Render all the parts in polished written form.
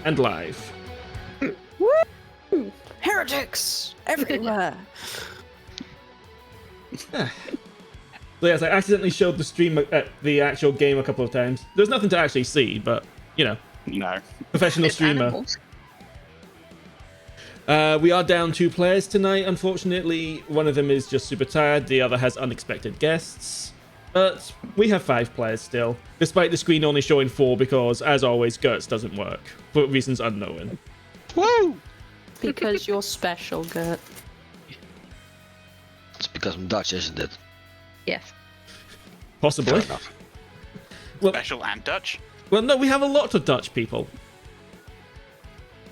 and live. Woo! Heretics everywhere. So yes, I accidentally showed the stream at the actual game a couple of times. There's nothing to actually see, but you know, No. professional It's streamer. animals. We are down 2 players tonight, unfortunately. One of them is just super tired, the other has unexpected guests. But we have 5 players still, despite the screen only showing 4 because, as always, Gert's doesn't work, for reasons unknown. Woo! Because you're special, Gert. It's because I'm Dutch, isn't it? Yes. Possibly. Fair enough. Well, Special and Dutch. well, no, we have a lot of Dutch people.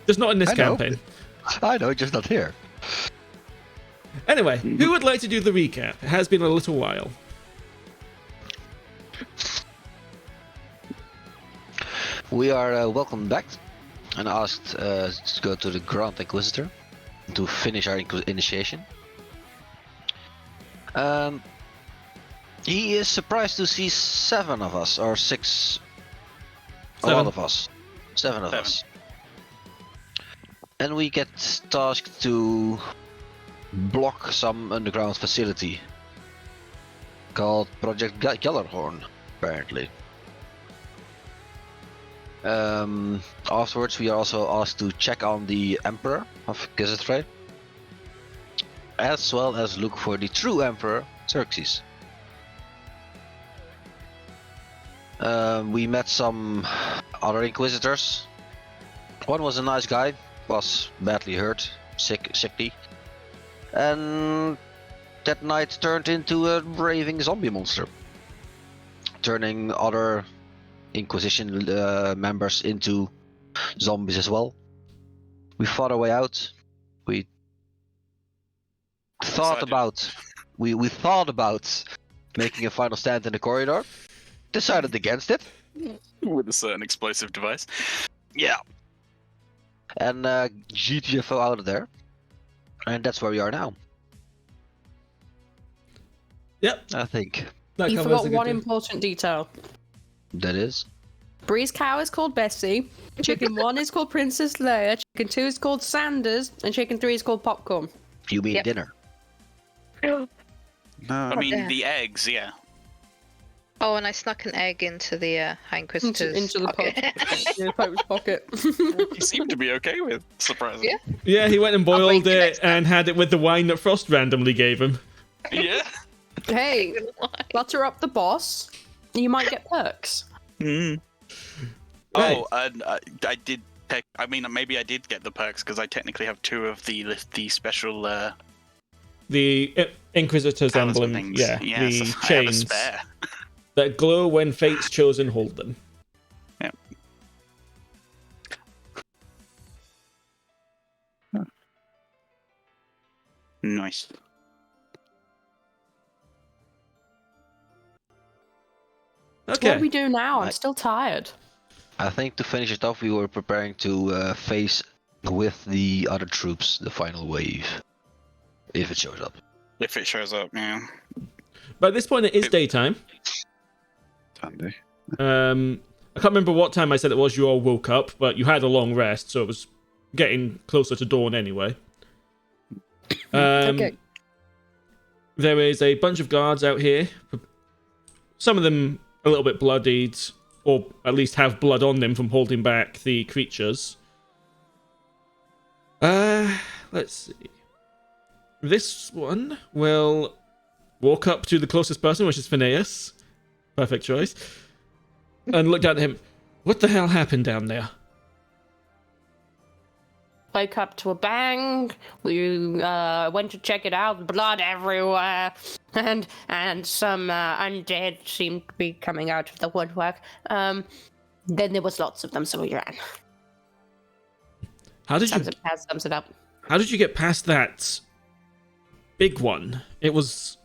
Just not in this I know. campaign. I know, just not here. Anyway, who would like to do the recap? It has been a little while. We are welcome back and asked to go to the Grand Inquisitor to finish our initiation. He is surprised to see 7 of us, or 6, a 7. lot of us. 7 of 7. us. And we get tasked to block some underground facility called Project Gellerhorn, apparently. Afterwards, we are also asked to check on the Emperor of Gizetre, as well as look for the true Emperor, Xerxes. We met some other Inquisitors. One was a nice guy, was badly hurt, sickly, and that night turned into a raving zombie monster, turning other Inquisition members into zombies as well. We fought our way out. We thought about making a final stand in the corridor. Decided against it. With a certain explosive device. Yeah. And GTFO out of there. And that's where we are now, Yep. I think. That You covers forgot a good one deal. important detail. That is. Bree's cow is called Bessie. Chicken 1 is called Princess Leia. Chicken 2 is called Sanders. And chicken 3 is called Popcorn. You mean Yep. dinner. I mean, yeah. the eggs, yeah. Oh, and I snuck an egg into the High Inquisitor's Into the pocket. the Pope's pocket. He seemed to be okay with, surprisingly. Yeah. Yeah, he went and I'll boiled bring you it next time. and had it with the wine that Frosth randomly gave him. Yeah. Hey, butter up the boss. You might get perks. Mm. Right. Oh, and I did pick. I mean, maybe I did get the perks because I technically have 2 of the special The Inquisitor's talisman emblem, things. yeah, Yes, the I have a chains spare. that glow when fate's chosen hold them. Yep. Nice. What Okay. do we do now? I'm Right. still tired. I think to finish it off, we were preparing to face with the other troops the final wave, if it shows up. If it shows up, yeah. By this point, it is daytime. Handy. I can't remember what time I said it was you all woke up, but you had a long rest, so it was getting closer to dawn anyway. Okay. There is a bunch of guards out here. Some of them a little bit bloodied, or at least have blood on them from holding back the creatures. Let's see. This one will walk up to the closest person, which is Phineas. Perfect choice. And look down at him. What the hell happened down there? Woke up to a bang. We went to check it out. Blood everywhere, and some undead seemed to be coming out of the woodwork. Then there was lots of them, so we ran. How did you Sums it up. How did you get past that big one? It was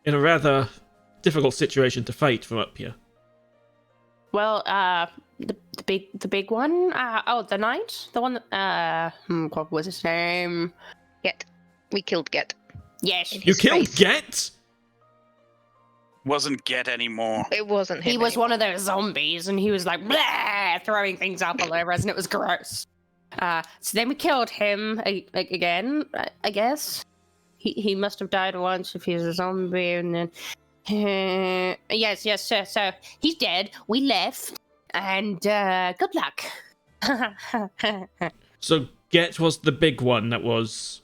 in a rather difficult situation to fight from up here. Well, the big one. The knight, the one that what was his name? Get. We killed Get. Yes. You His killed face. Gert? Wasn't Get anymore. It wasn't him. He was anymore. one of those zombies, and he was like blah, throwing things up all over us, and it was gross. So then we killed him again. I guess he must have died once if he was a zombie, and then yes, sir. So he's dead. We left, and good luck. So Get was the big one that was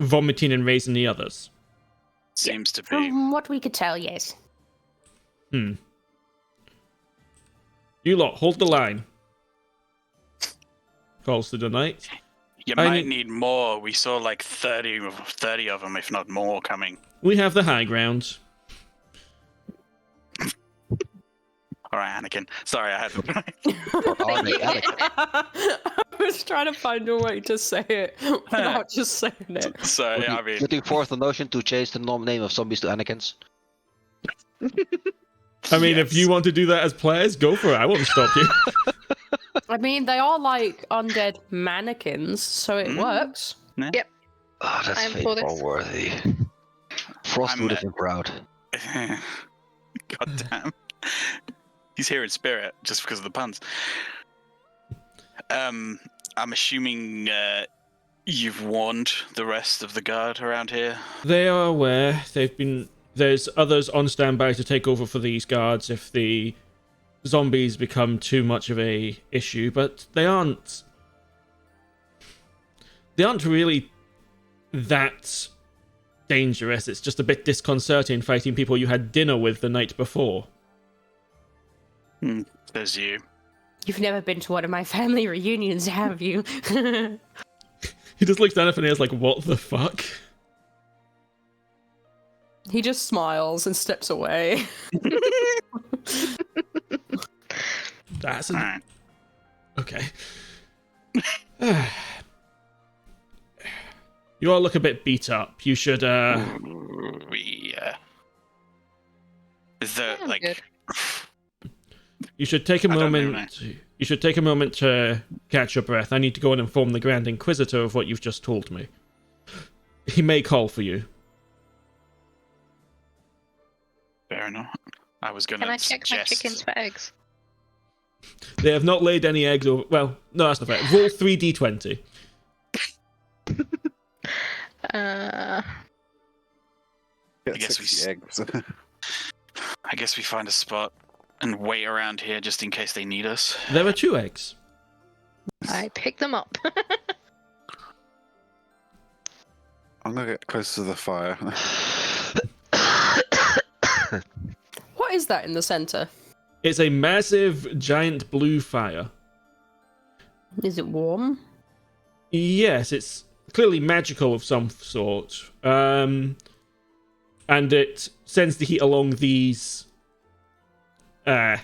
vomiting and raising the others. Seems to be. From what we could tell, yes. You lot, hold the line. Calls to the knight. You might need more. We saw like 30 of them, if not more, coming. We have the high ground. All right, Anakin. Sorry, I had. I was trying to find a way to say it without just saying it. So I mean, Putting forth the notion to change the name of zombies to Anakins. I mean, if you want to do that as players, go for it. I won't stop you. I mean, they are like undead mannequins, so it works. Yep. Oh, that's I'm for this. faithful worthy. Frost would have been proud. God damn. He's here in spirit just because of the puns. I'm assuming you've warned the rest of the guard around here. They are aware. There's others on standby to take over for these guards if the zombies become too much of a issue, but they aren't really that dangerous. It's just a bit disconcerting fighting people you had dinner with the night before. There's you. You've never been to one of my family reunions, have you? He just looks down at Phineas like, what the fuck? He just smiles and steps away. That's Alright. Okay. You all look a bit beat up. You should Is there I'm like good. you should take a I don't know, moment. mate. You should take a moment to catch your breath. I need to go and inform the Grand Inquisitor of what you've just told me. He may call for you. Fair enough. I was gonna Can I check my suggest... chickens for eggs? They have not laid any eggs over... Well, no, that's not fair. Roll 3d20. Uh, I guess we eggs. I guess we find a spot and wait around here just in case they need us. There are 2 eggs. I pick them up. I'm gonna get close to the fire. What is that in the center? It's a massive, giant blue fire. Is it warm? Yes, it's clearly magical of some sort. And it sends the heat along these... my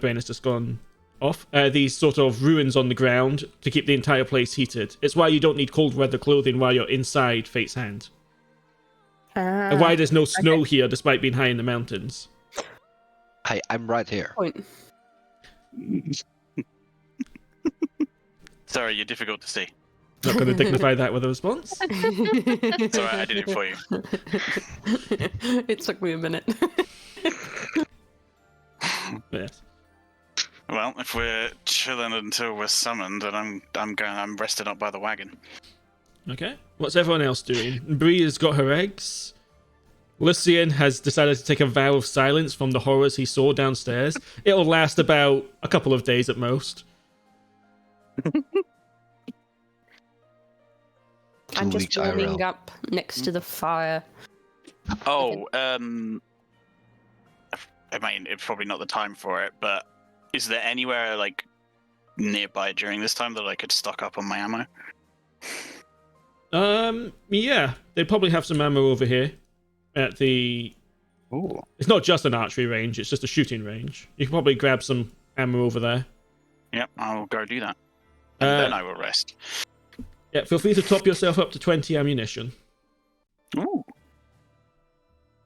brain has just gone off. These sort of ruins on the ground to keep the entire place heated. It's why you don't need cold weather clothing while you're inside Fate's Hand. And why there's no snow here despite being high in the mountains. Hey, I'm right here. Point. Sorry, you're difficult to see. Not going to dignify that with a response. It's alright, I did it for you. It took me a minute. Yes. Well, if we're chilling until we're summoned, then I'm resting up by the wagon. Okay. What's everyone else doing? Bree has got her eggs. Lucien has decided to take a vow of silence from the horrors he saw downstairs. It'll last about a couple of days at most. I'm just weeks warming IRL. up next to the fire. Oh, I mean, it's probably not the time for it, but is there anywhere, like, nearby during this time that I could stock up on my ammo? Yeah. They probably have some ammo over here at the... Ooh. It's not just an archery range, it's just a shooting range. You can probably grab some ammo over there. Yep, I'll go do that. And then I will rest. Yeah, feel free to top yourself up to 20 ammunition. Ooh.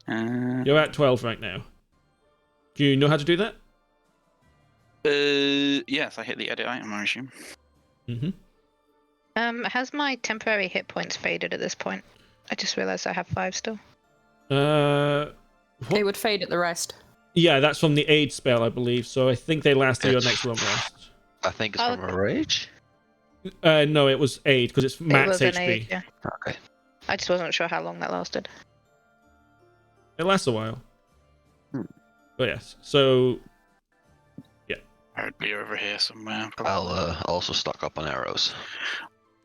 You're at 12 right now. Do you know how to do that? Yes, I hit the edit item, I assume. Mm-hmm. Has my temporary hit points faded at this point? I just realized I have 5 still. They would fade at the rest. Yeah, that's from the aid spell, I believe. So I think they last till your It's- next long rest. I think it's from a rage. No, it was aid because it's It max was an HP. aid, yeah. Okay. I just wasn't sure how long that lasted. It lasts a while. But yes, so I'd be over here somewhere. I'll also stock up on arrows.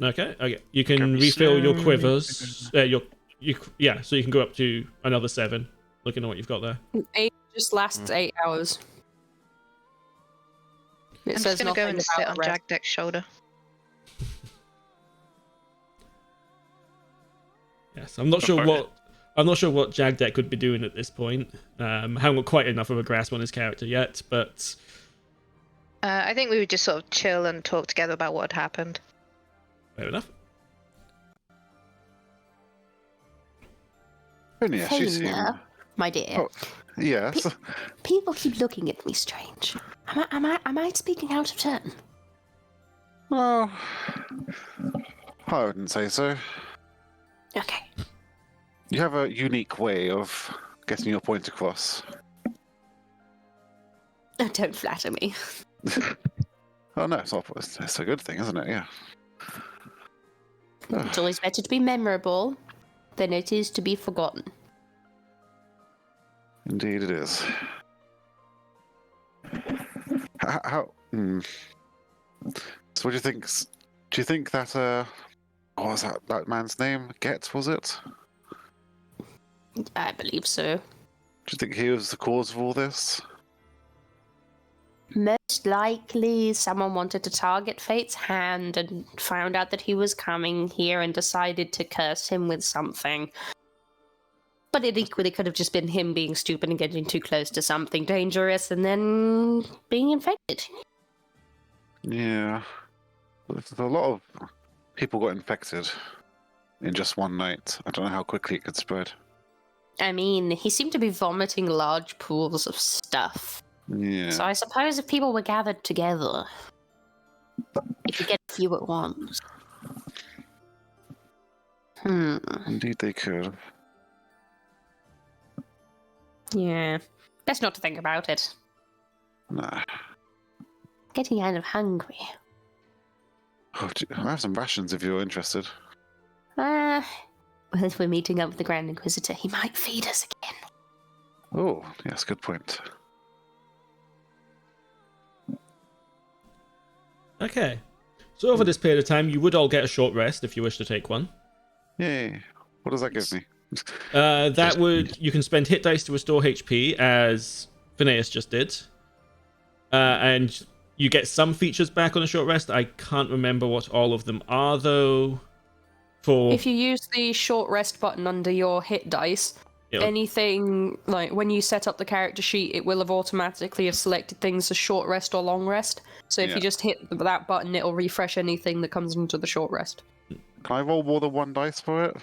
okay. You can Can we refill your say- quivers. So you can go up to another 7. Looking at what you've got there. 8 just lasts 8 hours. It I'm says just gonna go nothing and sit about on the rest. Jagdek's shoulder. Yes, I'm not sure what Jagdek could be doing at this point. Haven't got quite enough of a grasp on his character yet, but I think we would just sort of chill and talk together about what had happened. fair enough. Phineas, you seem... Faena, my dear. Oh, yes. People keep looking at me strange. Am I speaking out of turn? Well, I wouldn't say so. Okay. You have a unique way of getting your point across. Oh, don't flatter me. Oh no, it's a good thing, isn't it? Yeah. It's always better to be memorable than it is to be forgotten. Indeed, it is. How? So, what do you think? Do you think that what was that man's name? Gert, was it? I believe so. Do you think he was the cause of all this? Most likely, someone wanted to target Fate's hand and found out that he was coming here and decided to curse him with something. But it equally could have just been him being stupid and getting too close to something dangerous and then being infected. Yeah. A lot of people got infected in just one night. I don't know how quickly it could spread. I mean, he seemed to be vomiting large pools of stuff. Yeah. So I suppose if people were gathered together, you could get a few at once. Indeed, they could. Yeah. Best not to think about it. Nah. Getting kind of hungry. Oh, I have some rations if you're interested. Well, if we're meeting up with the Grand Inquisitor, he might feed us again. Oh, yes, good point. Okay. So over this period of time, you would all get a short rest if you wish to take one. Yay. What does that give me? You can spend hit dice to restore HP, as Phineas just did. And you get some features back on a short rest. I can't remember what all of them are, though. If you use the short rest button under your hit dice, anything, like when you set up the character sheet, it will have automatically have selected things as short rest or long rest. So if you just hit that button, it'll refresh anything that comes into the short rest. Can I roll more than one dice for it?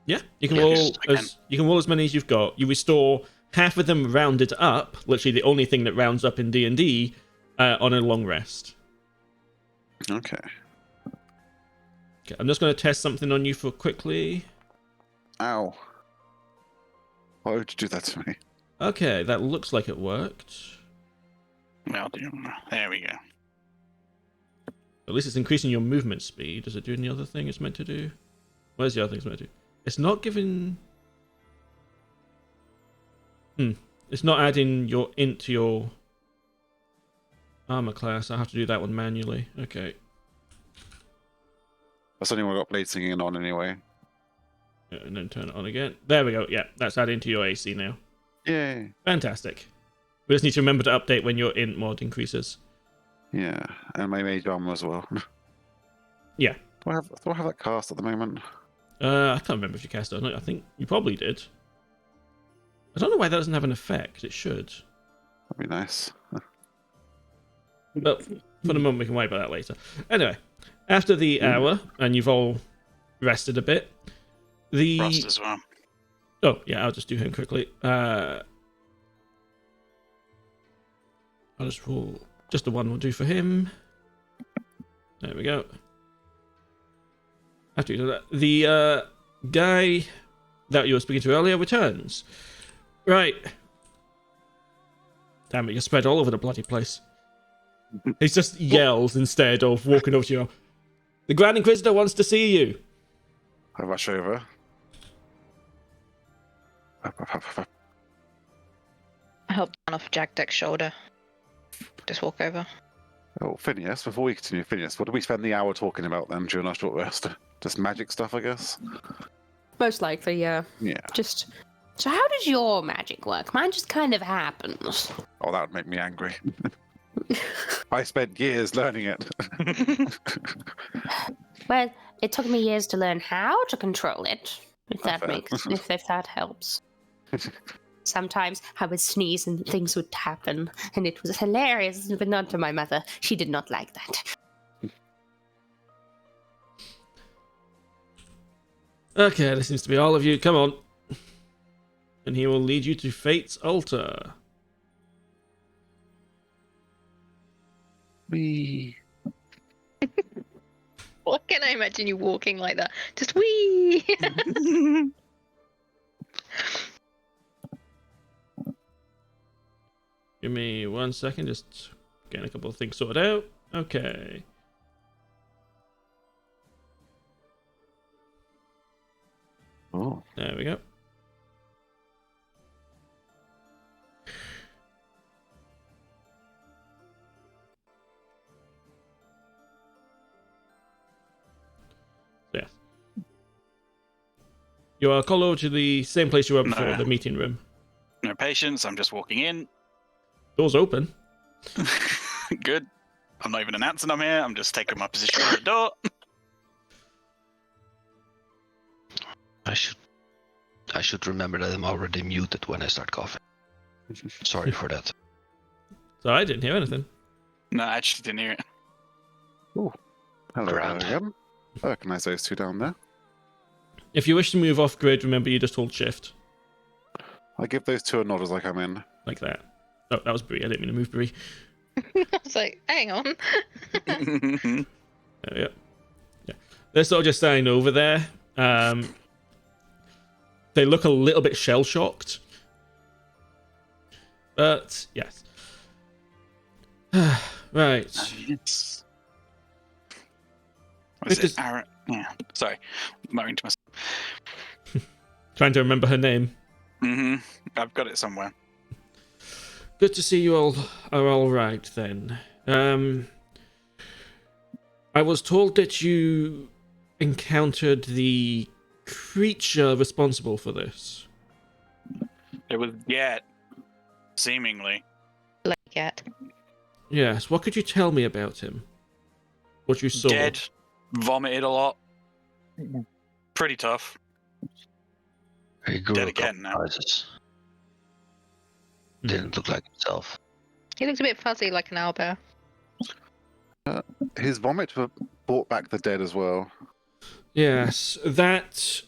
Yeah, you can Yes, roll as many as you've got. You restore half of them rounded up, literally the only thing that rounds up in D&D, on a long rest. Okay. Okay, I'm just going to test something on you for quickly. Ow. Why would you do that to me? Okay, that looks like it worked. Well, there we go. At least it's increasing your movement speed. Does it do any other thing it's meant to do? Where's the other thing it's meant to do? It's not giving... It's not adding your int to your armor class. I have to do that one manually. Okay. That's only when I got blade singing on anyway. And then turn it on again. There we go. Yeah, that's adding to your AC now. Yay. Fantastic. We just need to remember to update when your int mod increases. Yeah, and my mage armor as well. Yeah. Do I have that cast at the moment? I can't remember if you cast it or not. I think you probably did. I don't know why that doesn't have an effect. It should. That'd be nice. But for the moment, we can worry about that later. Anyway, after the hour, and you've all rested a bit, Frosth as well. Oh, yeah, I'll just do him quickly. I'll just roll... Just the one will do for him. There we go. After you do that, the guy that you were speaking to earlier returns. Right, Damn it, you're spread all over the bloody place. He just yells instead of walking over to you. The Grand Inquisitor wants to see you. I rush over. I help down off Jagdek's shoulder. Just walk over. Oh, Phineas, before we continue, Phineas, what did we spend the hour talking about then during our short rest? Just magic stuff, I guess? Most likely, yeah. Yeah. Just. So, how does your magic work? Mine just kind of happens. Oh, that would make me angry. I spent years learning it. Well, it took me years to learn how to control it. If that fair. if that helps. Sometimes I would sneeze and things would happen, and it was hilarious, but not to my mother. She did not like that. Okay, this seems to be all of you. Come on. And he will lead you to Fate's altar. Wee. What can I imagine you walking like that? Just wee. Give me 1 second, just getting a couple of things sorted out. Okay. Oh. There we go. Yes. You are called over to the same place you were before, No. the meeting room. No patience. I'm just walking in. Door's open. Good. I'm not even announcing I'm here. I'm just taking my position at the door. I should remember that I'm already muted when I start coughing. Sorry for that. So I didn't hear anything. No, I actually didn't hear it. Hello Grand. again. I recognize those two down there. If you wish to move off grid, remember you just hold shift. I give those two a nod as I come in. Like that. Oh, that was Bree. I didn't mean to move Bree. I was like, hang on. Yeah. They're sort of just standing over there. They look a little bit shell-shocked. But, yes. Right. Yes. Was This it is- Aaron? Yeah. Sorry. Muttering to myself. Trying to remember her name. I've got it somewhere. Good to see you all are all right, then. I was told that you encountered the creature responsible for this. It was Gert, seemingly. Like it. Yes, what could you tell me about him? What you saw? Dead. Vomited a lot. Pretty tough. He grew Dead a couple again now. sizes. Didn't look like himself. He looks a bit fuzzy like an owlbear. His vomit brought back the dead as well. Yes, that,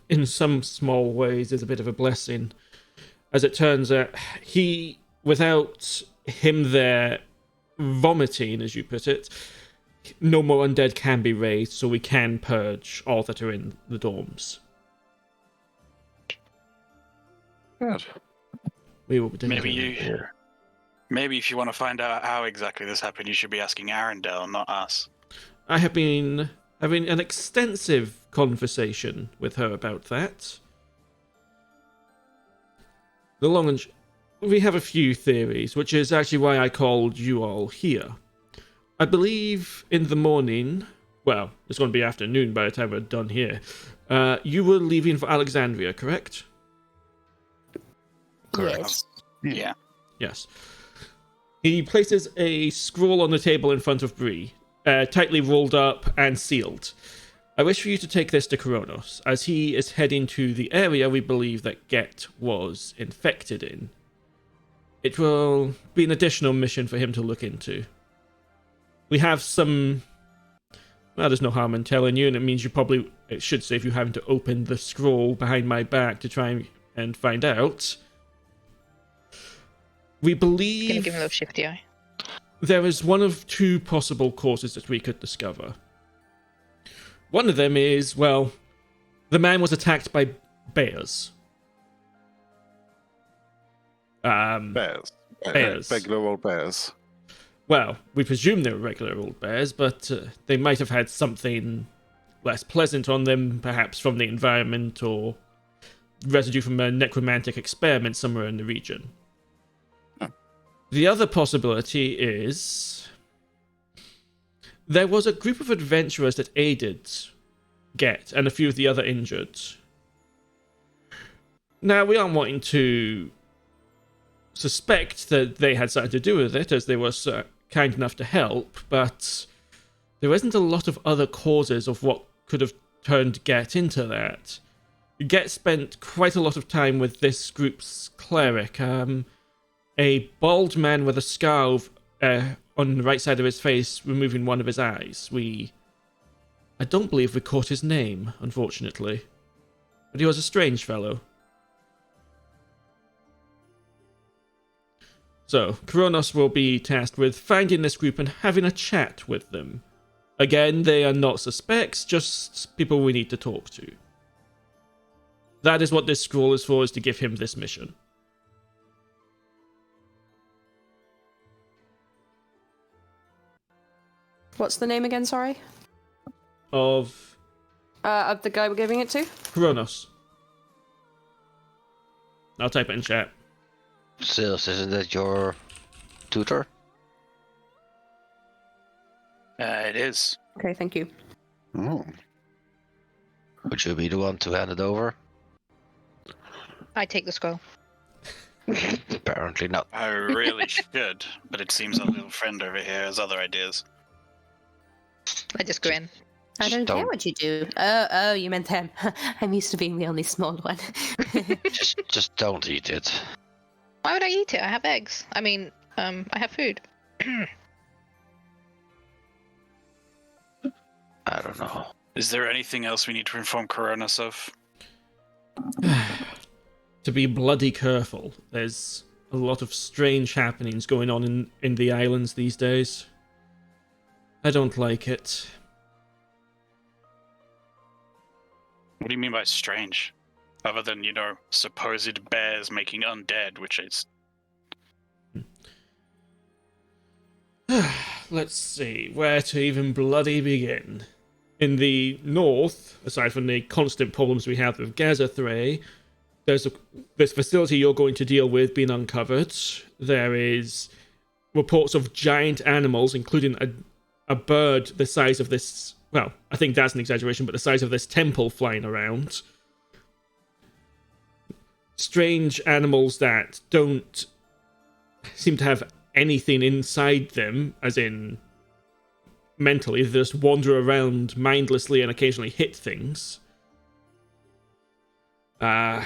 in some small ways, is a bit of a blessing. As it turns out, without him there vomiting, as you put it, no more undead can be raised, so we can purge all that are in the dorms. Good. We will be doing Maybe if you want to find out how exactly this happened, you should be asking Arendelle, not us. I have been having an extensive conversation with her about that. The long and we have a few theories, which is actually why I called you all here. I believe in the morning, well, it's going to be afternoon by the time we're done here, you were leaving for Alexandria, correct? Yes. Yeah. Yes. He places a scroll on the table in front of Bree, tightly rolled up and sealed. I wish for you to take this to Kronos, as he is heading to the area we believe that Gert was infected in. It will be an additional mission for him to look into. We have some... Well, there's no harm in telling you, and it means it should save you having to open the scroll behind my back to try and find out. We believe... Gonna give him a little shifty eye. There is one of two possible causes that we could discover. One of them is, well, the man was attacked by bears. Bears. Bears. Regular old bears. Well, we presume they were regular old bears, but they might have had something less pleasant on them, perhaps from the environment or residue from a necromantic experiment somewhere in the region. Oh. The other possibility is there was a group of adventurers that aided Gert and a few of the other injured. Now, we aren't wanting to suspect that they had something to do with it, as they were kind enough to help, but there isn't a lot of other causes of what could have turned Gert into that. Gert spent quite a lot of time with this group's cleric, a bald man with a scar on the right side of his face, removing one of his eyes. I don't believe we caught his name, unfortunately, but he was a strange fellow. So, Kronos will be tasked with finding this group and having a chat with them. Again, they are not suspects, just people we need to talk to. That is what this scroll is for, is to give him this mission. What's the name again, sorry? Of Of the guy we're giving it to? Kronos. I'll type it in chat. Zaelste, isn't that your tutor? It is. Okay, thank you. Oh. Would you be the one to hand it over? I take the scroll. Apparently not. I really should, but it seems our little friend over here has other ideas. I just grin. I don't care don't- what you do. Oh, you meant him. I'm used to being the only small one. just don't eat it. Why would I eat it? I have eggs. I mean, I have food. I don't know. Is there anything else we need to inform Coronas of? To be bloody careful. There's a lot of strange happenings going on in the islands these days. I don't like it. What do you mean by strange? Other than, supposed bears making undead, which is... Let's see, where to even bloody begin. In the north, aside from the constant problems we have with Gazathrei, there's this facility you're going to deal with being uncovered. There is reports of giant animals, including a bird the size of this... Well, I think that's an exaggeration, but the size of this temple flying around. Strange animals that don't seem to have anything inside them, as in mentally, they just wander around mindlessly and occasionally hit things. There's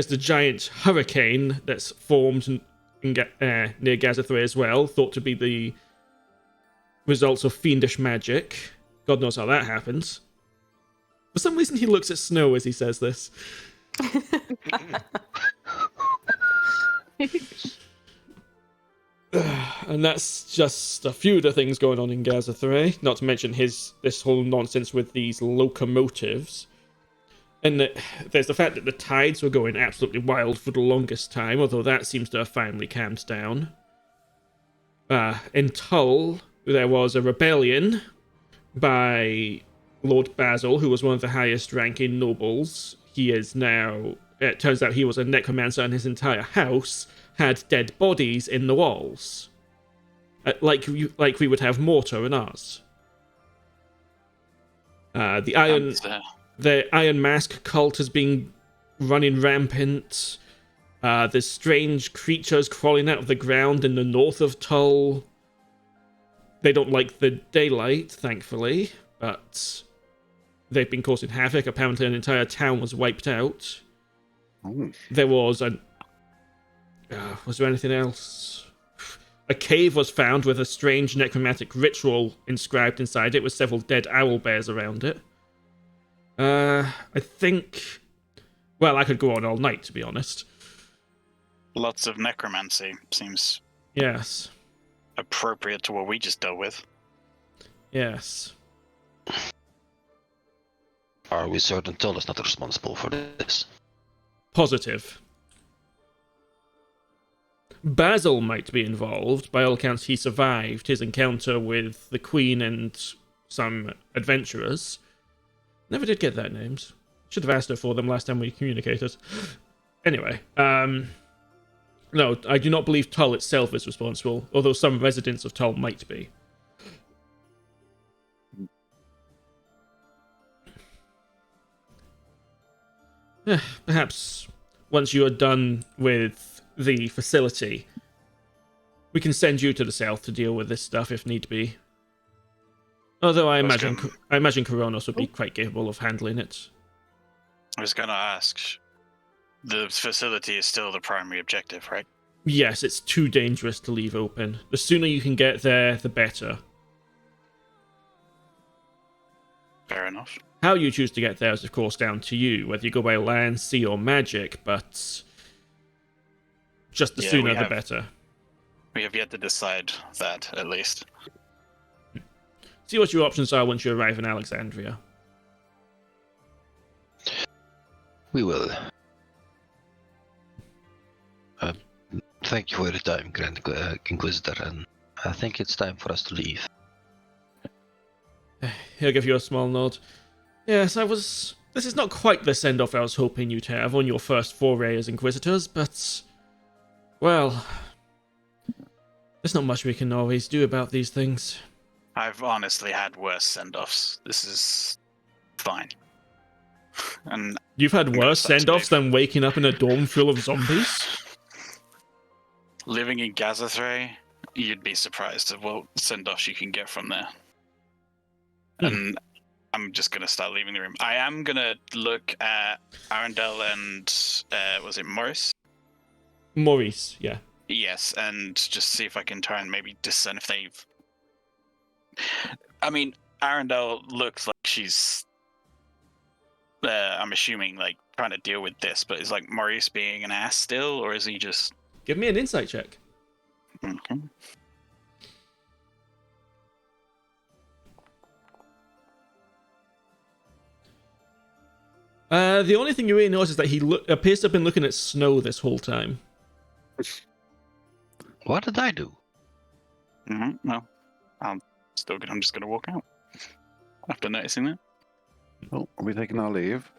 the giant hurricane that's formed near Gazathrei as well, thought to be the results of fiendish magic. God knows how that happens. For some reason, he looks at snow as he says this. And that's just a few of the things going on in Gazathrei, not to mention this whole nonsense with these locomotives. And there's the fact that the tides were going absolutely wild for the longest time, although that seems to have finally calmed down. In Tull, there was a rebellion by Lord Basil, who was one of the highest ranking nobles. He is now... It turns out he was a necromancer, and his entire house had dead bodies in the walls. Like we would have mortar in ours. The Iron Mask cult has been running rampant. There's strange creatures crawling out of the ground in the north of Tull. They don't like the daylight, thankfully, but they've been causing havoc. Apparently an entire town was wiped out. Ooh. There was was there anything else? A cave was found with a strange necromantic ritual inscribed inside it with several dead owl bears around it. I think... Well, I could go on all night, to be honest. Lots of necromancy seems Yes. appropriate to what we just dealt with. Yes. Are we certain Tull is not responsible for this? Positive. Basil might be involved. By all accounts, he survived his encounter with the Queen and some adventurers. Never did get their names. Should have asked her for them last time we communicated. Anyway, no, I do not believe Tull itself is responsible, although some residents of Tull might be. Perhaps once you are done with the facility, we can send you to the south to deal with this stuff if need be. Although I imagine Koronos would be quite capable of handling it. I was going to ask, the facility is still the primary objective, right? Yes, it's too dangerous to leave open. The sooner you can get there, the better. Fair enough. How you choose to get there is, of course, down to you, whether you go by land, sea, or magic, but just the sooner, the better. We have yet to decide that, at least. See what your options are once you arrive in Alexandria. We will. Thank you for your time, Grand Inquisitor, and I think it's time for us to leave. He'll give you a small nod. Yes, this is not quite the send-off I was hoping you'd have on your first foray as Inquisitors, but, well, there's not much we can always do about these things. I've honestly had worse send-offs. This is fine. And you've had worse send-offs than waking up in a dorm full of zombies? Living in Gazathrei, you'd be surprised at what send-offs you can get from there. And I'm just going to start leaving the room. I am going to look at Arundel and, was it Maurice? Maurice, yeah. Yes, and just see if I can try and maybe discern if they've... I mean, Arundel looks like she's... I'm assuming, like, trying to deal with this, but is, like, Maurice being an ass still, or is he just... Give me an insight check. Okay. The only thing you really notice is that he appears to have been looking at snow this whole time. What did I do? No, I'm just going to walk out after noticing that. Oh, are we taking our leave?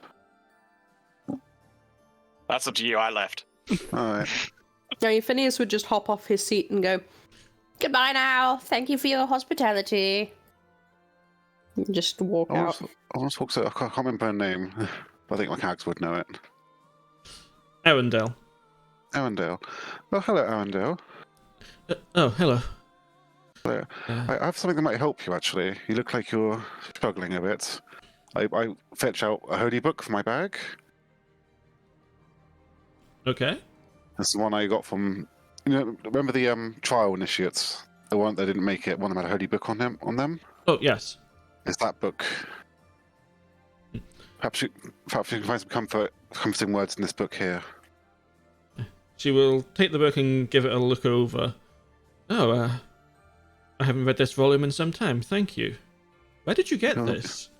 That's up to you. I left. Alright. No, Phineas would just hop off his seat and go, "Goodbye now. Thank you for your hospitality." And just walk out. I want to talk to... I can't remember her name, but I think my characters would know it. Arundel. Arundel. Oh, hello, Arundel. Oh, hello. Hello. I have something that might help you, actually. You look like you're struggling a bit. I fetch out a holy book from my bag. Okay. That's the one I got from... remember the trial initiates? The one that didn't make it, one of them had a holy book on them? Oh, yes. It's that book. Perhaps you can find some comforting words in this book here. She will take the book and give it a look over. Oh, I haven't read this volume in some time, thank you. Where did you get this?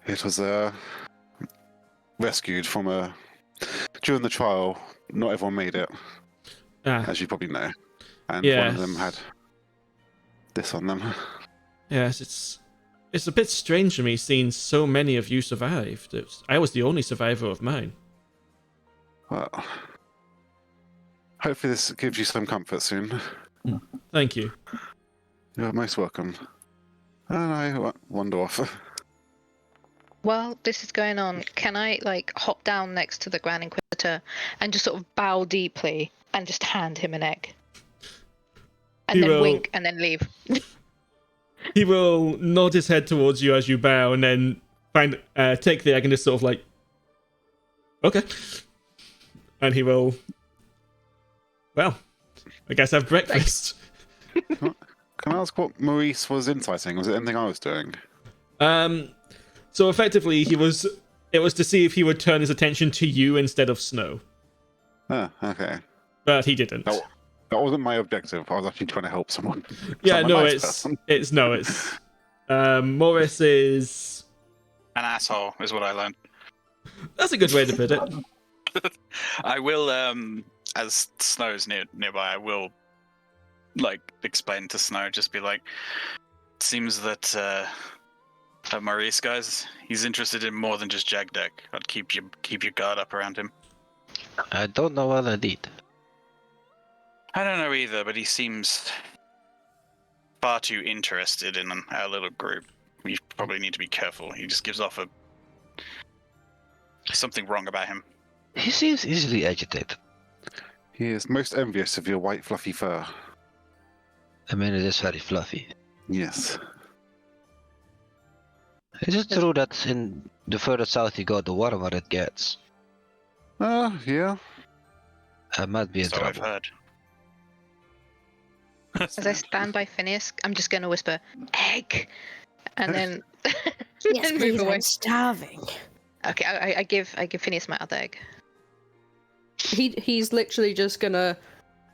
It was rescued from during the trial. Not everyone made it, as you probably know. And one of them had this on them. Yes, it's a bit strange for me seeing so many of you survived. I was the only survivor of mine. Well, hopefully this gives you some comfort soon. Thank you. You're most welcome. And I wander off. While this is going on, can I, like, hop down next to the Grand Inquisitor and just sort of bow deeply and just hand him an egg? And then wink and then leave. He will nod his head towards you as you bow and then take the egg and just sort of like, okay. And he will, well, I guess have breakfast. Can I ask what Maurice was inciting? Was it anything I was doing? So effectively, it was to see if he would turn his attention to you instead of Snow. Ah, okay. But he didn't. That wasn't my objective. I was actually trying to help someone. Yeah, no, nice it's Morris is an asshole, is what I learned. That's a good way to put it. I will as Snow's nearby, I will like explain to Snow. Just be like, seems that Maurice guys, he's interested in more than just Jagdek. I'd keep your guard up around him. I don't know what I did. I don't know either, but he seems far too interested in our little group. We probably need to be careful. He just gives off something wrong about him. He seems easily agitated. He is most envious of your white fluffy fur. I mean, it is very fluffy. Yes. Is it true that in the further south you go, the warmer it gets? Yeah. I might be in So I've trouble. heard. As I stand by Phineas, I'm just going to whisper, egg! And then Yes, move please, away. I'm starving. Okay, I give Phineas my other egg. He's literally just gonna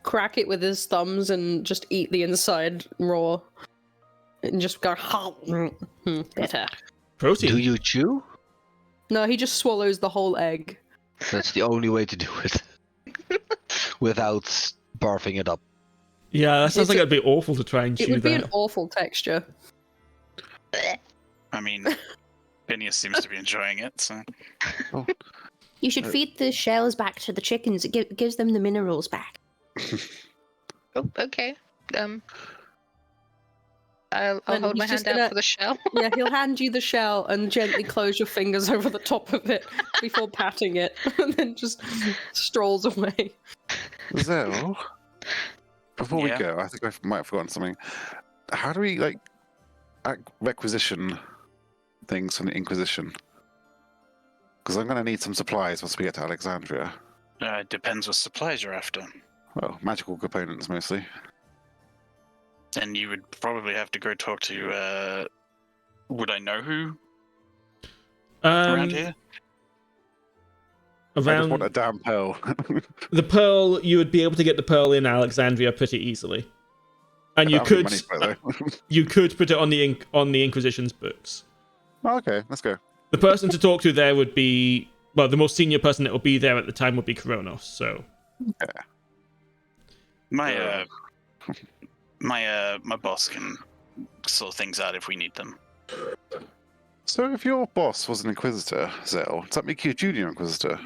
crack it with his thumbs and just eat the inside raw. And just go, better. Protein. Do you chew? No, he just swallows the whole egg. That's the only way to do it. Without barfing it up. Yeah, that sounds It's like a- it'd be awful to try and It chew would be that. an awful texture. I mean, Phineas seems to be enjoying it, so... You should feed the shells back to the chickens. It gives them the minerals back. Oh, okay. I'll And hold my he's hand just out gonna- for the shell. Yeah, he'll hand you the shell and gently close your fingers over the top of it before patting it, and then just strolls away. Zell, before Yeah. we go, I think I might have forgotten something. How do we requisition things from the Inquisition? Because I'm going to need some supplies once we get to Alexandria. It depends what supplies you're after. Well, magical components mostly. Then you would probably have to go talk to, would I know who around here? I just Around want a damn pearl. the pearl, you would be able to get the pearl in Alexandria pretty easily, and you I don't have could any money for it, you could put it on the Inquisition's books. though. Okay, let's go. The person to talk to there would be, well, the most senior person that would be there at the time would be Kronos. So My boss can sort things out if we need them. So if your boss was an Inquisitor, Zell, does that make you a junior Inquisitor?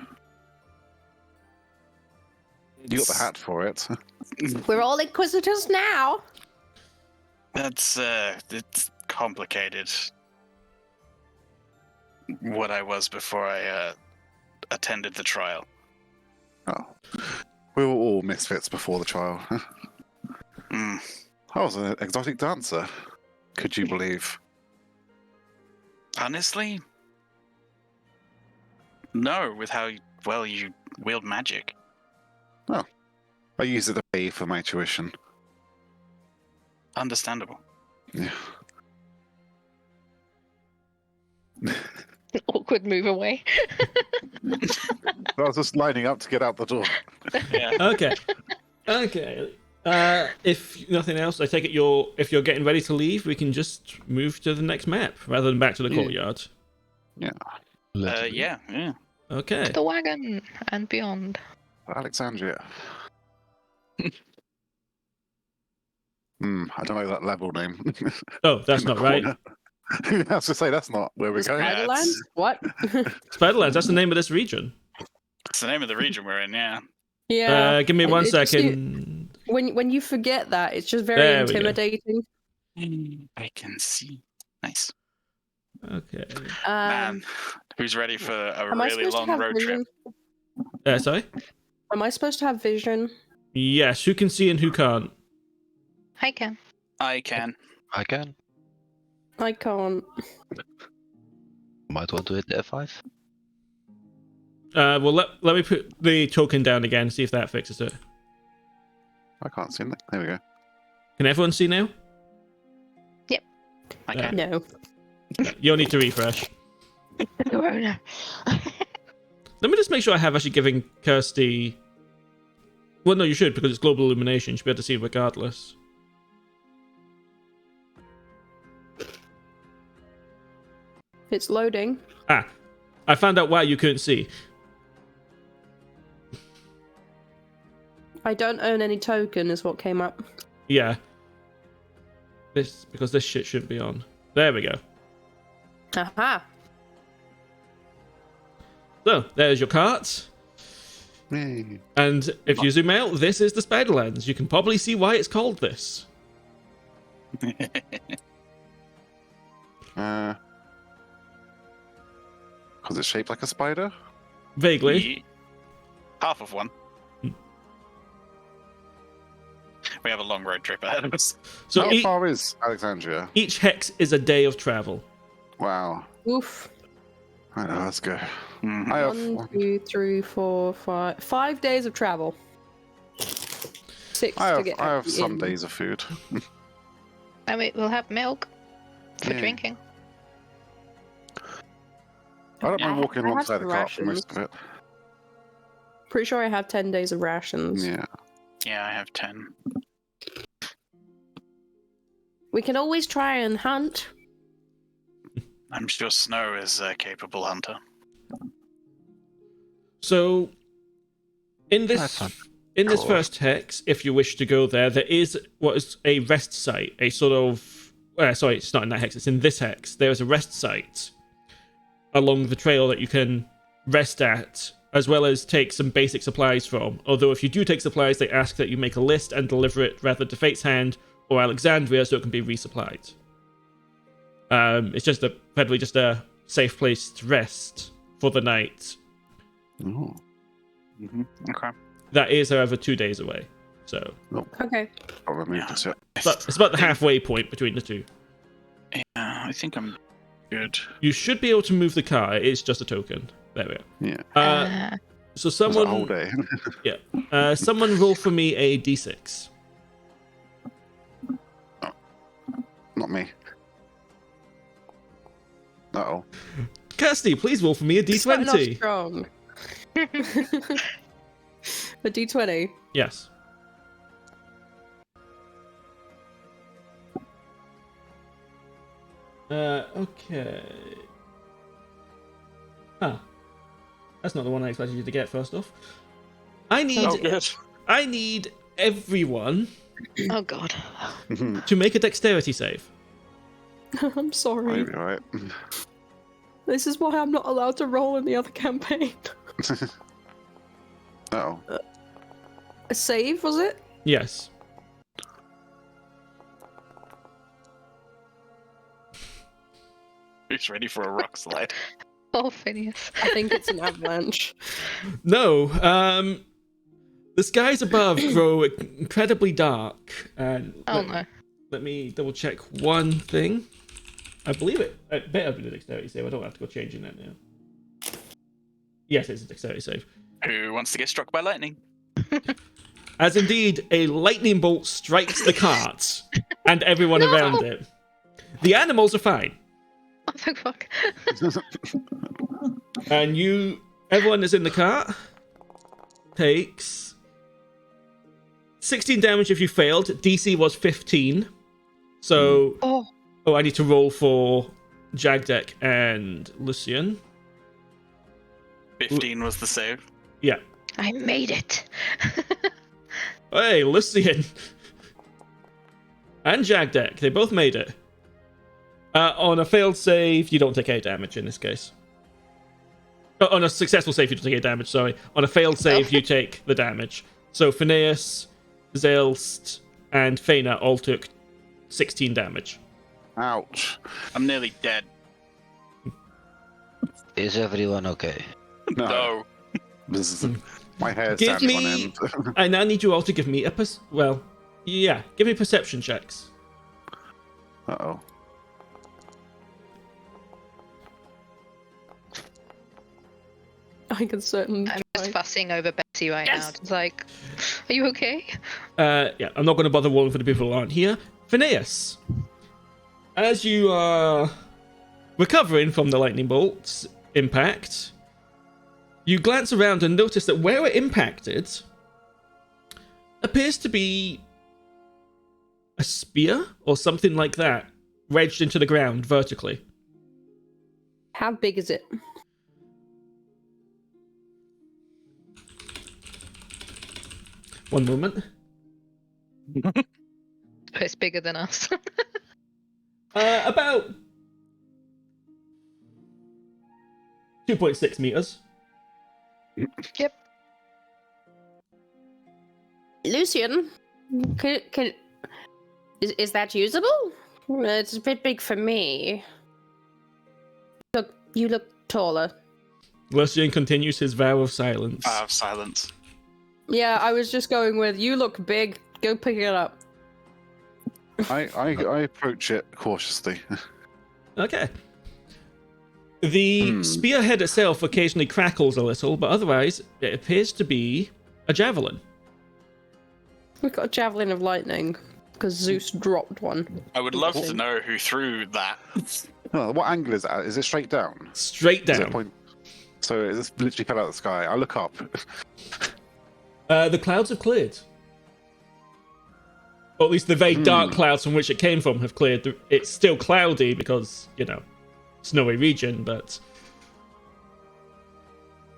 You got the hat for it. We're all Inquisitors now. That's it's complicated. What I was before I attended the trial. Oh. We were all misfits before the trial. Mm. I was an exotic dancer. Could you believe? Honestly, no. With how well you wield magic. I used it to pay for my tuition. Understandable. Yeah. Awkward move away. I was just lining up to get out the door. Yeah. okay, okay. If nothing else, I take it if you're getting ready to leave, we can just move to the next map rather than back to the Yeah. courtyard. Yeah. Okay. The wagon and beyond. Alexandria. I don't know that level name. Oh, that's In the not right. corner. I was to say that's not where we're going. Yeah, Spiderlands? it's- What? Spiderlands. That's the name of this region. It's the name of the region we're in. Yeah. Yeah. Give me It- one it just- second. When you forget that, it's just very There we go. intimidating. I can see. Nice. Okay. Man, who's ready for a am I really supposed to long have road vision? trip? Sorry. Am I supposed to have vision? Yes. Who can see and who can't? I can. I can. I can. I can't. Might want to hit F5. Well, let me put the token down again. See if that fixes it. I can't see that. There we go. Can everyone see now? I can. No. You'll need to refresh. Corona. Let me just make sure I have actually given Kirsty. Well, no, you should because it's global illumination. You should be able to see regardless. It's loading. Ah, I found out why you couldn't see. I don't own any token, is what came up. Yeah. Because this shit shouldn't be on. There we go. Aha. So, there's your cart. Yay. And if you zoom out, this is the Spiderlands. You can probably see why it's called this. Because it's shaped like a spider? Vaguely. Yeah. Half of one. We have a long road trip ahead of us. So How far is Alexandria? each hex is a day of travel. Wow. Oof. I know, let's go. Mhm. I have 1, 2, 3, 4, 5. 5 days of travel. 6 to get I have in. some days of food. And we'll have milk for Yeah. drinking. I don't mind walking I have alongside the some cart for rations. most of it. Pretty sure I have 10 days of rations. Yeah. Yeah, I have 10. We can always try and hunt. I'm sure Snow is a capable hunter. So, in That's fun. this Cool. first hex, if you wish to go there, there is what is a rest site, a sort of... sorry, it's not in that hex, it's in this hex. There is a rest site along the trail that you can rest at, as well as take some basic supplies from. Although if you do take supplies, they ask that you make a list and deliver it rather to Fate's Hand or Alexandria so it can be resupplied. It's just probably just a safe place to rest for the night. Oh. Mm-hmm. Okay. That is, however, 2 days away. So Okay. I'll remove this yet. it's about the halfway point between the two. Yeah, I think I'm good. You should be able to move the car. It is just a token. There we go. Yeah. So It's a whole someone, day. someone roll for me a d6. Not me. Uh-oh. Kirsty, please roll for me a Starting off d20. strong. A d20. Yes. Okay. Huh. That's not the one I expected you to get, first off. I need everyone Oh god. to make a dexterity save. I'm sorry. Maybe, right? This is why I'm not allowed to roll in the other campaign. Uh-oh. A save, was it? Yes. Who's ready for a rock slide? Oh, Phineas. I think it's an avalanche. No. The skies above grow incredibly dark. And Oh no. let me double check one thing. I believe it. I bet I've been a dexterity save. I don't have to go changing that now. Yes, it's a dexterity save. Who wants to get struck by lightning? As indeed, a lightning bolt strikes the cart and everyone No! around it. The animals are fine. Oh the fuck. And everyone that's in the cart takes 16 damage if you failed. DC was 15. So, Oh. I need to roll for Jagdek and Lucien. 15 was the save. Yeah. I made it. Hey, Lucien and Jagdek, they both made it. On a failed save, you don't take any damage in this case. Oh, on a successful save, you don't take any damage, sorry. On a failed save, you take the damage. So Phineas, Zaelste, and Faena all took 16 damage. Ouch. I'm nearly dead. Is everyone okay? No. This is my hair Give stands on me... end. I now need you all to give me a... give me perception checks. Uh-oh. I can certainly I'm try. just fussing over Betsy right Yes. now. Just like, are you okay? Yeah, I'm not going to bother rolling for the people who aren't here. Phineas, as you are recovering from the lightning bolt's impact, you glance around and notice that where it impacted appears to be a spear or something like that, wedged into the ground vertically. How big is it? One moment. It's bigger than us. About 2.6 meters. Yep. Lucien, is that usable? It's a bit big for me. Look, you look taller. Lucien continues his vow of silence. Silence. Yeah, I was just going with, you look big, go pick it up. I approach it cautiously. Okay. The spearhead itself occasionally crackles a little, but otherwise it appears to be a javelin. We've got a javelin of lightning, because Zeus dropped one. I would love to know who threw that. Oh, what angle is that? Is it straight down? Straight Is it down. So it just literally fell out of the sky. I look up. The clouds have cleared. Or at least the very dark clouds from which it came from have cleared. It's still cloudy because, snowy region, but...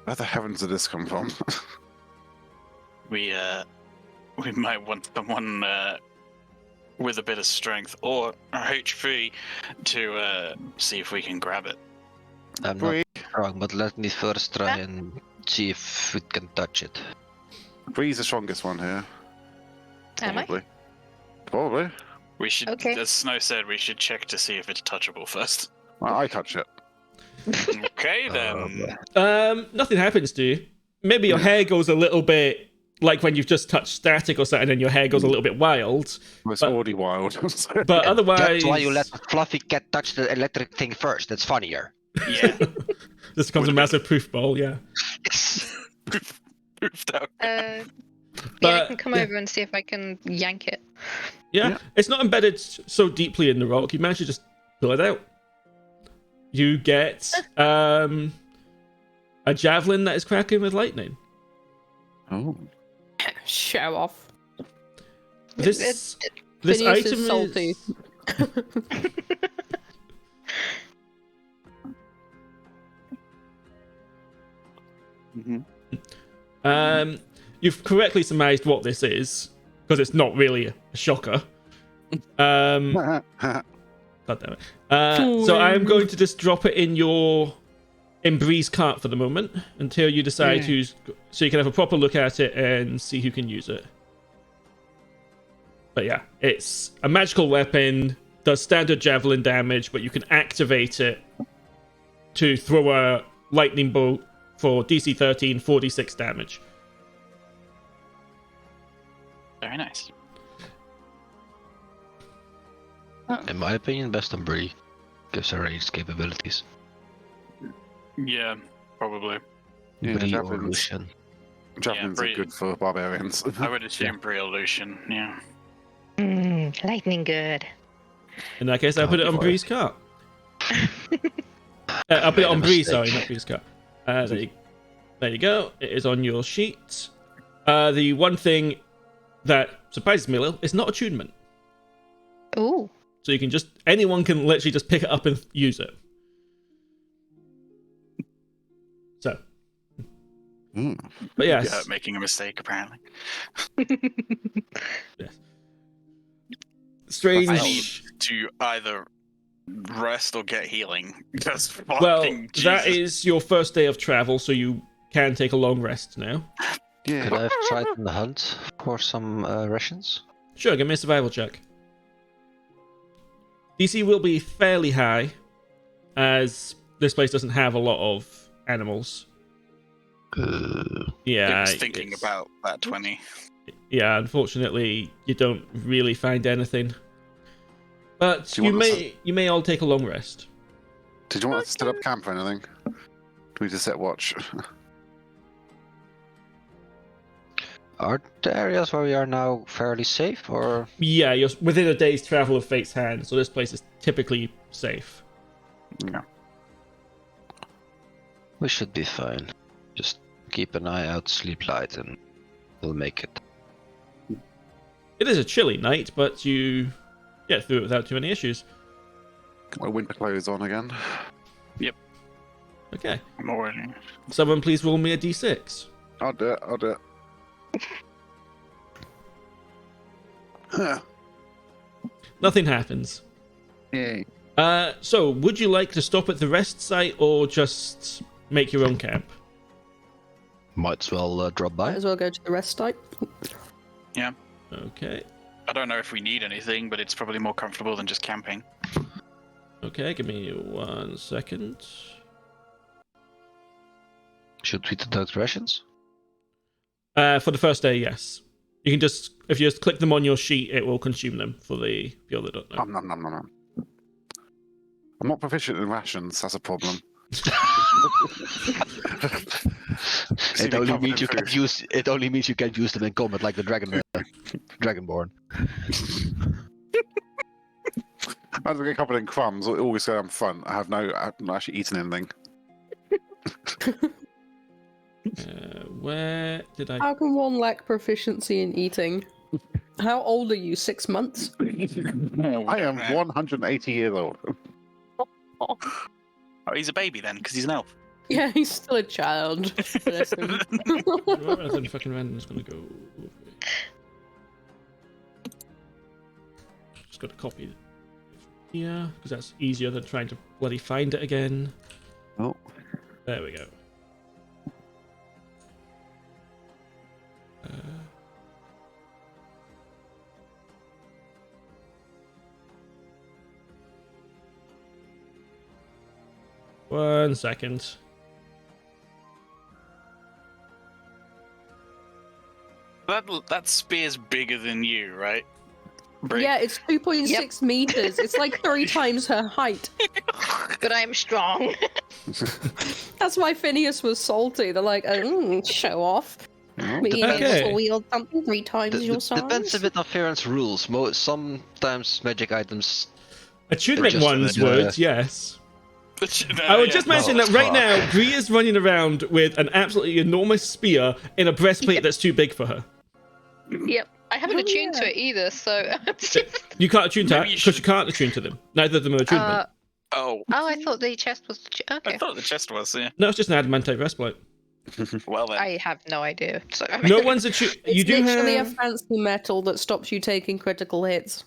Where the heavens did this come from? We might want someone with a bit of strength or HP to see if we can grab it. I'm Bree, not strong, but let me first try and see if we can touch it. Bree's the strongest one here. Am I? Probably. We should, Okay. as Snow said, we should check to see if it's touchable first. Well, I touch it. Okay then. Nothing happens to you. Maybe your hair goes a little bit like when you've just touched static or something and your hair goes a little bit wild. Well, it's But- already wild. But otherwise... That's why you let the fluffy cat touch the electric thing first. That's funnier. Yeah. This becomes a massive poof ball, yeah. Poofed out. Yeah, I But, can come yeah. over and see if I can yank it. Yeah, it's not embedded so deeply in the rock. You manage to just pull it out. You get a javelin that is cracking with lightning. Oh. Show off. This Phineas item is salty. You've correctly surmised what this is because it's not really a shocker. God damn it. So I'm going to just drop it in Bree's cart for the moment until you decide who's, so you can have a proper look at it and see who can use it. But yeah, it's a magical weapon, does standard javelin damage, but you can activate it to throw a lightning bolt for DC 13, 46 damage. Very nice. In my opinion, best on Bree. Gives her ranged capabilities. Yeah, probably. Yeah, Bree or javelins. Lucien. Javelins Bree. are good for barbarians. I would assume Bree or Lucien, yeah. Lightning good. In that case, I'll put it on boy. Bree's cart. I'll put it on Made a Bree, mistake. sorry, not Bree's cart. There you go. It is on your sheet. The one thing that surprises me a little is not attunement. Ooh. So you can anyone can literally just pick it up and use it. So, but yes. Yeah, making a mistake apparently. Yes. I Strange. need to either rest or get healing. Just fucking Well, Jesus. that is your first day of travel, so you can take a long rest now. Could Yeah. I have tried in the hunt for some rations? Sure, give me a survival check. DC will be fairly high, as this place doesn't have a lot of animals. Yeah, I was thinking it's- about that 20. Yeah, unfortunately, you don't really find anything. But Do you want you may all take a long rest. Did you want us to set up camp or anything? Do we just set watch? Are the areas where we are now fairly safe, or Yeah, you're within a day's travel of Fate's Hand, so this place is typically safe. Yeah. we should be fine? Just keep an eye out, sleep light, and we'll make it. It is a chilly night, but you get through it without too many issues. Got my winter clothes on again. Okay. I'm already. Someone please roll me a d6. I'll do it. Nothing happens. Yay. So, would you like to stop at the rest site or just make your own camp? Might as well drop by. Might as well go to the rest site. Okay. I don't know if we need anything, but it's probably more comfortable than just camping. Okay, give me 1 second. Should we deduct rations? For the first day, yes. You can just, if you just click them on your sheet, it will consume them for the people that don't know. Nom, nom, nom, nom, nom. I'm not proficient in rations, that's a problem. It only means you can't use. It only means you can't use them in combat like the Dragonborn. I get covered in crumbs, I always go down front. I've not actually eaten anything. Where did I... How can one lack proficiency in eating? How old are you? 6 months? I am 180 years old. Oh, he's a baby then, because he's an elf. Yeah, he's still a child. Bless him. Where is it? Fucking random is gonna go over it. Just got to copy it here, because that's easier than trying to bloody find it again. Oh. There we go. One second. That spear's bigger than you, right? Bree? Yeah, it's 2.6 meters. It's like 3 times her height. But I'm strong. That's why Phineas was salty. They're like, show off. Being Okay. able to wield something 3 times your size. Depends a bit on Faedrun's rules. Sometimes magic items. Attunement Just ones the- would, yes. No, I would yeah. just mention that right now, Bree is running around with an absolutely enormous spear in a breastplate that's too big for her. Yep. I haven't Oh, attuned yeah. to it either, so. You can't attune to that Maybe you because you should- can't attune to them. Neither of them are attunement. Oh, Oh, I thought the chest was. Okay. I thought the chest was, yeah. No, it's just an adamantite breastplate. Well then. I have no idea. So. No one's attuned. You It's do literally have. a fancy metal that stops you taking critical hits.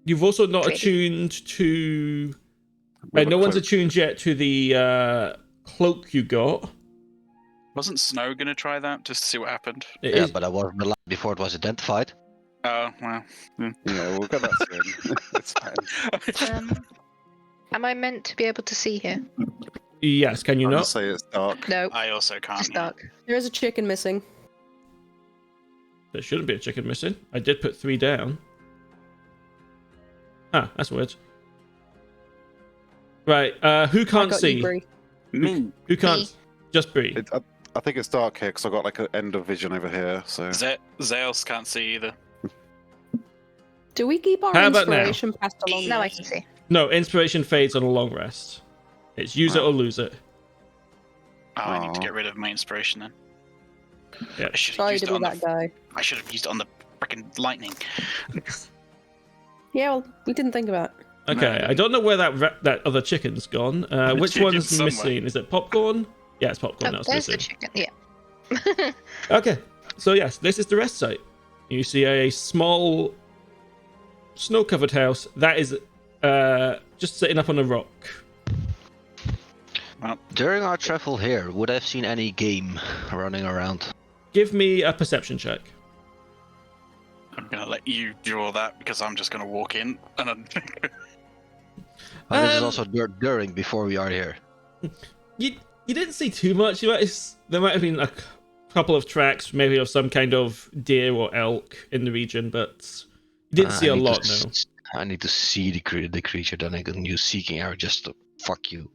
You've also not Pretty. attuned to. With a No one's cloak. attuned yet to the cloak you got. Wasn't Snow gonna try that just to see what happened? It Yeah, is- but I wasn't alive before it was identified. Oh, well. Yeah, we'll get that soon. It's fine. Am I meant to be able to see here? Yes, can you I'll not? just say it's dark. No. I also can't. It's dark. There is a chicken missing. There shouldn't be a chicken missing. I did put 3 down. Ah, that's weird. Right, who I can't got see? you, Bree. Me. Who can't? Me. Just Bree. I think it's dark here because I got like an end of vision over here. So Zaelste can't see either. Do we keep our How about now? inspiration passed along? Now I can see. No, inspiration fades on a long rest. It's use it or lose it. Oh, I need to Aw. get rid of my inspiration then. Yeah. I should have Sorry used to it be on that the. guy. I should have used it on the freaking lightning. Yeah, well, we didn't think about it. Okay, No. I don't know where that other chicken's gone. Which chicken's one's somewhere. missing? Is it popcorn? Yeah, it's popcorn Oh, that's there's the missing. chicken. Yeah. Okay, so yes, this is the rest site. You see a small snow-covered house that is just sitting up on a rock. During our travel here, would I have seen any game running around? Give me a perception check. I'm gonna let you draw that because I'm just gonna walk in and I'm. This is Um, also during before we are here. You didn't see too much. There might have been a couple of tracks, maybe of some kind of deer or elk in the region, but you didn't see a lot. No. I need to see the creature, then I can use seeking arrow just to fuck you.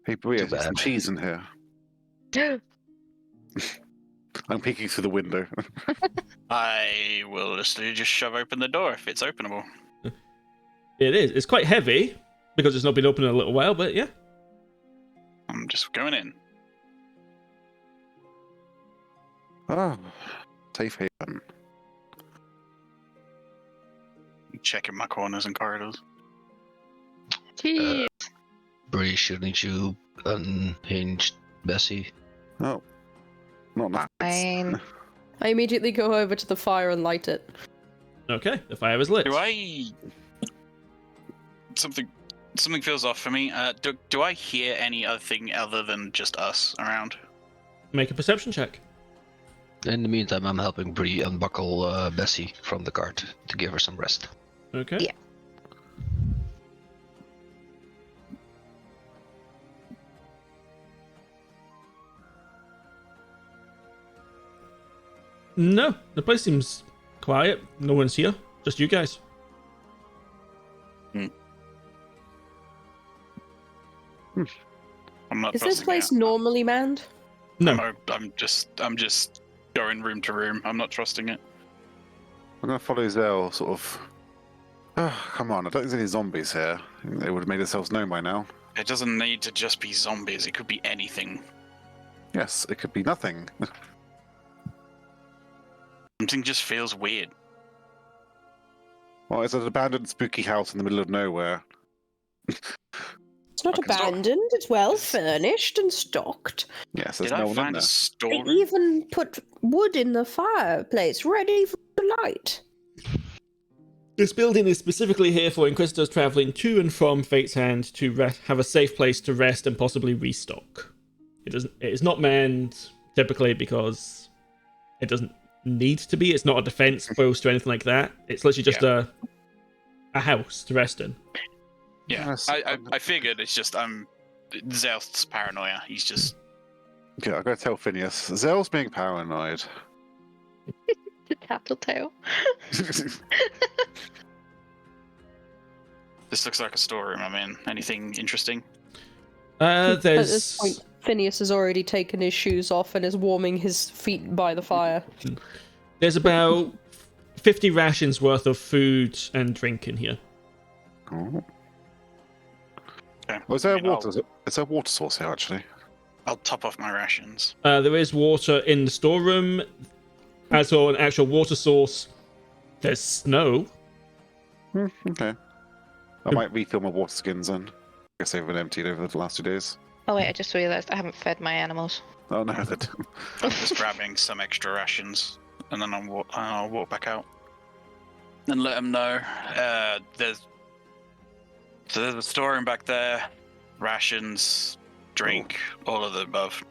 hey, Bria, Too there's some bad. cheese in here. I'm peeking through the window. I will just shove open the door if it's openable. It is. It's quite heavy because it's not been open in a little while, but yeah. I'm just going in. Oh, safe haven. Checking my corners and corridors. Jeez. Bree, shouldn't you unhinge Bessie? Oh, not that. Fine. I immediately go over to the fire and light it. Okay, the fire is lit. Do I... Something feels off for me. Do I hear any other thing other than just us around? Make a perception check. In the meantime, I'm helping Bree unbuckle Bessie from the cart to give her some rest. Okay. Yeah. No, the place seems quiet. No one's here. Just you guys. I'm not Is this trusting place it. normally manned? No. I'm just going room to room. I'm not trusting it. I'm gonna follow Zell, sort of. Oh, come on, I don't think there's any zombies here. I think they would have made themselves known by now. It doesn't need to just be zombies. It could be anything. Yes, it could be nothing. Something just feels weird. Well, it's an abandoned, spooky house in the middle of nowhere. It's not Okay, so- abandoned. It's well furnished and stocked. Yes, there's Did no I one in find there. a They storeroom? even put wood in the fireplace, ready for the light. This building is specifically here for Inquisitors traveling to and from Fate's Hand to have a safe place to rest and possibly restock. It is not manned typically because it doesn't need to be. It's not a defense post or anything like that. It's literally just a house to rest in. Yeah, Yes, I figured it's just Zaelste's paranoia. He's just Okay, I've got to tell Phineas. Zell's being paranoid. The tattletale. this looks like a storeroom. I'm in. Anything interesting? At this There's point, Phineas has already taken his shoes off and is warming his feet by the fire. about 50 rations worth of food and drink in here. Oh. Okay. Well, is there I mean, water? Is there a water source here, actually? I'll top off my rations. There is water in the storeroom. As for an actual water source, there's snow. Okay. I might refill my water skins then. I guess they've been emptied over the last 2 days. Oh wait, I just realised I haven't fed my animals. Oh no, that. I'm just grabbing some extra rations, and then I'll walk back out and let them know. There's a storeroom back there, rations, drink, all of the above.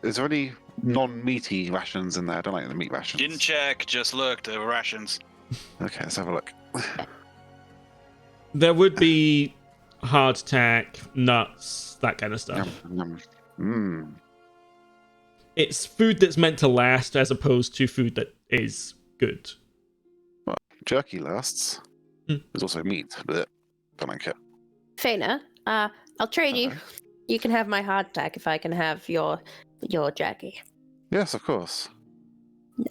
Is there any non-meaty rations in there? I don't like the meat rations. Didn't check, just looked. There were rations. Okay, let's have a look. There would be hardtack, nuts, that kind of stuff. It's food that's meant to last as opposed to food that is good. Well, jerky lasts. Hmm. There's also meat, but don't like it. Faena, I'll trade you. Okay. You can have my hardtack if I can have your Jackie. Yes, of course.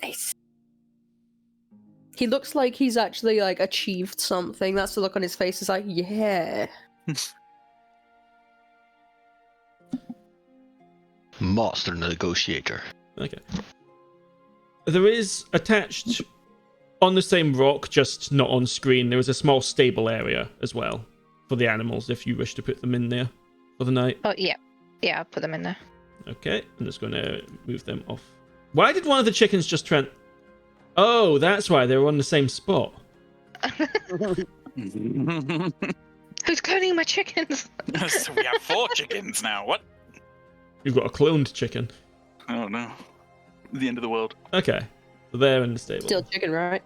Nice. He looks like he's actually like achieved something. That's the look on his face. Is like, yeah. Master negotiator. Okay. There is attached on the same rock, just not on screen, there is a small stable area as well for the animals if you wish to put them in there for the night. Oh yeah, yeah, I'll put them in there. Okay, I'm just going to move them off. Why did one of the chickens just Oh, that's why they were on the same spot. Who's cloning my chickens? So we have 4 chickens now. What? You've got a cloned chicken. Oh no. The end of the world. Okay, so they're in the stable. Still chicken, right?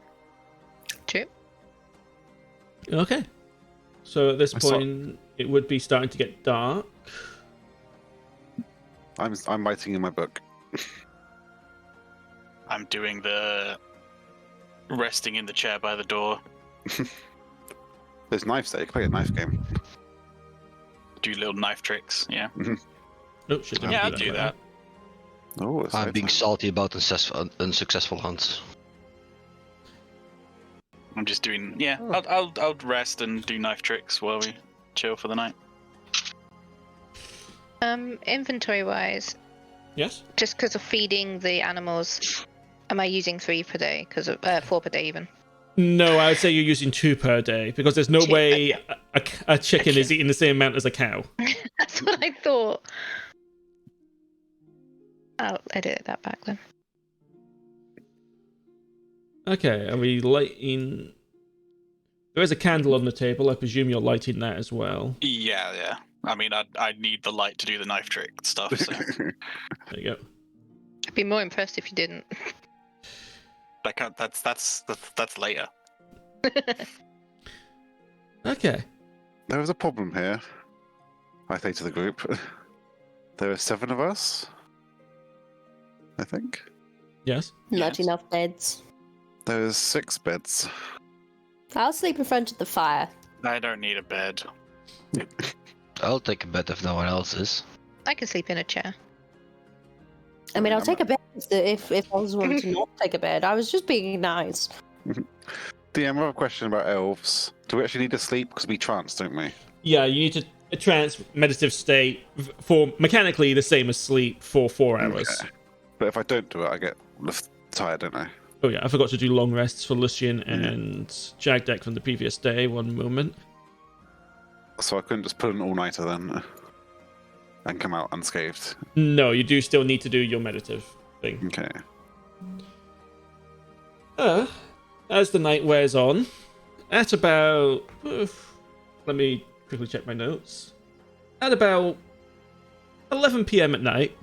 True. Okay. So at this I saw- point, it would be starting to get dark. I'm writing in my book. I'm doing the resting in the chair by the door. There's knives there. You can play a knife game. Do little knife tricks. Yeah. Oh shit! Yeah, I'll don't do like that. Oh, it's I'm being salty about unsuccessful hunts. I'm just doing. Yeah. Oh. I'll rest and do knife tricks while we chill for the night. Inventory wise, Yes. just because of feeding the animals, am I using 3 per day? Because of 4 per day even. No, I would say you're using 2 per day because there's no 2, way okay. a chicken is eating the same amount as a cow. That's what I thought. I'll edit that back then. Okay, are we lighting... There is a candle on the table. I presume you're lighting that as well. Yeah. I mean, I'd need the light to do the knife trick stuff. So There you go. I'd be more impressed if you didn't. that's later. Okay. There was a problem here. I say to the group. There are 7 of us. I think. Yes. Not Yes. enough beds. There's 6 beds. I'll sleep in front of the fire. I don't need a bed. I'll take a bed if no one else is. I can sleep in a chair. I mean, I'll I'm take a bed if I was wanting to not take a bed. I was just being nice. DM, I have a question about elves. Do we actually need to sleep? Because we trance, don't we? Yeah, you need to a trance meditative state for mechanically the same as sleep for 4 hours. Okay. But if I don't do it, I get tired, don't I? Oh yeah, I forgot to do long rests for Lucien and Jagdek from the previous day. One moment. So I couldn't just put an all-nighter then and come out unscathed. No, you do still need to do your meditative thing. Okay. As the night wears on, at about... let me quickly check my notes. At about 11 p.m. at night,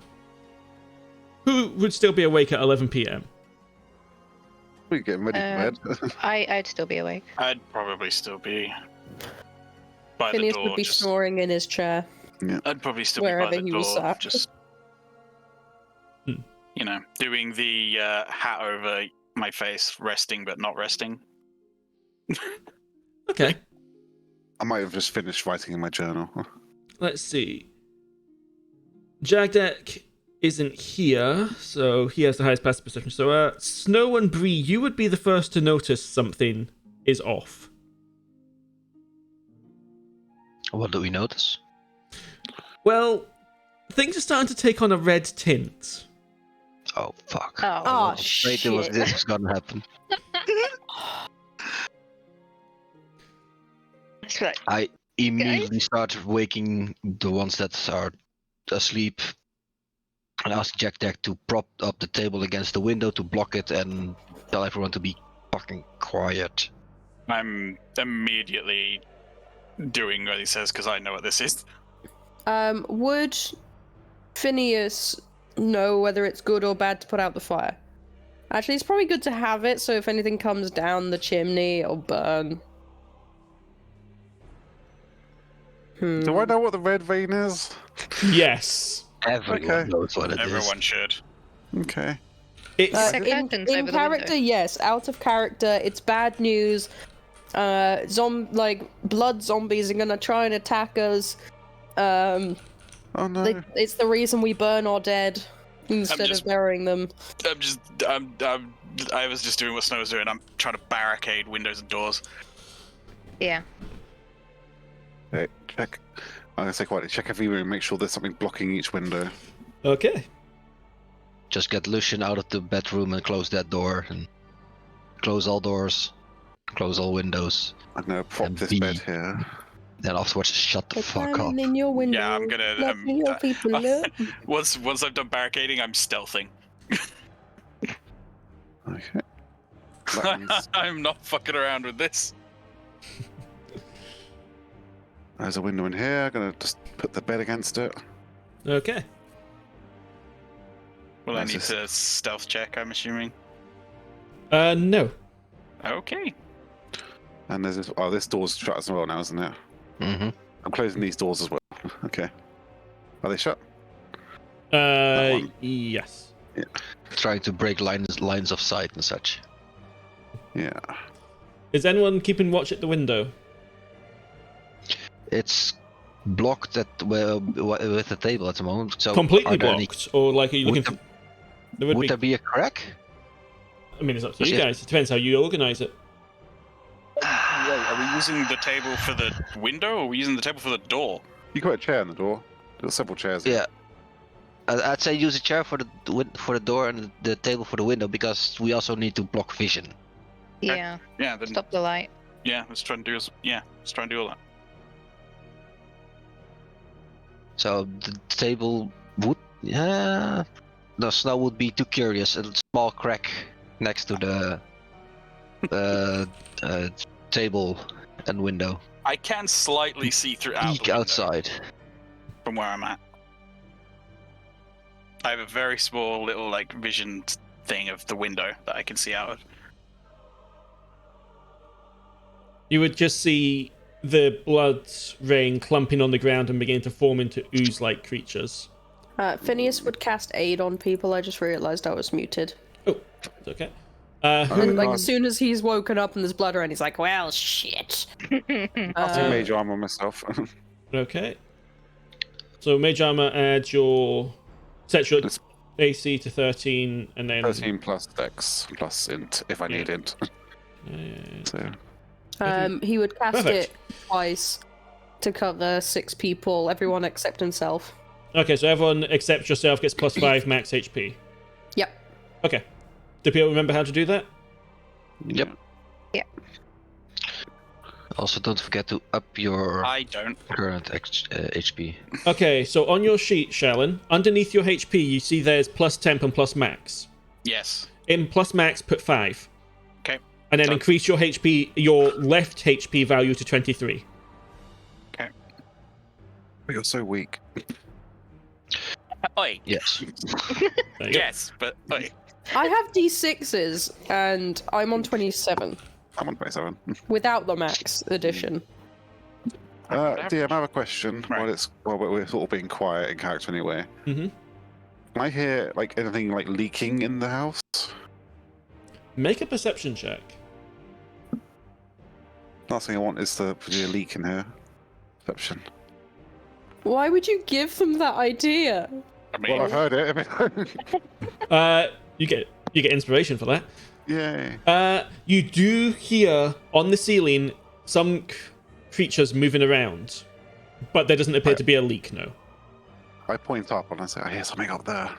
who would still be awake at 11 p.m.? We're getting ready for bed. I'd still be awake. I'd probably still be by Phineas the door. would be snoring in his chair. I'd probably still wherever be by the he was door, sat. just doing the hat over my face, resting but not resting. Okay, I might have just finished writing in my journal. let's see. Jagdek isn't here, so he has the highest passive perception. So, Snow and Bree, you would be the first to notice something is off. What do we notice? Well, things are starting to take on a red tint. Oh, fuck. Oh. I was afraid shit. this was gonna happen. That's right. I immediately start waking the ones that are asleep and ask Jagdek to prop up the table against the window to block it and tell everyone to be fucking quiet. I'm immediately doing what he says because I know what this is. Would Phineas know whether it's good or bad to put out the fire? Actually, it's probably good to have it, so if anything comes down the chimney, it'll burn. Do I know what the red vein is? Yes. Everyone Okay. knows what it is. Everyone should. Okay. It's In Curtains over the character, window. yes. Out of character, it's bad news. Blood zombies are gonna try and attack us. Oh no. It's the reason we burn our dead instead just- of burying them. I was just doing what Snow was doing. I'm trying to barricade windows and doors. Yeah. Okay, check. I'm gonna say quietly. Check every room. Make sure there's something blocking each window. okay. Just get Lucien out of the bedroom and close that door and close all doors, close all windows. I'm gonna prop And this B. bed here. Then afterwards, shut the They're fuck up. climbing in your window. Yeah, I'm gonna. letting your people look. Once I've done barricading, I'm stealthing. Okay. Buttons. I'm not fucking around with this. There's a window in here. I'm gonna just put the bed against it. Okay. Will I Nice. need to stealth check? I'm assuming. No. Okay. And there's this. Oh, this door's shut as well now, isn't it? Mm-hmm. I'm closing these doors as well. Okay. Are they shut? one. Yes. Trying to break lines of sight and such. Yeah. Is anyone keeping watch at the window? It's blocked with the table at the moment. So Completely are there any- blocked, or like are you Would looking? For... There would Would be. there be a crack? I mean, it's up to you Shit. guys. It depends how you organize it. Wait, are we using the table for the window, or are we using the table for the door? You can put a chair in the door. There's several chairs. here. Yeah. I'd say use a chair for the door and the table for the window because we also need to block vision. Yeah. Yeah. Then Stop the light. let's try and do all that. So the table would, the Snow would be too curious. A small crack next to the table and window. I can slightly see through out Peek the window outside. from where I'm at. I have a very small little like vision thing of the window that I can see out of. You would just see the blood rain clumping on the ground and begin to form into ooze-like creatures. Phineas would cast aid on people. I just realised I was muted. Oh, it's okay. And like as soon as he's woken up and there's blood around, he's like, "Well, shit." I'll take mage armor myself. Okay. So mage armor adds sets your AC to 13, and then 13 plus dex plus int if I need int. So He would cast Perfect. it twice to cover 6 people, everyone except himself. Okay, so everyone except yourself gets plus 5 max HP. Yep. Okay. Do people remember how to do that? Yep. Yeah. Also, don't forget to up your I don't. current HP. Okay, so on your sheet, Shalin, underneath your HP, you see there's plus temp and plus max. Yes. In plus max, put 5. Okay. And then Done. increase your HP, your left HP value to 23. Okay. you're so weak. Oi. Yes. There you go. Yes, but oi. I have D6s and I'm on 27 I'm on 27. without the max edition. DM, I have a question. Right. While we're sort of being quiet in character anyway. Mhm. Can I hear like anything like leaking in the house? Make a perception check. Last thing I want is to be a leak in here. Perception. Why would you give them that idea? I mean, Well, I've heard it. You get inspiration for that. Yay. You do hear on the ceiling some creatures moving around, but there doesn't appear to be a leak. No. I point up and I say, I hear something up there.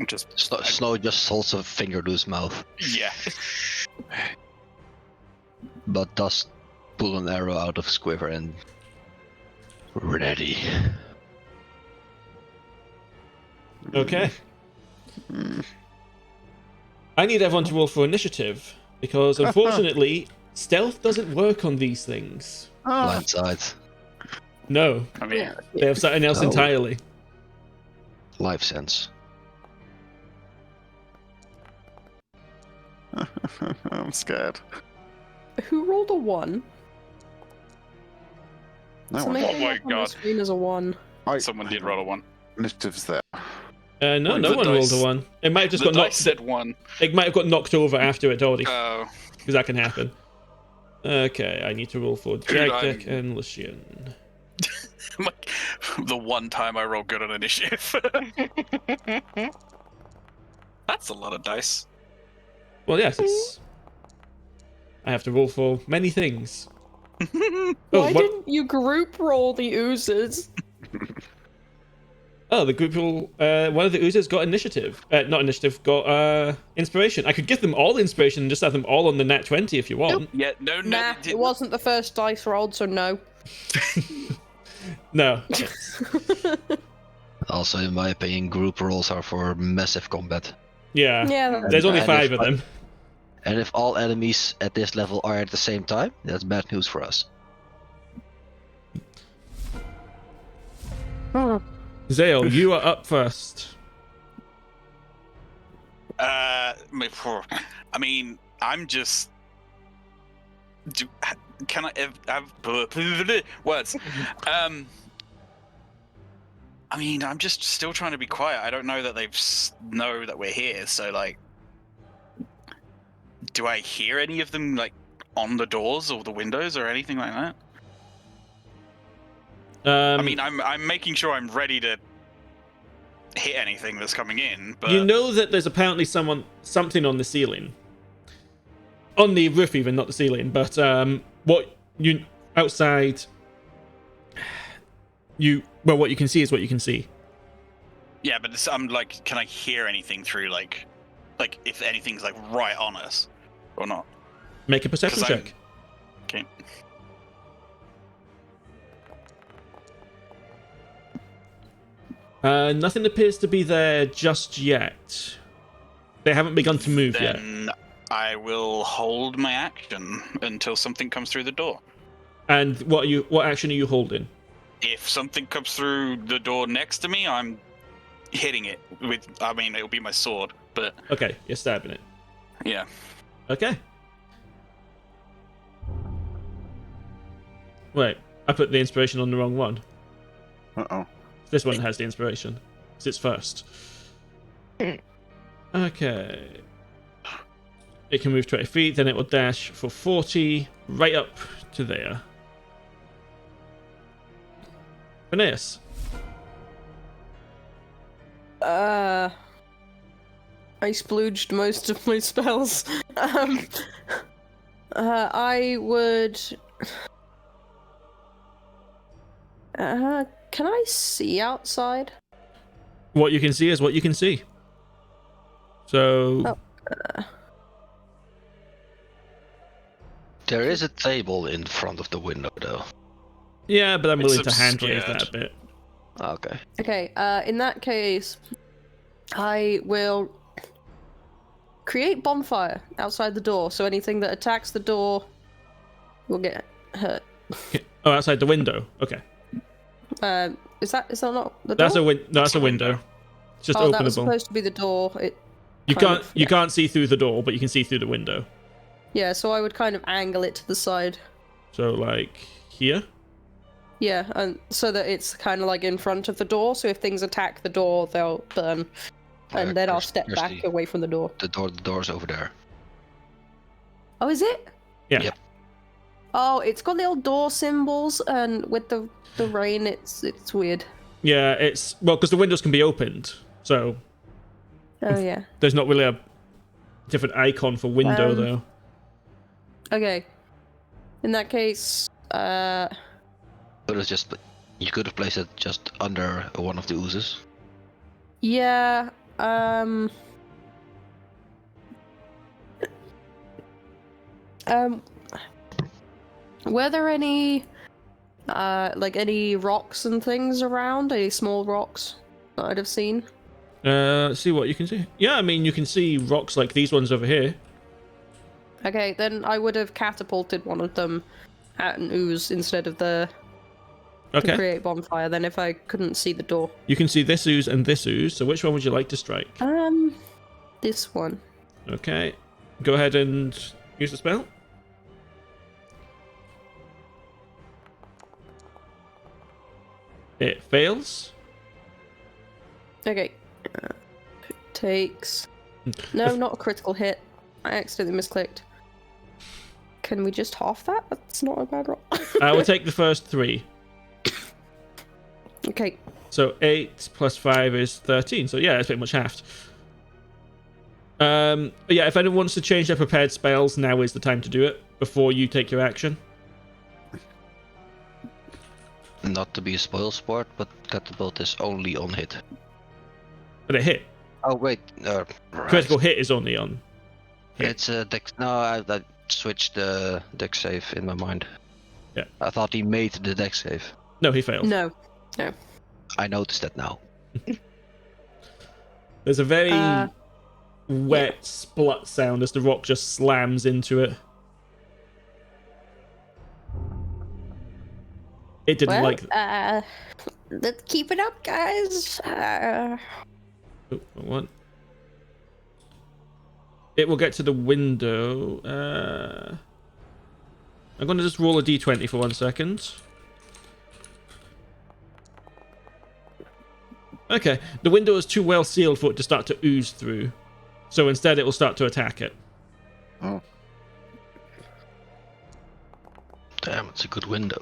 just Snow just holds a finger to his mouth, yeah. but does pull an arrow out of his quiver and ready. Okay. I need everyone to roll for initiative because unfortunately, stealth doesn't work on these things. Blindside. No, I mean, they have something else Oh. entirely. Life sense. I'm scared. Who rolled a 1? No Something one. Oh my up on the God. screen as a 1. someone did roll a 1. Initiative's there. No, Well, no the one rolled dice- a 1. It might have just The got dice knocked. said 1. It might have got knocked over after it already, Oh. because that can happen. Okay, I need to roll for Jagdek and Lucien. Like, the one time I roll good on initiative. That's a lot of dice. Well, yes, it's... I have to roll for many things. Why what- didn't you group roll the oozes? Oh, the group will. One of the oozers got initiative. Not initiative, got inspiration. I could give them all inspiration and just have them all on the nat 20 if you want. Yeah, no, Nah, they it didn't. wasn't the first dice rolled, so no. No. Also, in my opinion, group rolls are for massive combat. Yeah. Yeah, There's only And 5 if of them. And if all enemies at this level are at the same time, that's bad news for us. Zael, you are up first. I mean, I'm just. Can I have words? I mean, I'm just still trying to be quiet. I don't know that they know that we're here, so like, do I hear any of them like on the doors or the windows or anything like that? I mean, I'm making sure I'm ready to hit anything that's coming in, but you know that there's apparently something on the ceiling. On the roof even, not the ceiling, but what you outside what you can see is what you can see. yeah, but I'm like, can I hear anything through like if anything's like right on us or not? Make a perception 'Cause I'm- check. Okay. Nothing appears to be there just yet. They haven't begun to move yet. Then I will hold my action until something comes through the door. And what action are you holding? If something comes through the door next to me, I'm hitting it with. I mean, it'll be my sword, but Okay, you're stabbing it. yeah. Okay. Wait, I put the inspiration on the wrong one. Uh-oh. This one has the inspiration. It's first. Okay. It can move 20 feet, then it will dash for 40, right up to there. Phineas. I splooged most of my spells. I would. Can I see outside? What you can see is what you can see. So. There is a table in front of the window, though. Yeah, but I'm willing It's to hand wave obscured. that a bit. Okay. Okay, in that case, I will create bonfire outside the door, so anything that attacks the door will get hurt. Oh, outside the window. Okay. Is that not the door? That's a window. It's just that was openable. supposed to be the door. You kind can't of, yeah. see through the door, but you can see through the window. Yeah, so I would kind of angle it to the side. So like here. Yeah, and so that it's kind of like in front of the door, so if things attack the door, they'll burn. And then I'll step back Kirsty, away from the door. the door's over there. Oh, is it? Yeah. Yep. Oh, it's got little door symbols, and with the rain, it's weird. Yeah, it's because the windows can be opened, so Oh yeah. there's not really a different icon for window though. Okay. In that case, But it's just you could have placed it just under one of the oozes. yeah, were there any, like any rocks and things around? Any small rocks that I'd have seen? See what you can see. Yeah, I mean you can see rocks like these ones over here. Okay, then I would have catapulted one of them at an ooze instead of to Okay. create bonfire, then if I couldn't see the door. You can see this ooze and this ooze. So which one would you like to strike? This one. Okay. Go ahead and use the spell. It fails. Okay. Takes... No, not a critical hit. I accidentally misclicked. Can we just half that? That's not a bad roll. I will take the first 3. Okay. So 8 plus 5 is 13. So yeah, it's pretty much halved. But yeah, if anyone wants to change their prepared spells, now is the time to do it before you take your action. Not to be a spoil sport, but catapult is only on hit. But it hit. Oh wait, right. Critical hit is only on. hit. It's a dex. No, I switched the dex save in my mind. Yeah. I thought he made the dex save. No, he failed. No. I noticed that now. There's a very wet splut sound as the rock just slams into it. It didn't like. Let's keep it up, guys. Oh, what? It will get to the window. I'm going to just roll a d20 for 1 second. Okay, the window is too well sealed for it to start to ooze through. So instead it will start to attack it. Oh. Damn, it's a good window.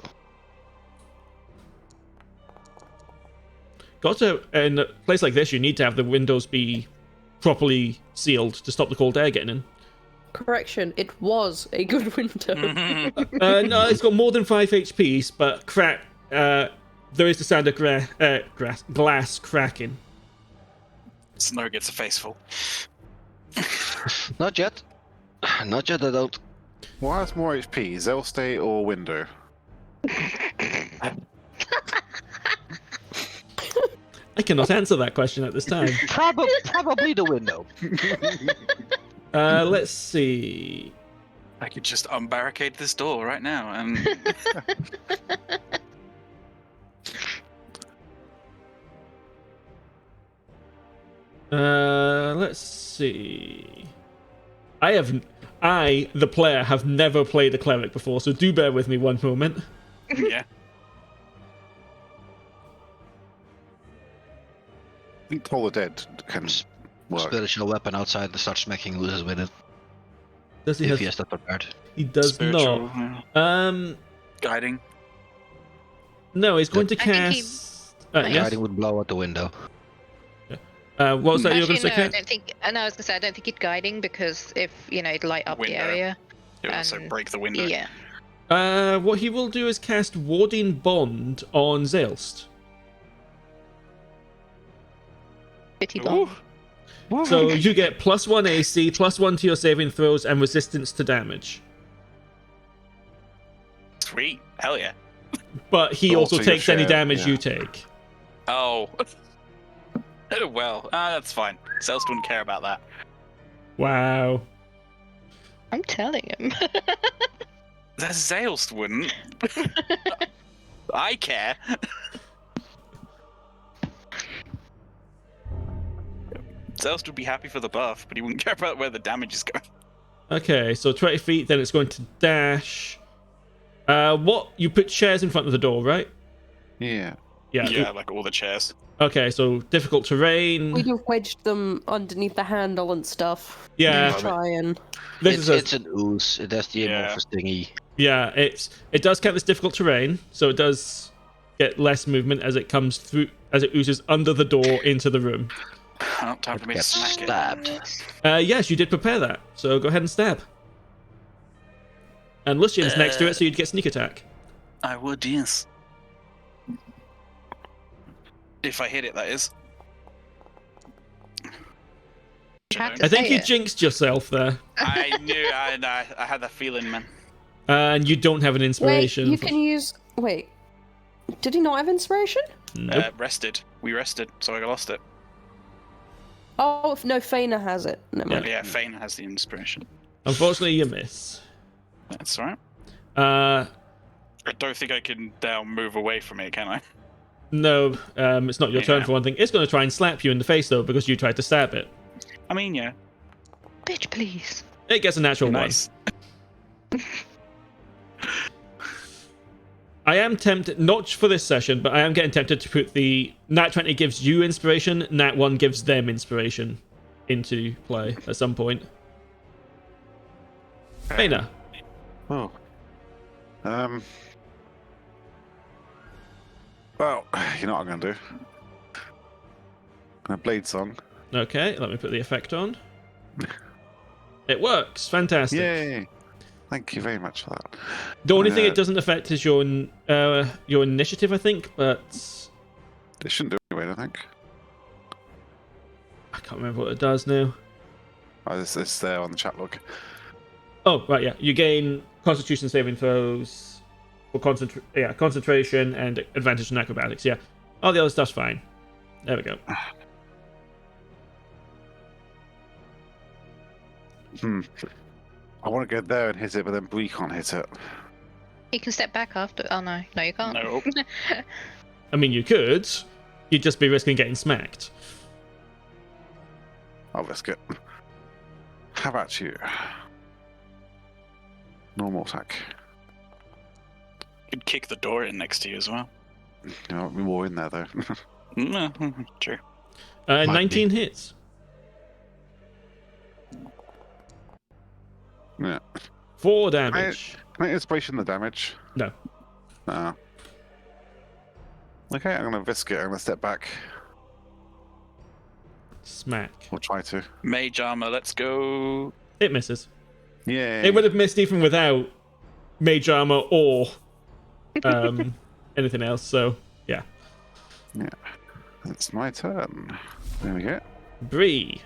Got to, in a place like this, you need to have the windows be properly sealed to stop the cold air getting in. Correction, it was a good window. No, it's got more than 5 HPs, but there is the sound of glass cracking. Snow gets a faceful. Not yet. Not yet, I don't. What has more HP, Zaelste or window? I cannot answer that question at this time. Probably the window. Let's see. I could just unbarricade this door right now and Let's see. I, the player, have never played a cleric before, so do bear with me one moment. yeah. I think Toll the Dead can work. Spiritual weapon outside and start smacking losers with it. Does he If have? he has that prepared. He does Spiritual, not. yeah. Guiding. No, he's going to I think he cast. might- Yes. Guiding would blow out the window. What was that you were going to Actually, say, no, I Kat? don't think. No, I was gonna say I don't think he'd guiding because if it'd light up the Window. area. It would also And- break the window. Yeah. What he will do is cast Warding Bond on Zaelste. Bitty bomb. So you get +1 AC, +1 to your saving throws, and resistance to damage. Sweet. Hell yeah. But he But also also your takes any share, damage yeah. you take. Oh. Well, that's fine. Zaelste wouldn't care about that. Wow. I'm telling him. That Zaelste wouldn't. I care. Zaelste would be happy for the buff, but he wouldn't care about where the damage is going. Okay, so 20 feet, then it's going to dash. What? You put chairs in front of the door, right? Yeah. Yeah, like all the chairs. Okay, so difficult terrain. We'd have wedged them underneath the handle and stuff. Yeah, To try and. this It's is a, an ooze. It has the Yeah. amorphous thingy. yeah. It does count as difficult terrain, so it does get less movement as it comes through, as it oozes under the door into the room. Oh, time for me to Gets smack it. stabbed. Yes, you did prepare that, so go ahead and stab. And Lucien's next to it, so you'd get sneak attack. I would, yes. If I hit it, that is. You have to I think say you it. jinxed yourself there, I knew, I had that feeling, man. and you don't have an Wait, inspiration. you can use. Wait. Did he not have inspiration? Nope. Rested. We rested, so I lost it. Oh, no, Faena has it. Never mind. Yeah, Faena has the inspiration. Unfortunately, you miss. That's alright. Uh, I don't think I can now move away from it, can I? no, it's not your turn Yeah. for one thing. It's going to try and slap you in the face though because you tried to stab it. I mean, yeah. Bitch, please. It gets a natural Nice. one. I am tempted, not for this session, but I am getting tempted to put the Nat 20 gives you inspiration, Nat 1 gives them inspiration into play at some point. Faena. Oh. Well, you know what I'm gonna do? I'm gonna Blade Song. Okay, let me put the effect on. It works. Fantastic. Yay! Thank you very much for that. The only thing Uh, it doesn't affect is your initiative, I think, but It shouldn't do it anyway, I think. I can't remember what it does now. Oh, it's there on the chat log. Oh, right, yeah. You gain Constitution saving throws for concentration and advantage on acrobatics. Yeah, all the other stuff's fine. There we go. I want to go there and hit it, but then Bree can't hit it. You can step back after. Oh no, no, you can't. No. I mean, you could. You'd just be risking getting smacked. I'll risk it. How about you? Normal attack. Could kick the door in next to you as well. There might be more in there though. No, true. Might 19 hits. Yeah. 4 damage. Can I inspiration the damage? No. Okay, I'm gonna risk it. I'm gonna step back. Smack. Or try to. Mage armor, let's go. It misses. Yeah. It would have missed even without mage armor or anything else. So yeah. Yeah. It's my turn. There we go. Bree.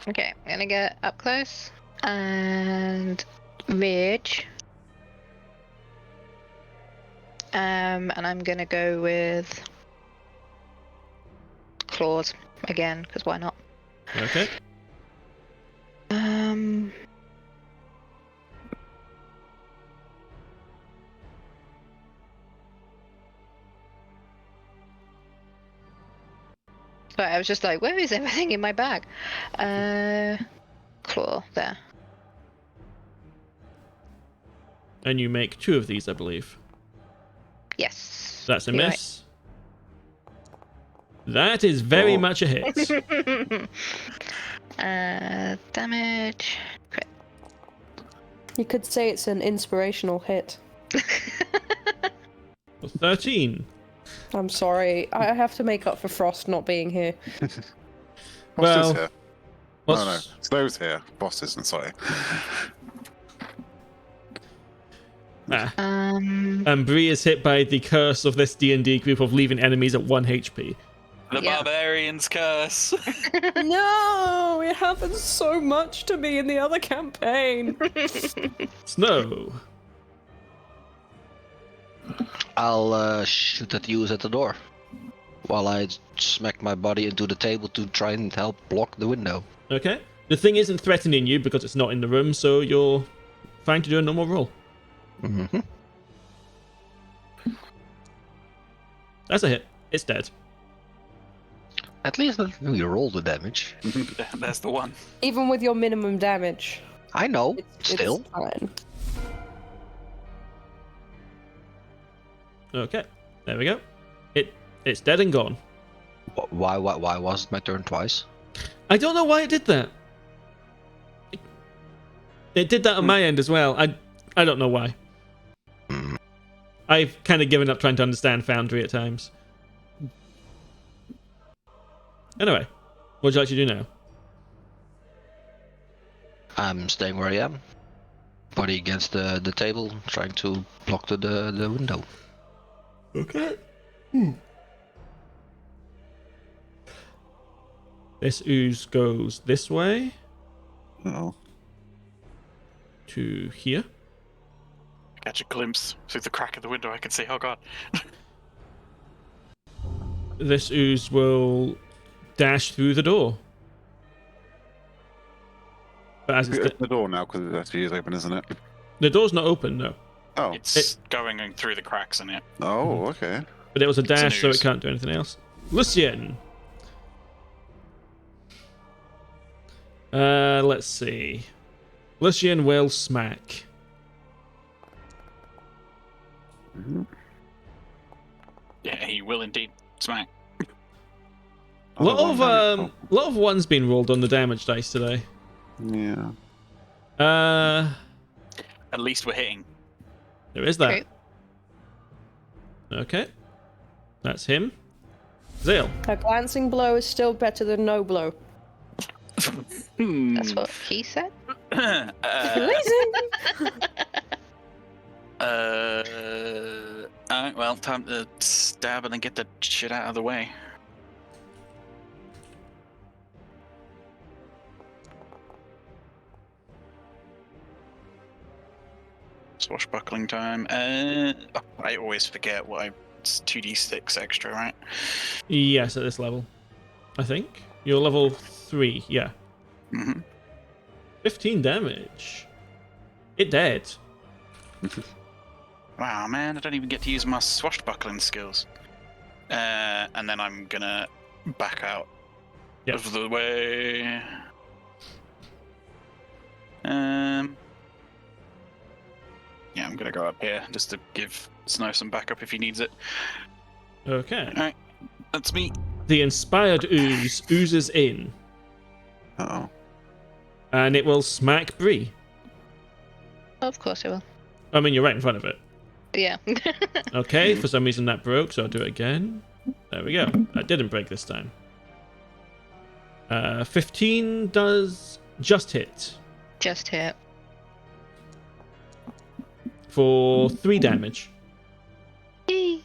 Okay, I'm gonna get up close and rage. And I'm gonna go with claws again, because why not? Okay. Sorry, I was just like, where is everything in my bag? Claw, there. And you make 2 of these, I believe. Yes. That's a You're miss. That is very Oh. much a hit. Damage. Crit. You could say it's an inspirational hit. 13. I'm sorry. I have to make up for Frosth not being here. Boss is Well, here. what's- No, Snow's here. Boss isn't, sorry. Ah. Um, Bree is hit by the curse of this D&D group of leaving enemies at 1 HP. The Yeah. barbarian's curse. No! It happens so much to me in the other campaign. Snow. I'll shoot at you at the door, while I smack my body into the table to try and help block the window. Okay. The thing isn't threatening you because it's not in the room, so you're fine to do a normal roll. Mm-hmm. That's a hit. It's dead. At least we roll the damage. That's the one. Even with your minimum damage. I know, It's still. fine. Okay. There we go. It's dead and gone. Why was it my turn twice? I don't know why it did that. It did that on my end as well. I don't know why. Hmm. I've kind of given up trying to understand Foundry at times. Anyway, what would you like to do now? I'm staying where I am. Body against the table, trying to block the window. Okay. This ooze goes this way Oh. to here. Catch a glimpse through the crack of the window. I can see. Oh god. This ooze will dash through the door. But as Open it's the door now because it actually is open, isn't it? the door's not open, no. Oh. It's going through the cracks in it. Oh, okay. But it was a an dash, so it ooze. can't do anything else. Lucien. Let's see. Lucien will smack. Yeah, he will indeed smack. A lot Oh, of one lot of ones being rolled on the damage dice today. Yeah. At least we're hitting. There is that. Okay. Okay. That's him. Zael. A glancing blow is still better than no blow. That's what he said. Alright, well, time to stab and then get the shit out of the way. Swashbuckling time. I always forget it's 2d6 extra, right? Yes, at this level. I think. You're level 3, yeah. Mm-hmm. 15 damage. It dead. Wow, man, I don't even get to use my swashbuckling skills. And then I'm gonna back out Yep. of the way. Yeah, I'm gonna go up here just to give Snow some backup if he needs it. Okay. Alright, that's me. The inspired ooze oozes in, Oh. and it will smack Bree. Of course it will. I mean, you're right in front of it. Yeah. Okay, for some reason that broke, so I'll do it again. There we go. That didn't break this time. 15 does just hit Just hit. for 3 damage. Eee.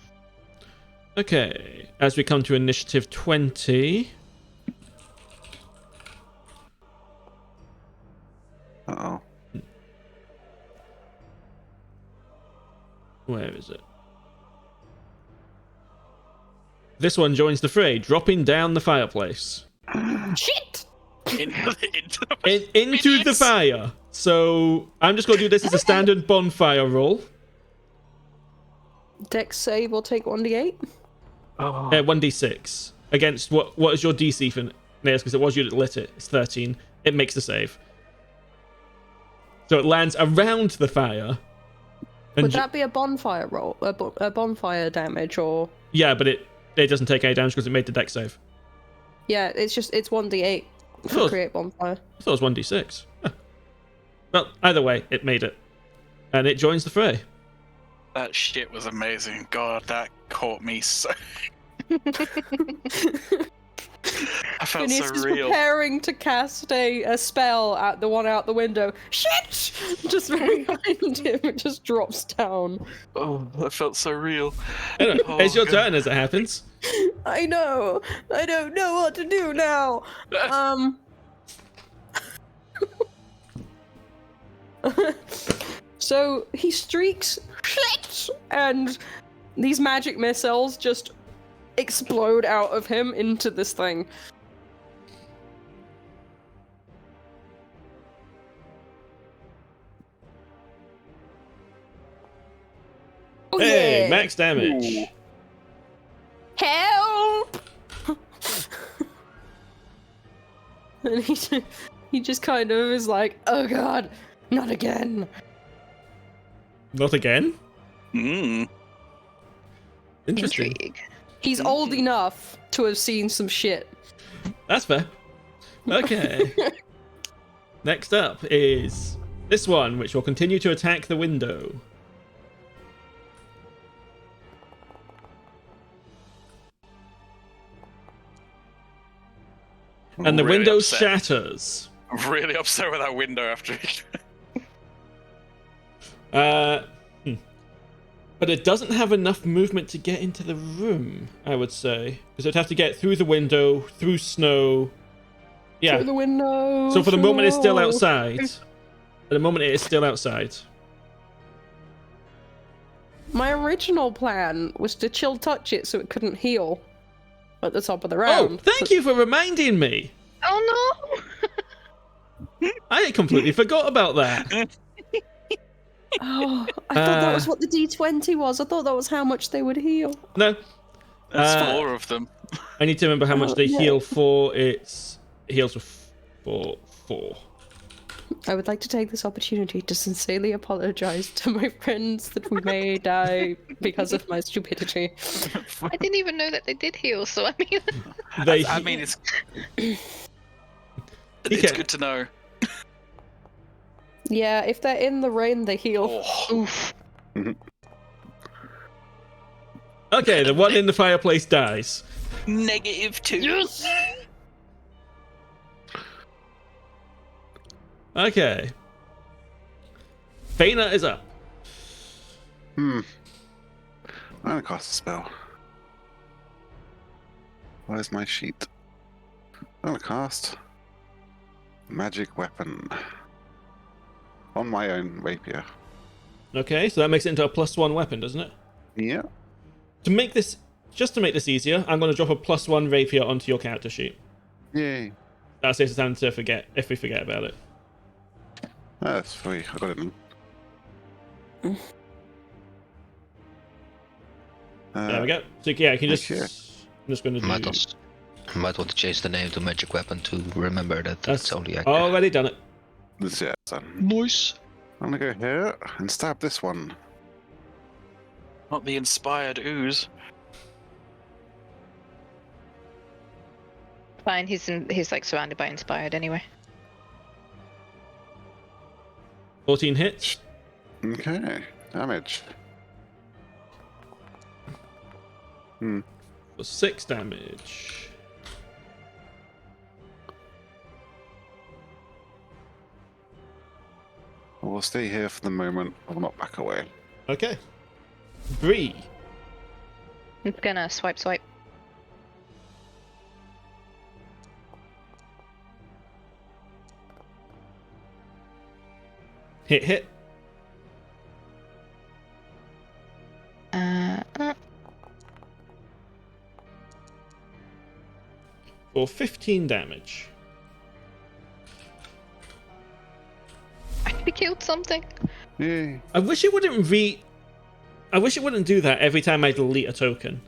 Okay, as we come to initiative 20. Uh-oh. Where is it? This one joins the fray, dropping down the fireplace. Shit! Into the Phineas! fire. So I'm just going to do this as a standard bonfire roll. Dex save will take 1d8. 1d6. against what is your DC for Nails? Because it was you that lit it. It's 13. It makes the save. So it lands around the fire. Would that be a bonfire roll? A bonfire damage, or? Yeah, but it doesn't take any damage because it made the deck save. Yeah, it's 1d8 for create bonfire. I thought it was 1d6. Huh. Well, either way, it made it. And it joins the fray. That shit was amazing. God, that caught me so. I felt Phineas so is real. preparing to cast a spell at the one out the window. Shit! Just right behind him, it just drops down. Oh, that felt so real. Anyway, Oh, it's your God. turn as it happens. I know. I don't know what to do now. So he streaks, and these magic missiles just explode out of him into this thing. Oh, Hey, yeah. max damage. Ooh. Help! And he just kind of is like, oh god, not again. Not again? Mm. Interesting. Intrigue. He's old enough to have seen some shit. That's fair. Okay. Next up is this one, which will continue to attack the window. And the Really window upset. shatters. I'm really upset with that window after it. But it doesn't have enough movement to get into the room, I would say. Because it'd have to get through the window, through snow. Yeah. Through the window. So for the moment, it's still through- outside. At the moment, it is still outside. My original plan was to chill touch it so it couldn't heal at the top of the Oh, round. thank you for reminding me. Oh no! I completely forgot about that. Oh, I thought that was what the D20 was. I thought that was how much they would heal. No. There's 4 of them. I need to remember how much they yeah. heal for. It heals for 4. I would like to take this opportunity to sincerely apologize to my friends that we may die because of my stupidity. I didn't even know that they did heal, so I mean... I mean, it's it's good to know. Yeah, if they're in the rain, they heal. Oh, Oof. Okay, the one in the fireplace dies. -2. Yes! Okay. Faena is up. I'm gonna cast a spell. Where's my sheet? I'm gonna cast magic weapon on my own rapier. Okay, so that makes it into a +1 weapon, doesn't it? Yeah. To make this easier, I'm going to drop a +1 rapier onto your character sheet. Yay. That saves us time to forget if we forget about it. That's free. I got it now. There we go. So yeah, you can just. Okay. I'm just going to do. Might want to change the name to Magic Weapon to remember that That's it's only accurate. already done it. This yeah, son. Nice. I'm gonna go here and stab this one. Not the inspired ooze. Fine, he's like surrounded by inspired anyway. 14 hits. Okay. Damage. For 6 damage. I will stay here for the moment. I will not back away. Okay. Bree. I'm gonna swipe. Hit. For 15 damage. I killed something. Yay. I wish it wouldn't do that every time I delete a token.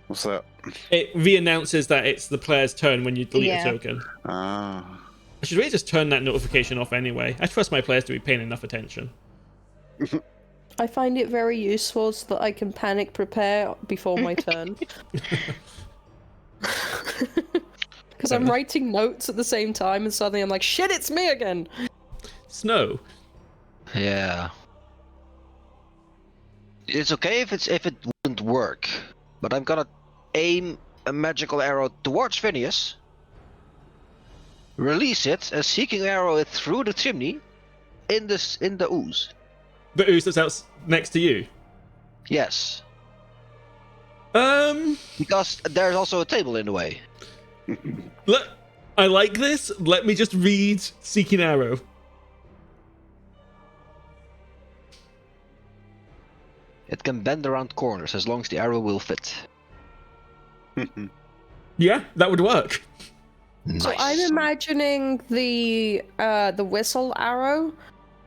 What's that? It re-announces that it's the player's turn when you delete Yeah. a token. Ah. I should really just turn that notification off anyway. I trust my players to be paying enough attention. I find it very useful so that I can panic prepare before my turn. Because I'm writing notes at the same time, and suddenly I'm like, shit, it's me again! Snow. Yeah. It's okay if it wouldn't work, but I'm gonna aim a magical arrow towards Phineas, release it, and seeking arrow it through the chimney, in the ooze. The ooze that's out next to you. Yes, Um, because there's also a table in the way. I like this. Let me just read Seeking Arrow. It can bend around corners as long as the arrow will fit. Yeah, that would work. Nice. So I'm imagining the whistle arrow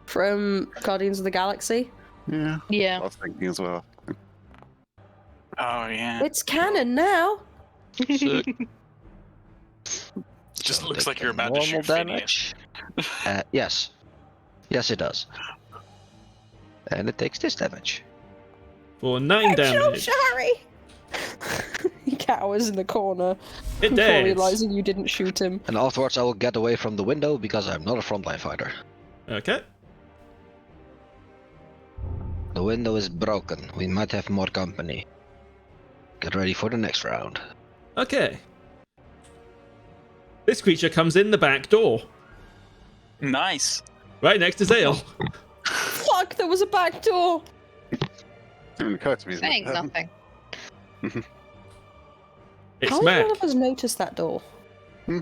from Guardians of the Galaxy. Yeah. Yeah. I was thinking as well. Oh yeah. It's canon now! Sick. Just So looks they like you're can about to shoot normal Phineas. damage. Yes. Yes, it does. And it takes this damage. For 9 damage. sorry! He cowers in the corner It before does. realizing you didn't shoot him. And afterwards I will get away from the window because I'm not a frontline fighter. Okay. The window is broken. We might have more company. Get ready for the next round. Okay. This creature comes in the back door, Nice. right next to Zael. Fuck, there was a back door! Didn't occur to me. Saying nothing. It's How did Mac. none of us notice that door?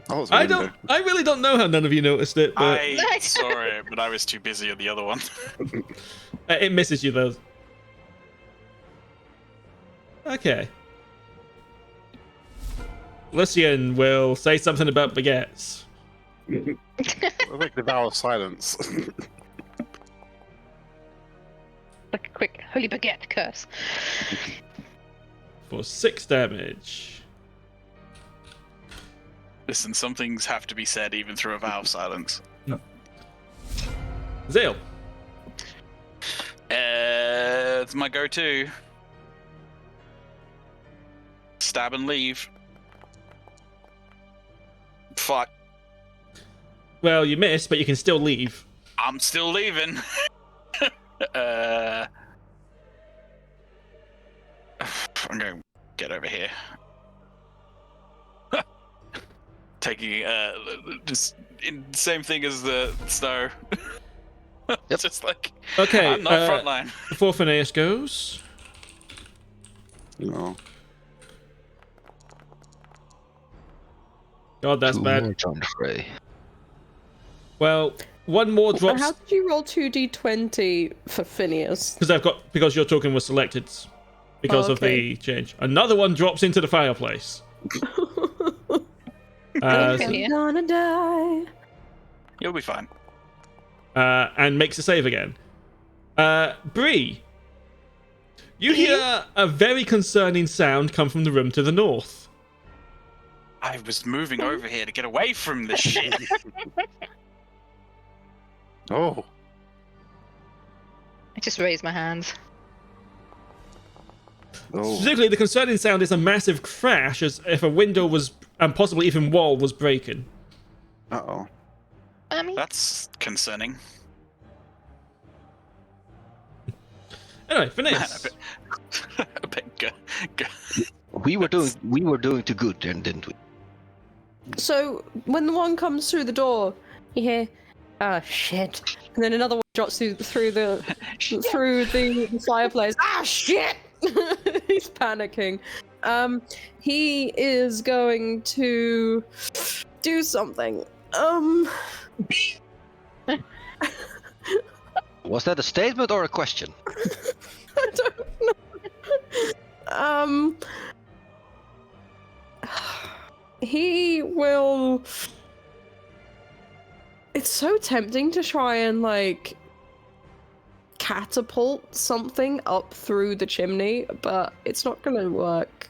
Oh, it's I window. really don't know how none of you noticed it, but I saw it, but I was too busy on the other one. it misses you though. Okay. Lucien will say something about baguettes. I like the vow of silence. Like a quick holy baguette curse. For 6 damage. Listen, some things have to be said even through a vow of silence. Zael. It's my go-to. Stab and leave. Fuck. Well, you missed, but you can still leave. I'm still leaving. I'm going to get over here. Taking just same thing as the snow. Yep. Just like Okay, I'm not frontline. before Phineas goes. No. God, that's Two bad. more join the fray. Well, one more And drops how did you roll 2d20 for Phineas? because your token was selected because of the change. Another one drops into the fireplace. Phineas. So- Yeah. Gonna die. You'll be fine. and makes a save again. Bree, you hear a very concerning sound come from the room to the north. I was moving over here to get away from this shit. Oh. I just raised my hands. Oh. Specifically, the concerning sound is a massive crash, as if a window was, and possibly even wall, was breaking. Uh-oh. I mean, That's concerning. Anyway, Phineas. I bet We were doing too good then, didn't we? So when the one comes through the door, you hear, "Ah, shit," and then another one drops through the fireplace. Ah, shit! He's panicking. He is going to do something. Was that a statement or a question? I don't know. He will. It's so tempting to try and like catapult something up through the chimney, but it's not gonna work.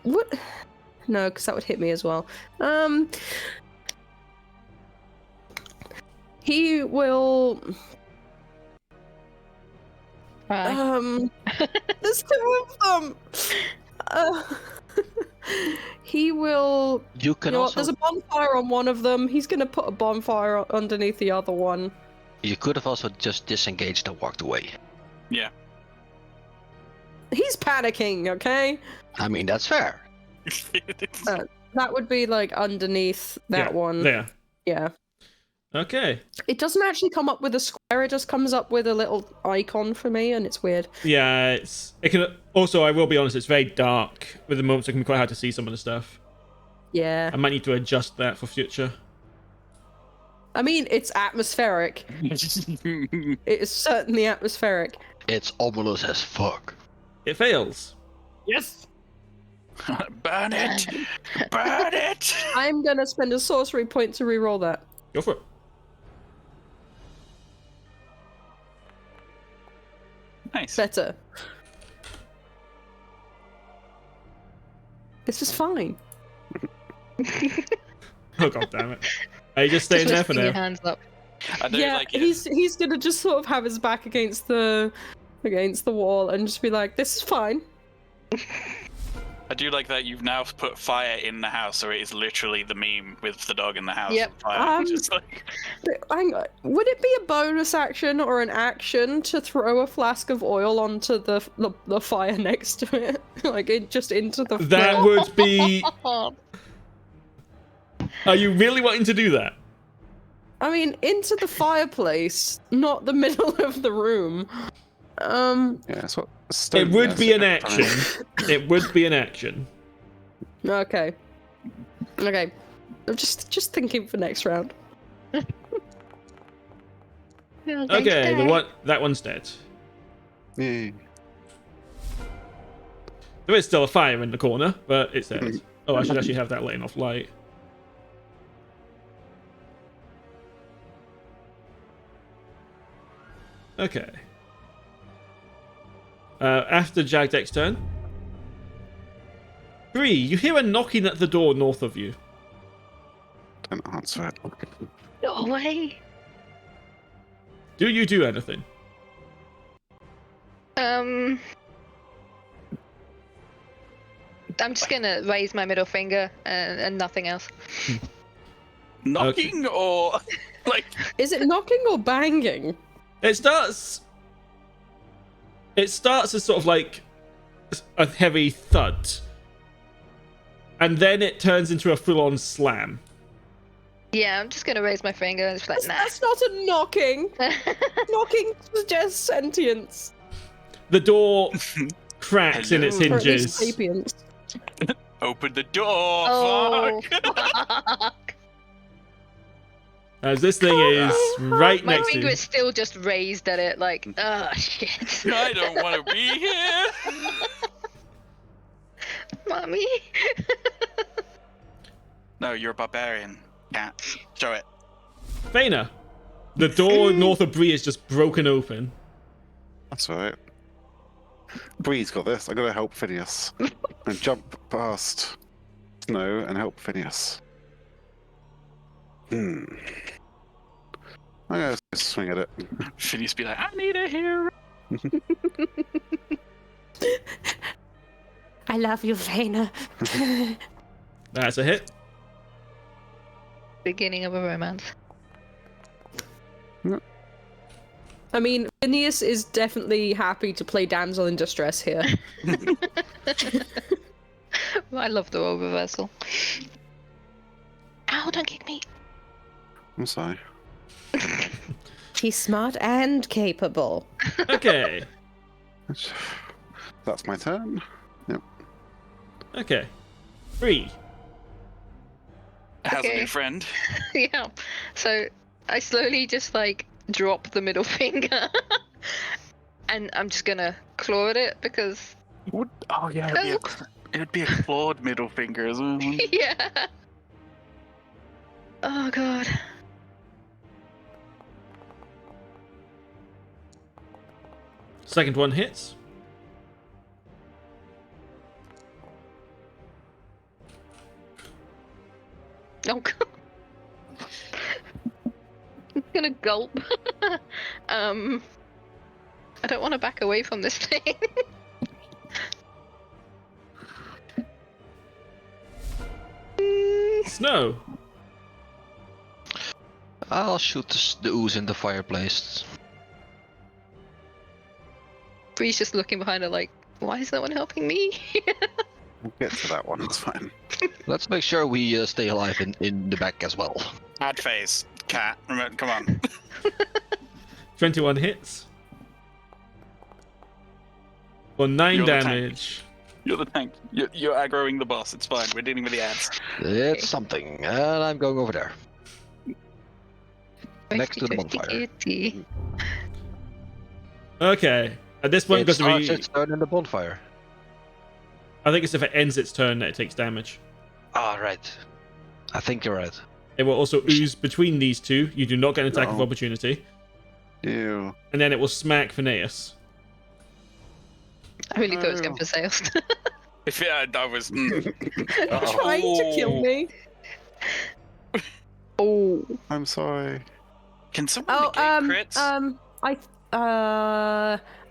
What? No, because that would hit me as well. He will. Right. There's two of them. He will. You can You know what, also. there's a bonfire on one of them. He's gonna put a bonfire underneath the other one. You could have also just disengaged and walked away. Yeah. He's panicking, okay? I mean, that's fair. That would be like underneath that one. There. Yeah. Okay. It doesn't actually come up with a square, it just comes up with a little icon for me, and it's weird. Yeah, it can also, I will be honest, it's very dark with the moment, so it can be quite hard to see some of the stuff. Yeah. I might need to adjust that for future. I mean, it's atmospheric. It is certainly atmospheric. It's ominous as fuck. It fails. Yes! Burn it! Burn it! I'm gonna spend a sorcery point to reroll that. Go for it. Nice. Better. This is fine. Oh, god damn it. Are you just staying there for lifting your now? hands up. I do Yeah, like it. he's gonna just sort of have his back against the wall and just be like, this is fine. I do like that you've now put fire in the house, so it is literally the meme with the dog in the house. Yep. And fire. Just like... Hang on. Would it be a bonus action or an action to throw a flask of oil onto the fire next to it? Like, just into the That flame? would be... Are you really wanting to do that? I mean, into the fireplace, not the middle of the room. Yeah, it's what. It would be an action. It would be an action. Okay. Okay. I'm just thinking for next round. Okay, that one's dead. Yeah. There is still a fire in the corner, but it's dead. Oh, I should actually have that letting off light. Okay. After Jagdek's turn. Bree, you hear a knocking at the door north of you. Don't answer it. No way. Do you do anything? I'm just gonna raise my middle finger and nothing else. Knocking or like Is it knocking or banging? It starts as sort of like a heavy thud. And then it turns into a full-on slam. Yeah, I'm just gonna raise my finger and just be like, nah. That's not a knocking. Knocking suggests sentience. The door cracks in its Hello. Or at least hinges. sapience. open the door. Oh, Fuck. fuck. As this thing is right My next to finger you. is still just raised at it, like, oh shit. I don't want to be here. Mommy. No, you're a barbarian. Can't show it. Faena, the door north of Bree is just broken open. That's alright. Bree's got this. I'm gonna help Phineas. And jump past Snow and help Phineas. I'm gonna swing at it. Phineas be like, I need a hero. I love you, Faena. That's a hit. Beginning of a romance. I mean, Phineas is definitely happy to play damsel in distress here. I love the role reversal. Ow, don't kick me. I'm sorry. He's smart and capable. Okay. That's my turn. Yep. Okay. Bree. Has a Okay. new friend. Yeah. So I slowly just like drop the middle finger. And I'm just gonna claw at it because Oh yeah, it'd be a clawed middle finger as well. yeah. Oh god. Second one hits. I'm gonna gulp. I don't want to back away from this thing. Snow. I'll shoot the ooze in the fireplace. Bree's just looking behind her like, why is no one helping me? We'll get to that one. It's fine. Let's make sure we stay alive in the back as well. Add phase. Cat. Remember, come on. 21 hits. For 9 You're the tank. damage. You're the tank. You're aggroing the boss. It's fine. We're dealing with the ads. It's something, and I'm going over there. Next to the bonfire. Okay. At this point, It because starts its turn in the bonfire. I think it's if it ends its turn that it takes damage. Ah, right. I think you're right. It will also ooze between these two. You do not get an attack of No. opportunity. Ew. And then it will smack Phineas. I really thought it was going for Zaelste. If I was. Trying to kill me. Oh. I'm sorry. Can someone Oh, negate crits?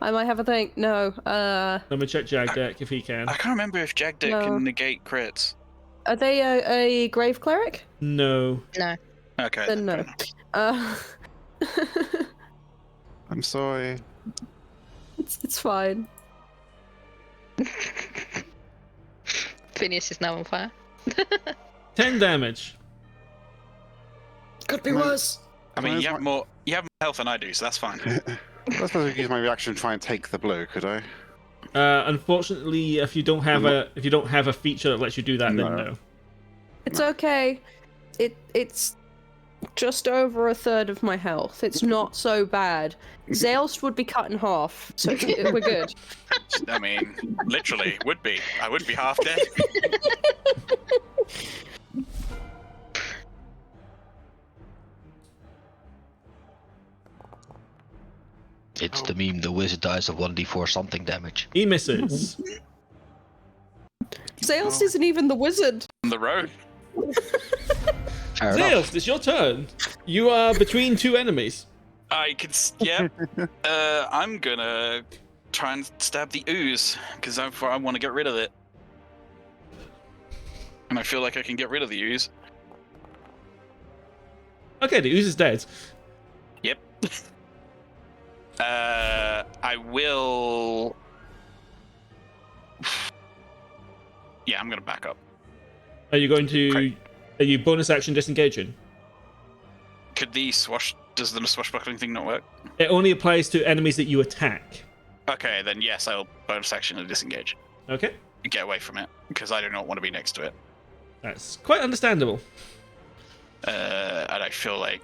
I might have a thing. No. I'm gonna check Jagdek if he can. I can't remember if Jagdek No. can negate crits. Are they a grave cleric? No. No. Okay. Then no. I'm sorry. It's fine. Phineas is now on fire. 10 damage. Could be No. worse. I mean, Can I you have use more health than I do, so that's fine. I suppose I could use my reaction to try and take the blow, could I? Unfortunately, if you don't have a feature that lets you do that, then No. no. It's okay. It's just over a third of my health. It's not so bad. Zaelste would be cut in half, so we're good. I mean, literally, would be. I would be half dead. It's the meme, the wizard dies of 1d4 something damage. He misses. Zaelste isn't even the wizard. On the road. Fair enough. Zaelste, it's your turn. You are between two enemies. I could. Yeah. I'm gonna try and stab the ooze because I want to get rid of it, and I feel like I can get rid of the ooze. Okay, the ooze is dead. Yep. I will. Yeah, I'm gonna back up. Are you going to? Great. Are you bonus action disengaging? Could the does the swashbuckling thing not work? It only applies to enemies that you attack. Okay, then yes, I'll bonus action and disengage. Okay, Get away from it because I do not want to be next to it. that's quite understandable. And I feel like.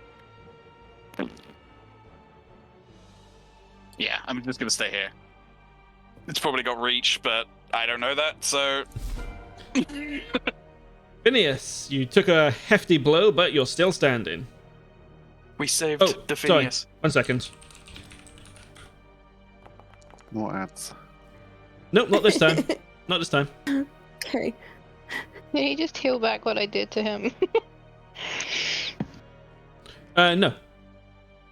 Yeah, I'm just gonna stay here. It's probably got reach, but I don't know that, so. Phineas, you took a hefty blow, but you're still standing. We saved Oh, the sorry. Phineas. 1 second. More ads. Nope, not this time. Not this time. Okay. Did he just heal back what I did to him? No.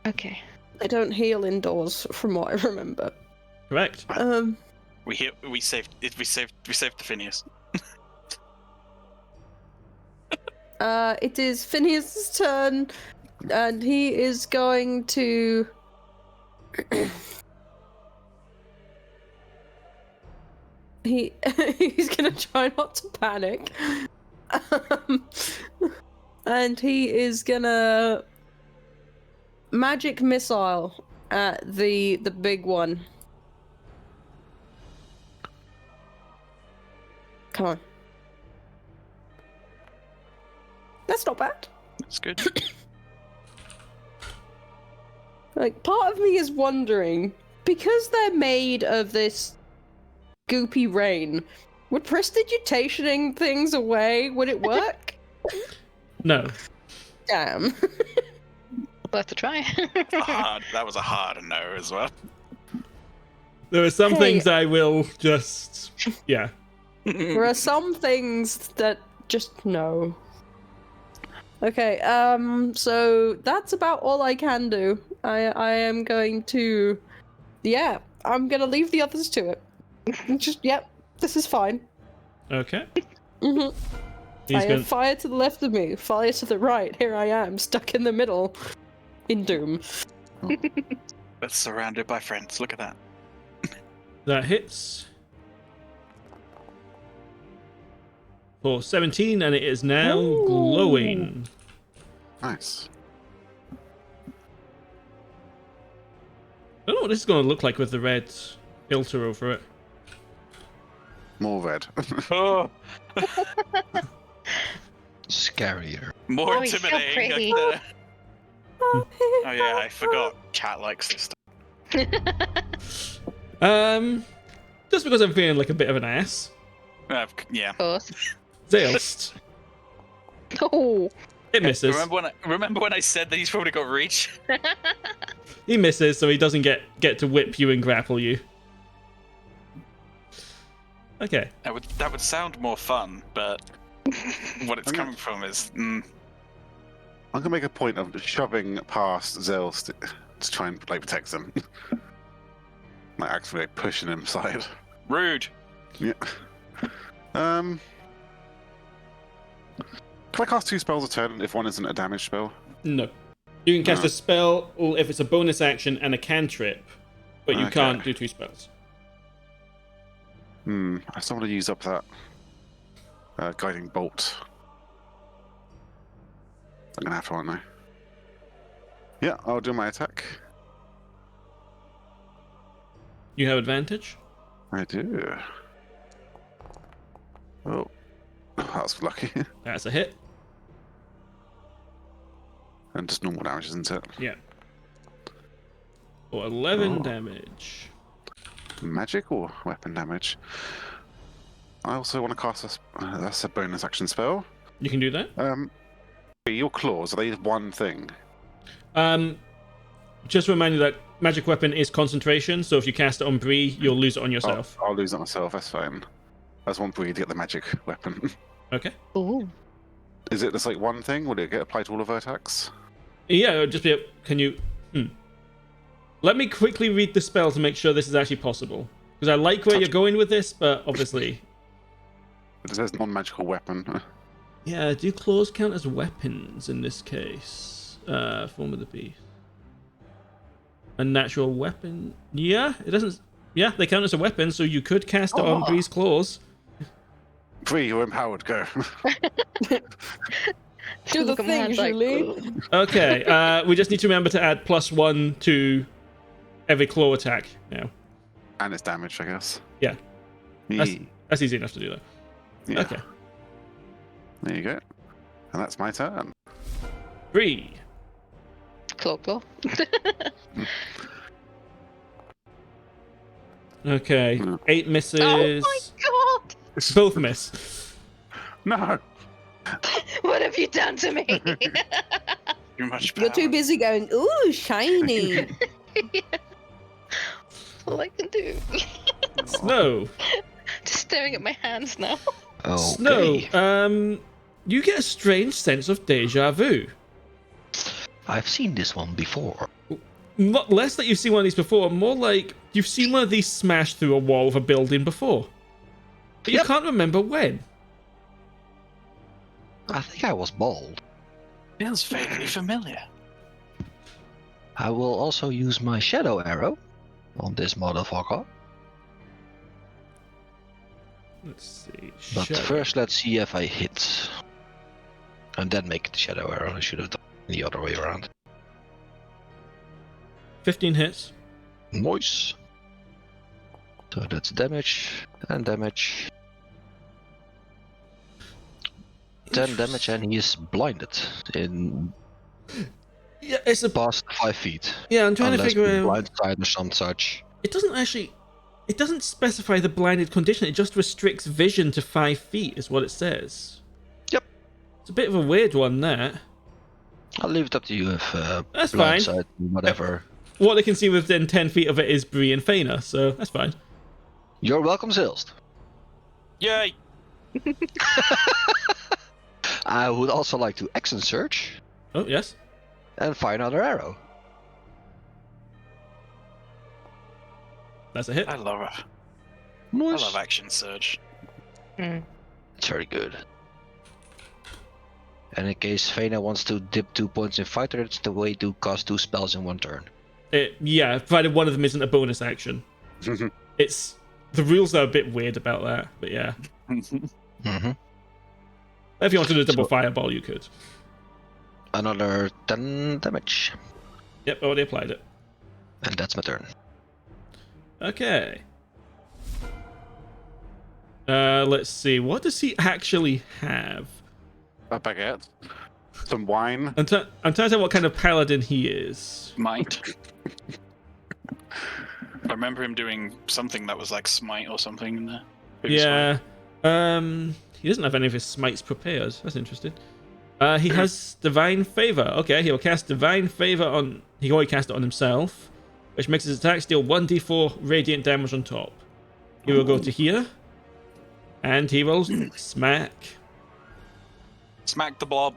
Okay. I don't heal indoors, from what I remember. Correct. We saved the Phineas. It is Phineas's turn, and he is going to. He's gonna try not to panic, and he is gonna magic missile at the big one. Come on. That's not bad. That's good. Like, part of me is wondering, because they're made of this goopy rain, would prestidigitationing things away? Would it work? No. Damn. We'll have to try. That was a hard no as well. There are some Hey. things I will just. Yeah. There are some things that just no. Okay, so that's about all I can do. I am going to... Yeah, I'm gonna leave the others to it. Just, yep, this is fine. Okay. I He's have going. fire to the left of me, fire to the right. Here I am, stuck in the middle. In doom. But surrounded by friends. Look at that. That hits. For 17, and it is now Ooh. glowing. Nice. I don't know what this is going to look like with the red filter over it. More red. Oh, Scarier. more Oh, you're so intimidating. pretty. Oh yeah, I forgot. Cat likes this stuff. Just because I'm feeling like a bit of an ass. Yeah. Of course. Zaelste. Oh. It misses. Remember when I said that he's probably got reach? He misses, so he doesn't get to whip you and grapple you. Okay. That would sound more fun, but what it's Okay. coming from is. I'm gonna make a point of shoving past Zaelste to try and like protect him. Like actually like, pushing him aside. Rude. Yeah. Can I cast 2 spells a turn if one isn't a damage spell? No. You can cast a spell if it's a bonus action and a cantrip, but you Okay. can't do 2 spells. I still want to use up that guiding bolt. I'm gonna have to, aren't I? Yeah, I'll do my attack. You have advantage. I do. Oh, that's lucky. That's a hit. And just normal damage, isn't it? Yeah. For 11 Oh. damage. Magic or weapon damage? I also want to cast that's a bonus action spell. You can do that. Your claws, are they one thing? Just to remind you that magic weapon is concentration, so if you cast it on Bree, you'll lose it on yourself. I'll lose it myself, that's fine. I just want Bree to get the magic weapon. Okay. Ooh. Is it just like one thing? Would it get applied to all of her attacks? Yeah, it would just be. Can you? Let me quickly read the spell to make sure this is actually possible. Because I like where you're going with this, but obviously. It says non-magical weapon. Yeah, do claws count as weapons in this case? Form of the beast. A natural weapon? Yeah, it doesn't. Yeah, they count as a weapon, so you could cast it on Bree's claws. Bree, you're empowered, go. Do the Look at my thing, hands like, Shalin. ooh. Okay, we just need to remember to add +1 to every claw attack now. And it's damage, I guess. Yeah. That's, Yee. that's easy enough to do, though. Yeah. Okay. There you go. And that's my turn. Bree. Claw. Okay, 8 misses. Oh my god! Both miss. No! What have you done to me? Too much power. You're too busy going, ooh, shiny. All I can do. Snow. Just staring at my hands now. Snow. You get a strange sense of deja vu. I've seen this one before. Not less that you've seen one of these before, more like you've seen one of these smash through a wall of a building before. But you can't remember when. I think I was bald. Feels vaguely familiar. I will also use my shadow arrow on this motherfucker. Let's see. But Shadow. first, let's see if I hit. And then make the shadow arrow. I should have done it the other way around. 15 hits. Nice. So that's damage and damage. 10 damage, and he is blinded in Yeah, it's a. past 5 feet. Yeah, I'm trying to Unless figure we're out. blindsided or some such. It doesn't actually. It doesn't specify the blinded condition. It just restricts vision to 5 feet, is what it says. Yep. It's a bit of a weird one, that. I'll leave it up to you if That's fine. blindside, whatever. What they can see within 10 feet of it is Bree and Faena, so that's fine. You're welcome, Zaelste. Yay! I would also like to action search Oh, yes. and fire another arrow. That's a hit. I love it. Nice. I love action surge. It's very good. And in case Faena wants to dip 2 points in fighter, it's the way to cast 2 spells in 1 turn. Yeah, provided one of them isn't a bonus action. It's the rules are a bit weird about that, but yeah. Mm-hmm. If you wanted to double fireball, you could. Another 10 damage. Yep, already applied it. And that's my turn. Okay. Let's see. What does he actually have? A baguette, some wine. I'm trying to tell you what kind of paladin he is. Might. I remember him doing something that was like smite or something in there. Yeah. He doesn't have any of his smites prepared. That's interesting. He has divine favor. Okay, he'll cast divine favor on. He can only cast it on himself, which makes his attacks deal 1d4 radiant damage on top. He will go to here, and he will smack. Smack the blob.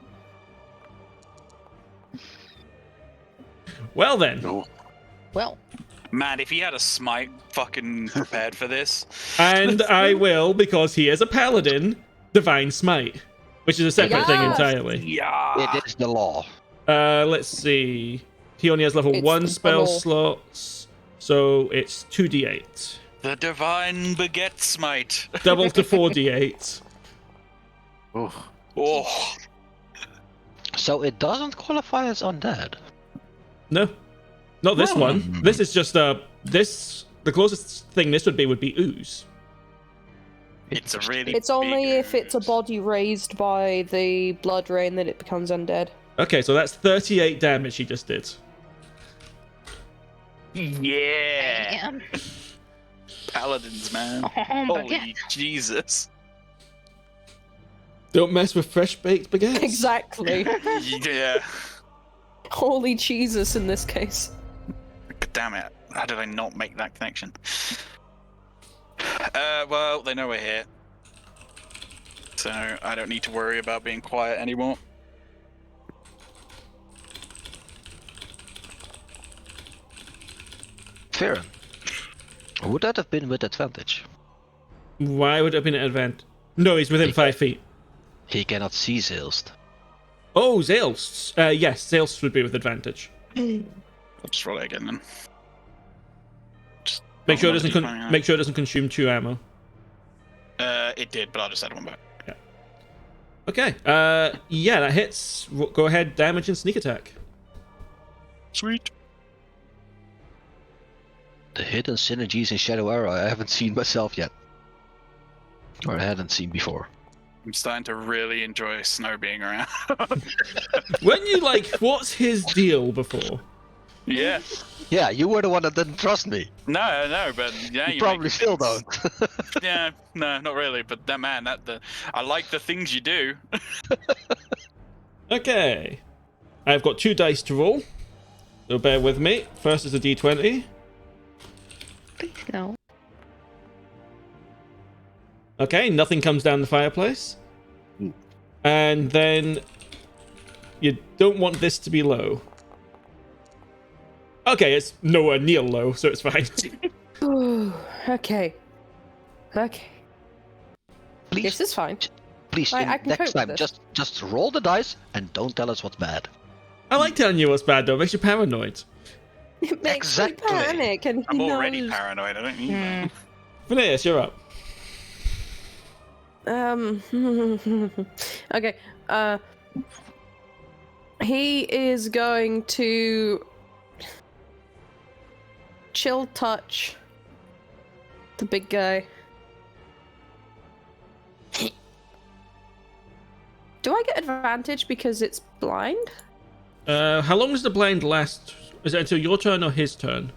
Well then. No. Well, Man, if he had a smite fucking prepared for this. And I will, because he is a paladin, divine smite, which is a separate thing Yes! entirely. Yeah. It is the law. Let's see. He only has level It's 1 the spell bubble. slots, so it's 2d8. The divine baguette smite. Double to 4d8. Oh, Oh. So it doesn't qualify as undead. No, not this one. This is just the closest thing this would be ooze. It's a really It's only big if it's a ooze. body raised by the blood rain that it becomes undead. Okay, so that's 38 damage he just did. Yeah. damn. Paladins, man. Baguette. Holy Jesus. Don't mess with fresh baked baguettes. Exactly. Yeah. Holy Jesus in this case. Damn it. How did I not make that connection? Well, they know we're here. So I don't need to worry about being quiet anymore. Fair. Would that have been with advantage? Why would it have been an advantage? No, he's within 5 feet. He cannot see Zaelste. Oh, Zaelste. Yes, Zaelste would be with advantage. I'll just roll it again then. Just Make sure it roll doesn't another D20. make sure it doesn't consume 2 ammo. It did, but I'll just add one back. Okay. Yeah, that hits. Go ahead, damage and sneak attack. Sweet. The hidden synergies in Shadow Arrow I haven't seen myself yet. Or I hadn't seen before. I'm starting to really enjoy Snow being around. When you what's his deal before? Yeah. Yeah, you were the one that didn't trust me. No, but yeah, You you probably make still things- don't. Yeah, no, not really. But that man, I like the things you do. Okay. I've got 2 dice to roll. So bear with me. First is a d20. Please no. Okay, nothing comes down the fireplace. And then you don't want this to be low. Okay, it's nowhere near low, so it's fine. Okay. Okay. Please, This is fine. please, I can cope next with time, this. just roll the dice and don't tell us what's bad. I like telling you what's bad, though. It makes you paranoid. It makes Exactly. me panic, and he I'm already knows. paranoid. I don't need that. Phineas, you're up. Okay. He is going to chill touch the big guy. Do I get advantage because it's blind? How long does the blind last? Is it until your turn or his turn?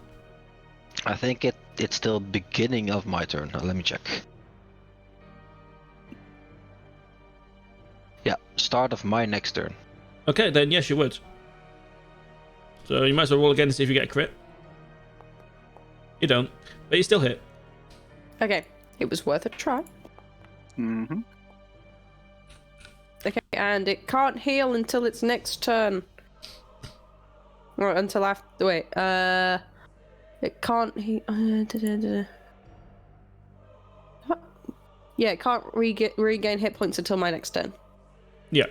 I think it's still beginning of my turn. Let me check. Yeah, start of my next turn. Okay, then yes, you would. So you might as well roll again to see if you get a crit. You don't, but you still hit. Okay, it was worth a try. Mm-hmm. Okay, and it can't heal until its next turn. Or until after. Wait, it can't heal. Yeah, it can't regain hit points until my next turn. Yeah.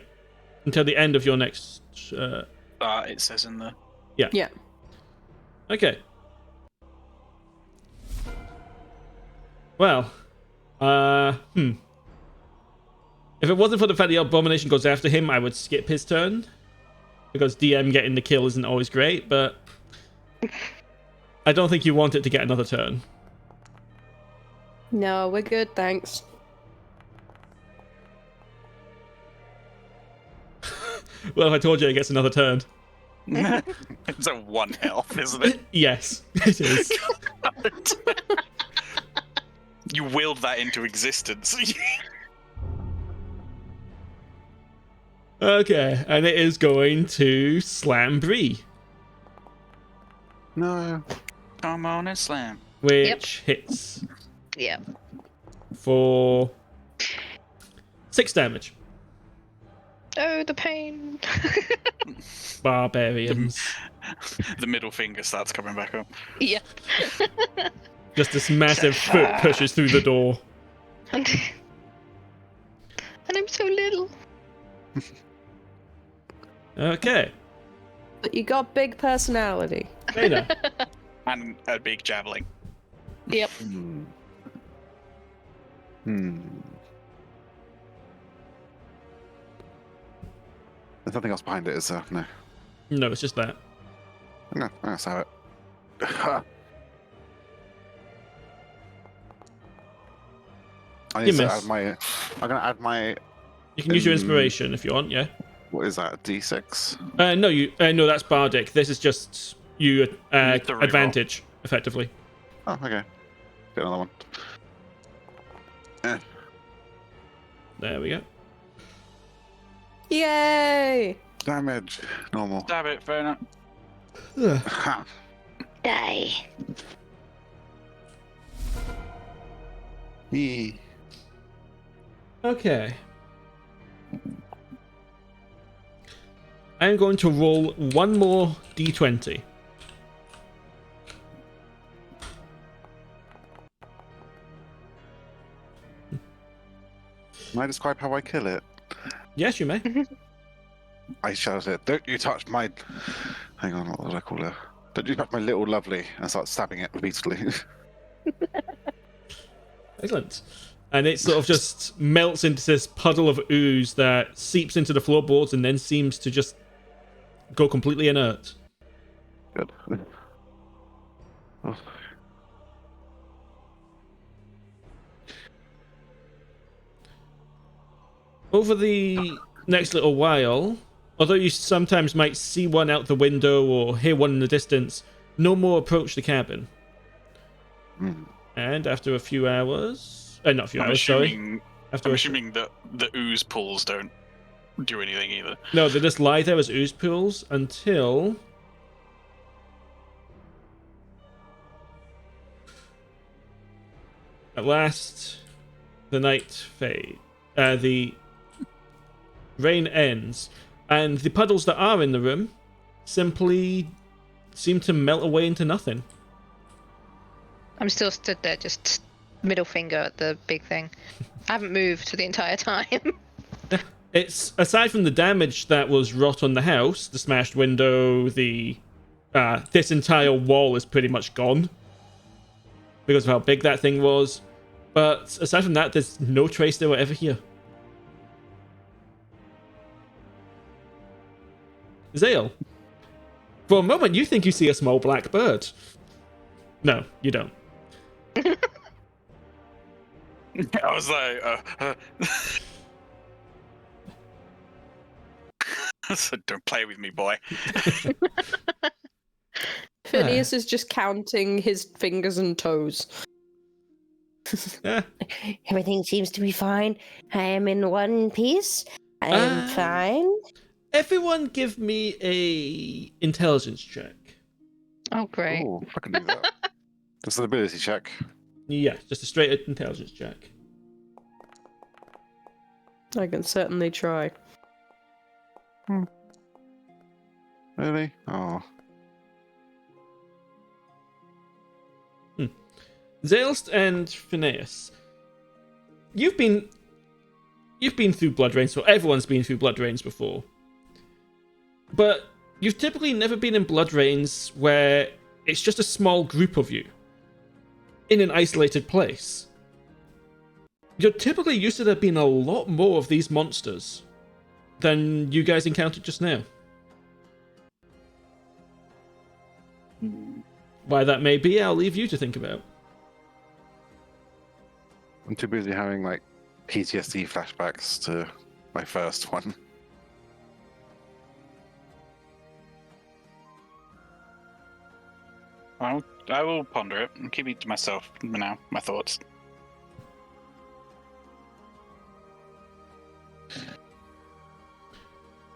Until the end of your next. It says in the. Yeah. Yeah. Okay. Well. If it wasn't for the fact the abomination goes after him, I would skip his turn. Because DM getting the kill isn't always great, but I don't think you want it to get another turn. No, we're good, thanks. Well, if I told you it gets another turn. It's a 1 health, isn't it? Yes, it is. You willed that into existence. Okay, and it is going to slam Bree. No. Come on and slam. Which hits Yeah. for 6 damage. Oh, the pain. Barbarians. The middle finger starts coming back up. Yeah. Just this massive foot pushes through the door. And I'm so little. Okay. But you got big personality. Faena. And a big javelin. Yep. There's nothing else behind it, is there? No. No, it's just that. No, that's how it. I You need to miss. add my. I'm gonna add my. You can use your inspiration if you want, yeah? What is that? D6? No, that's Bardic. This is just you The reroll. advantage, effectively. Oh, okay. Get another one. There we go. Yay! Damage. Normal. Stab it, Faena. Ha. Die. Yee. Okay. I'm going to roll one more d20. Can I describe how I kill it? Yes, you may. I shouted, "Don't you touch my..." Hang on, what did I call her? "Don't you touch my little lovely," and start stabbing it repeatedly. Excellent. And it sort of just melts into this puddle of ooze that seeps into the floorboards and then seems to just go completely inert. Good. Oh. Over the next little while, although you sometimes might see one out the window or hear one in the distance, no more approach the cabin. And after a few hours... not a few hours, sorry. I'm assuming that the ooze pools don't do anything either. No, they just lie there as ooze pools until... At last, the night fades. The rain ends, and the puddles that are in the room simply seem to melt away into nothing. I'm still stood there, just middle finger at the big thing. I haven't moved the entire time. It's, aside from the damage that was wrought on the house, the smashed window, the this entire wall is pretty much gone because of how big that thing was. But aside from that, there's no trace they were ever here. Zael, for a moment you think you see a small black bird. No, you don't. I was like, So don't play with me, boy. Phineas is just counting his fingers and toes. Eh, Everything seems to be fine. I am in one piece. I am fine. everyone give me a intelligence check. Oh, great. Oh, I can do that. Just an ability check. Yeah, just a straight intelligence check. I can certainly try. Really? Oh. Zaelste and Phineas, you've been through blood rains, or everyone's been through blood rains before, but you've typically never been in blood rains where it's just a small group of you in an isolated place. You're typically used to there being a lot more of these monsters than you guys encountered just now. Why that may be, I'll leave you to think about. I'm too busy having like PTSD flashbacks to my first one. I will ponder it and keep it to myself for now, my thoughts.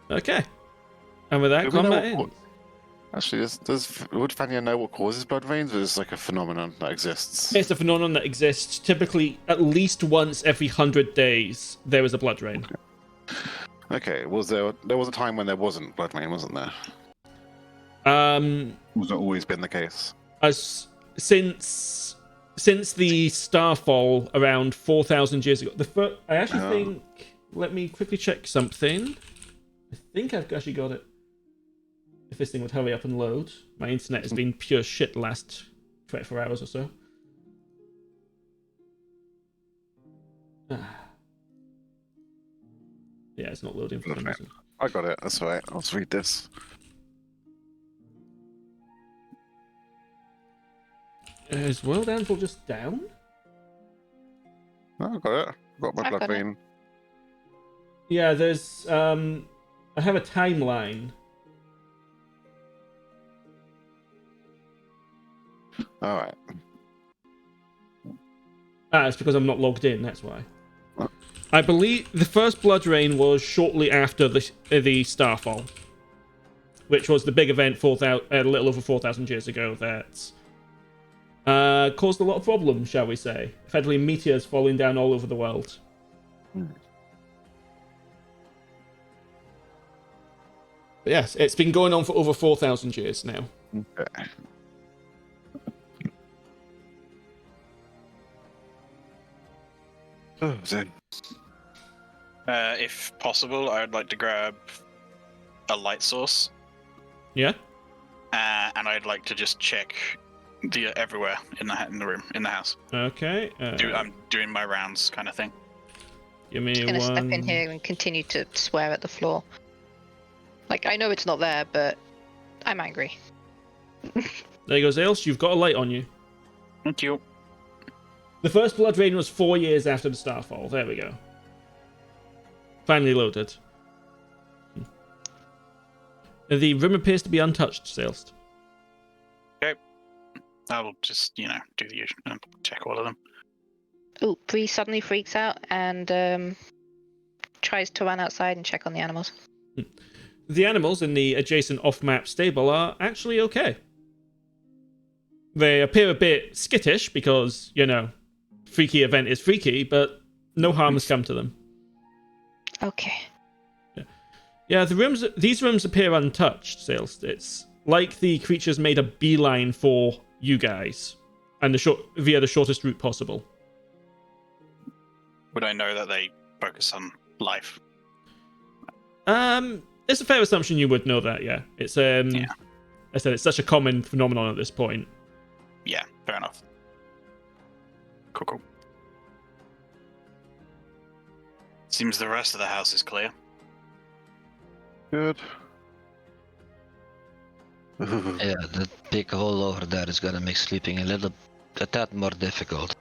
Okay. And with that, Do we know combat what- ends. Actually, would Faena know what causes blood veins, or is it like a phenomenon that exists? It's a phenomenon that exists typically at least once every 100 days. There is a blood rain. Okay, there was a time when there wasn't blood vein, wasn't there? Was it always been the case? As since the Starfall around 4,000 years ago. I actually think. Let me quickly check something. I think I've actually got it. If this thing would hurry up and load. My internet has been pure shit the last 24 hours or so. Yeah, it's not loading for some reason. I got it. That's right. I'll just read this. Is World Anvil just down? Oh, I got it. Got my I blood got it. vein. Yeah, there's I have a timeline. All right. It's because I'm not logged in, that's why. Oh. I believe the first blood rain was shortly after the Starfall, which was the big event a little over 4,000 years ago that caused a lot of problems, shall we say. Effectively, meteors falling down all over the world. But yes, it's been going on for over 4,000 years now. Okay. Oh, then. If possible, I would like to grab a light source, Yeah? and I'd like to just check everywhere in the room, in the house. Okay. I'm doing my rounds, kind of thing. Give me I'm gonna one. step in here and continue to swear at the floor. Like, I know it's not there, but I'm angry. There you go, Zaelste. You've got a light on you. Thank you. The first blood rain was 4 years after the Starfall. There we go. Finally loaded. The room appears to be untouched, Zaelste. I will just, do the usual and check all of them. Ooh, Bree suddenly freaks out and tries to run outside and check on the animals. The animals in the adjacent off-map stable are actually okay. They appear a bit skittish because, freaky event is freaky, but no harm has come to them. Okay. Yeah, these rooms appear untouched, Zaelste. It's like the creatures made a beeline for you guys, and via the shortest route possible. Would I know that they focus on life? It's a fair assumption you would know that, yeah. It's I said it's such a common phenomenon at this point. Yeah, fair enough. Cool. Seems the rest of the house is clear. Good. Yeah, that big hole over there is gonna make sleeping a tad more difficult.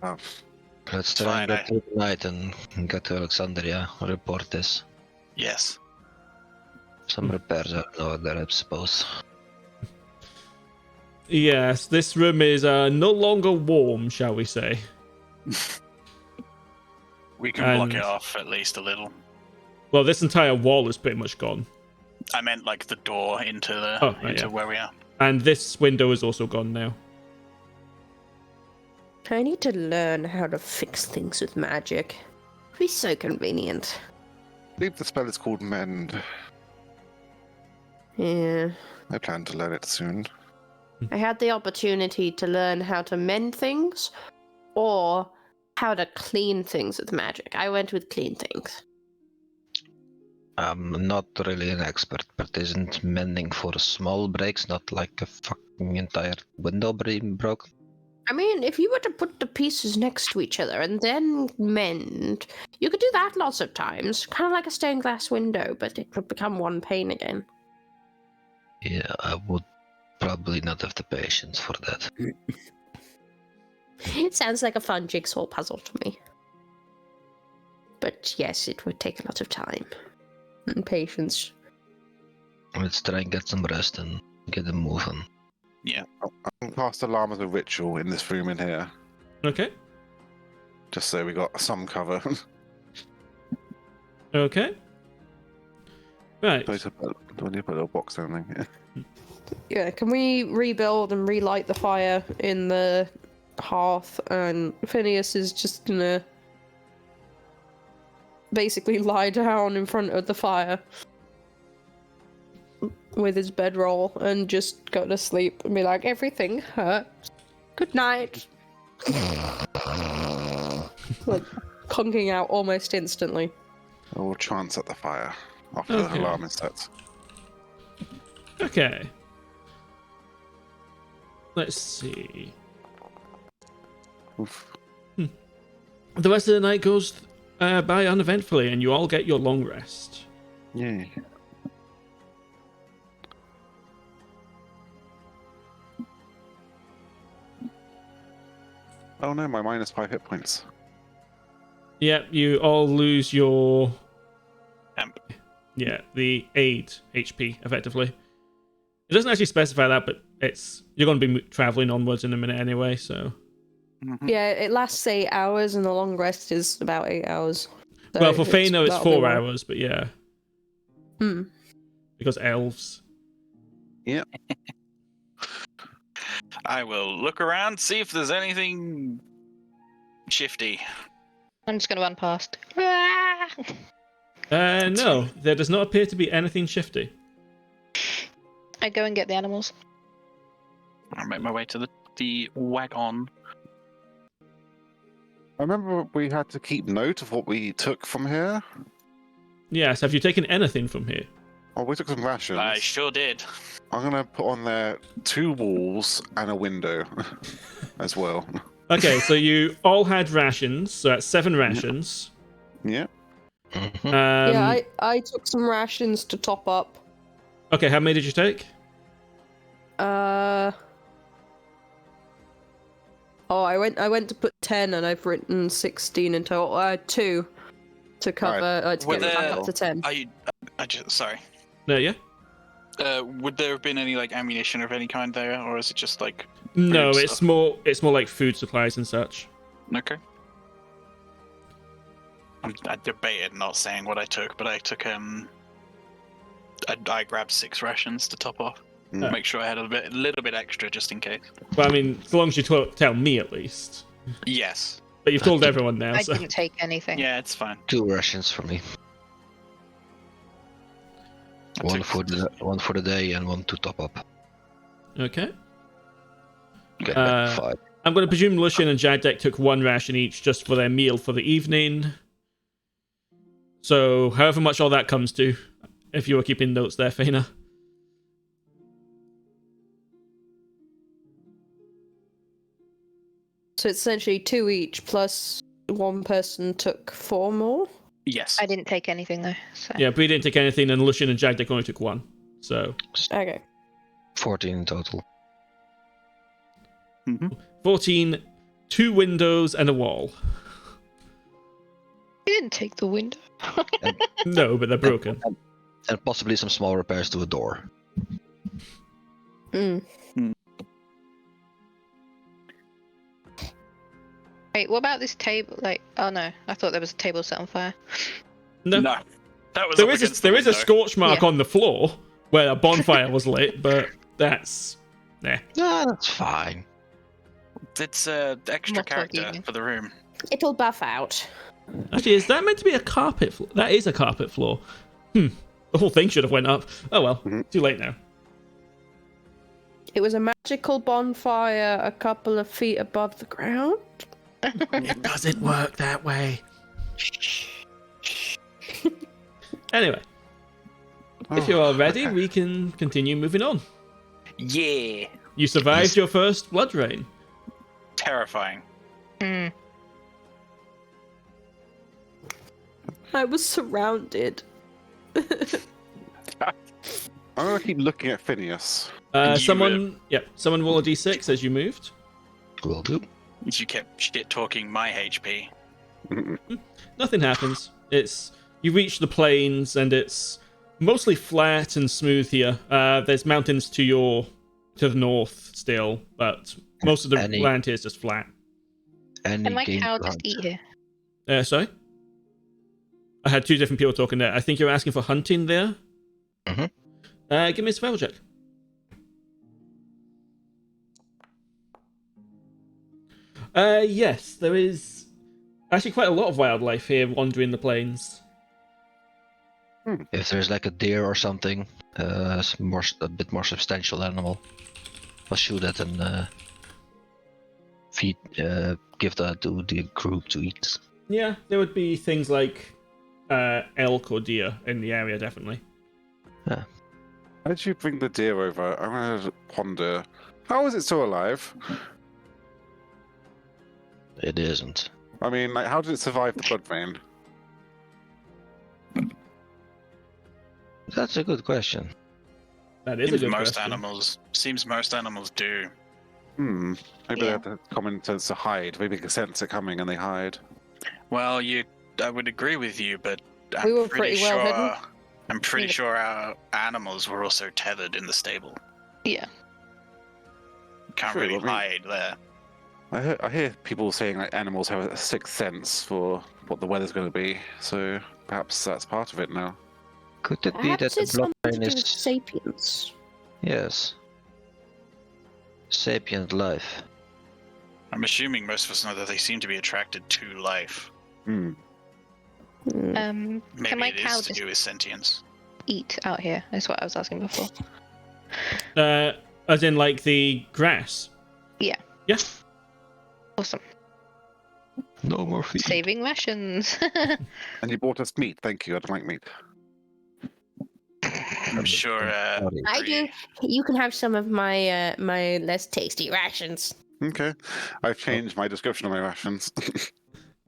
Oh. Let's try and Fine, get through the night and get to Alexandria. Report this. Yes. Some repairs are in order, I suppose. Yes, this room is no longer warm, shall we say. We can block And- it off at least a little. Well, this entire wall is pretty much gone. I meant like the door into Oh, right, yeah. where we are. And this window is also gone now. I need to learn how to fix things with magic. It'd be so convenient. I believe the spell is called Mend. Yeah. I plan to learn it soon. I had the opportunity to learn how to mend things or how to clean things with magic. I went with clean things. I'm not really an expert, but isn't mending for small breaks not like a fucking entire window being broken? I mean, if you were to put the pieces next to each other and then mend, you could do that lots of times. Kind of like a stained glass window, but it would become one pane again. Yeah, I would probably not have the patience for that. It sounds like a fun jigsaw puzzle to me. But yes, it would take a lot of time and patience. Let's try and get some rest and get a move on. I'll cast Alarm as a ritual in this room in here, Okay. just so we got some cover. Okay. Right. Do I need to put a little box or something? Yeah, can we rebuild and relight the fire in the hearth? And Phineas is just gonna basically lie down in front of the fire with his bedroll and just go to sleep and be like, everything hurts. Good night. Like, conking out almost instantly. I will chance at the fire after Okay. the alarm is set. Okay. Let's see. Oof. The rest of the night goes by uneventfully, and you all get your long rest. Yay. Oh no, my -5 hit points. Yep, you all lose your Amp. the 8 HP effectively. It doesn't actually specify that, but you're going to be traveling onwards in a minute anyway, so. Mhm. Yeah, it lasts 8 hours and the long rest is about 8 hours. So Well, for Faena it's that'll be 4 long. hours, but yeah, Hmm. because elves. I will look around, see if there's anything shifty. I'm just gonna run past. No, there does not appear to be anything shifty. I go and get the animals. I make my way to the wagon. I remember we had to keep note of what we took from here. Yes, have you taken anything from here? Oh, we took some rations. I sure did. I'm gonna put on there 2 walls and a window as well. Okay, so you all had rations, so that's 7 rations. Yeah. Mhm. Yeah, I took some rations to top up. Okay, how many did you take? Oh, I went to put 10 and I've written 16 in total. 2 to cover to Were get me back there- up to 10. Sorry. No, yeah? Would there have been any like ammunition of any kind there, or is it just like No, food it's stuff? more like food supplies and such. Okay? I debated not saying what I took, but I took I grabbed 6 rations to top off. Mm. Make sure I had a little bit extra just in case. Well, I mean, as long as you tell me at least. Yes. But you've told everyone now, I so. didn't take anything. Yeah, it's fine. 2 rations for me. One for the day and 1 to top up. Okay. Get back 5. I'm going to presume Lucien and Jagdek took 1 ration each just for their meal for the evening. So, however much all that comes to, if you were keeping notes there, Faena. So it's essentially 2 each plus 1 person took 4 more. Yes. I didn't take anything though. So. Yeah, Bree didn't take anything, and Lucien and Jagdek only took 1. So, Okay. 14 in total. 14, 2 windows and a wall. You didn't take the window. No, but they're broken. And possibly some small repairs to a door. Mm. Wait, what about this table? Like, oh no, I thought there was a table set on fire. No. No. That was There up is against the a window. scorch mark Yeah. on the floor where a bonfire was lit, but that's... Nah. No, that's fine. It's extra Not character talking. for the room. It'll buff out. Actually, is that meant to be a carpet floor? That is a carpet floor. The whole thing should have went up. Oh well, too late now. It was a magical bonfire a couple of feet above the ground. It doesn't work that way. Anyway, if you're all ready, we can continue moving on. Yeah. You survived your first blood rain. Terrifying. Hmm. I was surrounded. I'm gonna keep looking at Phineas. Someone roll a d6 as you moved. Will do. You kept shit talking my HP. Nothing happens. You reach the plains and it's mostly flat and smooth here. There's mountains to the north still, but most of the land here is just flat. Can my cow just eat here? Sorry? I had two different people talking there. I think you're asking for hunting there? Mm-hmm. Give me a survival check. Yes, there is actually quite a lot of wildlife here wandering the plains. If there's like a deer or something, a bit more substantial animal, I'll shoot it and give that to the group to eat. Yeah, there would be things like elk or deer in the area, definitely. Yeah. How did you bring the deer over? I'm gonna ponder. How is it still alive? It isn't. I mean, like, how did it survive the blood vein? That's a good question. That is a good most question. Seems most animals do. Maybe they Yeah. have the common sense to hide. Maybe they can sense it coming and they hide. Well, I would agree with you, but We were pretty well hidden. I'm pretty sure our animals were also tethered in the stable. Yeah. Can't True, really I mean- hide there. I hear people saying like animals have a sixth sense for what the weather's going to be, so perhaps that's part of it now. Could it be that Perhaps the it's something to bloodline do with is... sapiens. Yes. Sapient life. I'm assuming most of us know that they seem to be attracted to life. Hmm. Mm. Maybe Can my it cow is to just do with sentience. eat out here? Is what I was asking before. As in, like, the grass? Yeah. Yeah. Awesome. No more feet. Saving rations. And you bought us meat. Thank you. I don't like meat. I'm sure. I do. You can have some of my my less tasty rations. Okay. I've changed my description of my rations.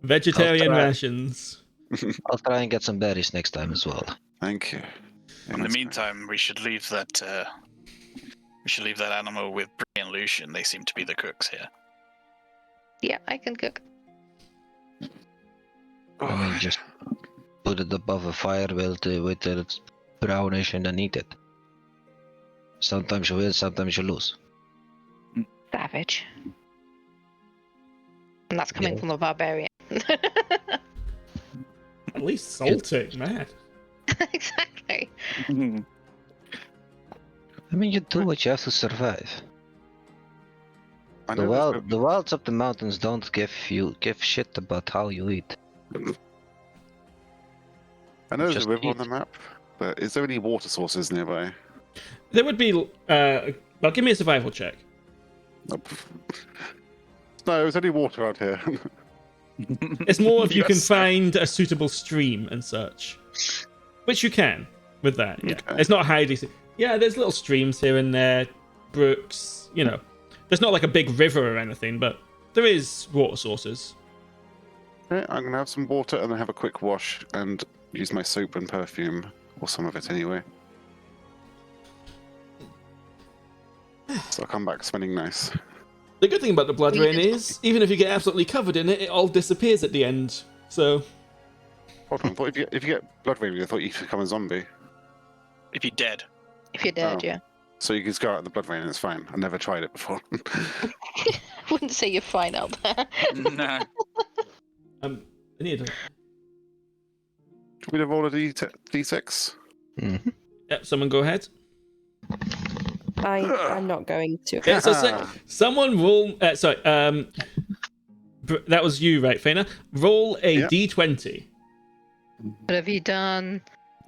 Vegetarian I'll try. rations. I'll try and get some berries next time as well. Thank you. In the meantime, we should leave that. We should leave that animal with Bree and Lucien. They seem to be the cooks here. Yeah, I can cook. I mean, just put it above a fire with it brownish and then eat it. Sometimes you win, sometimes you lose. Savage. And that's coming Yeah. from a barbarian. At least salted, man. Exactly. I mean, you do what you have to survive. I The know there's wilds of the mountains don't give shit about how you eat. I know there's just a river on eat. the map, but is there any water sources nearby? There would be. Well, give me a survival check. Nope. No, there's only water out here. It's more if you can Yes. find a suitable stream and such. Which you can with that, yeah. Okay. It's not highly. Yeah, there's little streams here and there, brooks, you know. There's not like a big river or anything, but there is water sources. Okay, I'm gonna have some water and then have a quick wash and use my soap and perfume, or some of it anyway. So I'll come back smelling nice. The good thing about the blood rain is, even if you get absolutely covered in it, it all disappears at the end. So, Hold on, I thought if you get blood rain, I thought you could become a zombie. If you're dead. If you're dead, Oh. yeah. So you can just go out in the blood rain and it's fine. I never tried it before. Wouldn't say you're fine out there. No. I need to. Do you want me to roll a D6? Mm-hmm. Yep, someone go ahead. I'm not going to. Yeah, so someone roll. That was you, right, Faena? Roll a Yeah. d20. What have you done?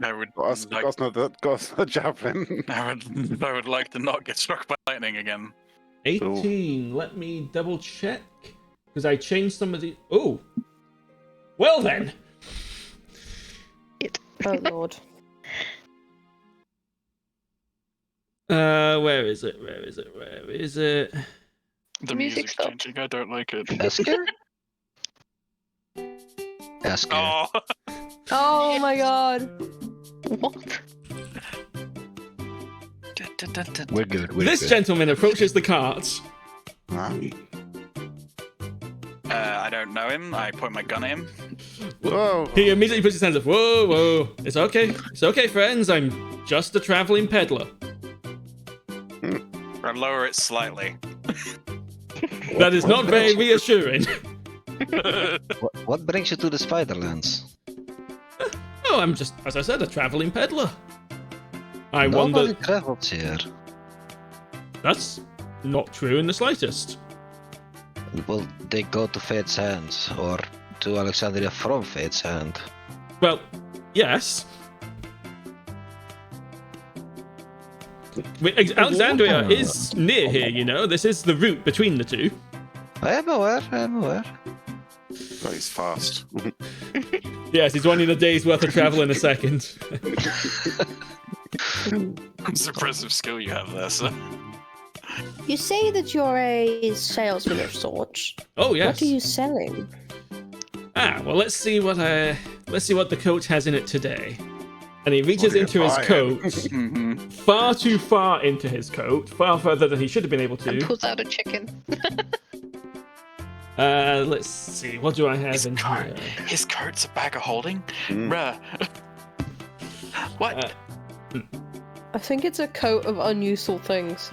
I would Got us the javelin. I would like to not get struck by lightning again. 18. Let me double check because I changed some of the. Oh, well then. Oh lord. Where is it? The Music music's stopped. changing. I don't like it. Esker? Esker. Oh, Oh my god. What? We're good. This gentleman approaches the cart. I don't know him. I point my gun at him. Whoa. He immediately puts his hands up. Whoa, whoa. It's okay, friends. I'm just a traveling peddler. I lower it slightly. That is not very reassuring. What brings you to the Spiderlands? Oh, I'm just, as I said, a traveling peddler. I Nobody wonder. travels here. That's not true in the slightest. Well, they go to Fate's Hand, or to Alexandria from Fate's Hand. Well, yes. Alexandria is near here, you know. This is the route between the two. I am aware. Oh, he's fast. Yes, he's running a day's worth of travel in a second. It's impressive skill you have there, sir. You say that you're a salesman of sorts. Oh yes. What are you selling? Well, let's see what the coat has in it today. And he reaches What are you into his buying? coat, Mm-hmm. far too far into his coat, far further than he should have been able And to. pulls out a chicken. Let's see, what do I have His in coat. here? His coat's a bag of holding? Mm. Bruh. What? I think it's a coat of unuseful things.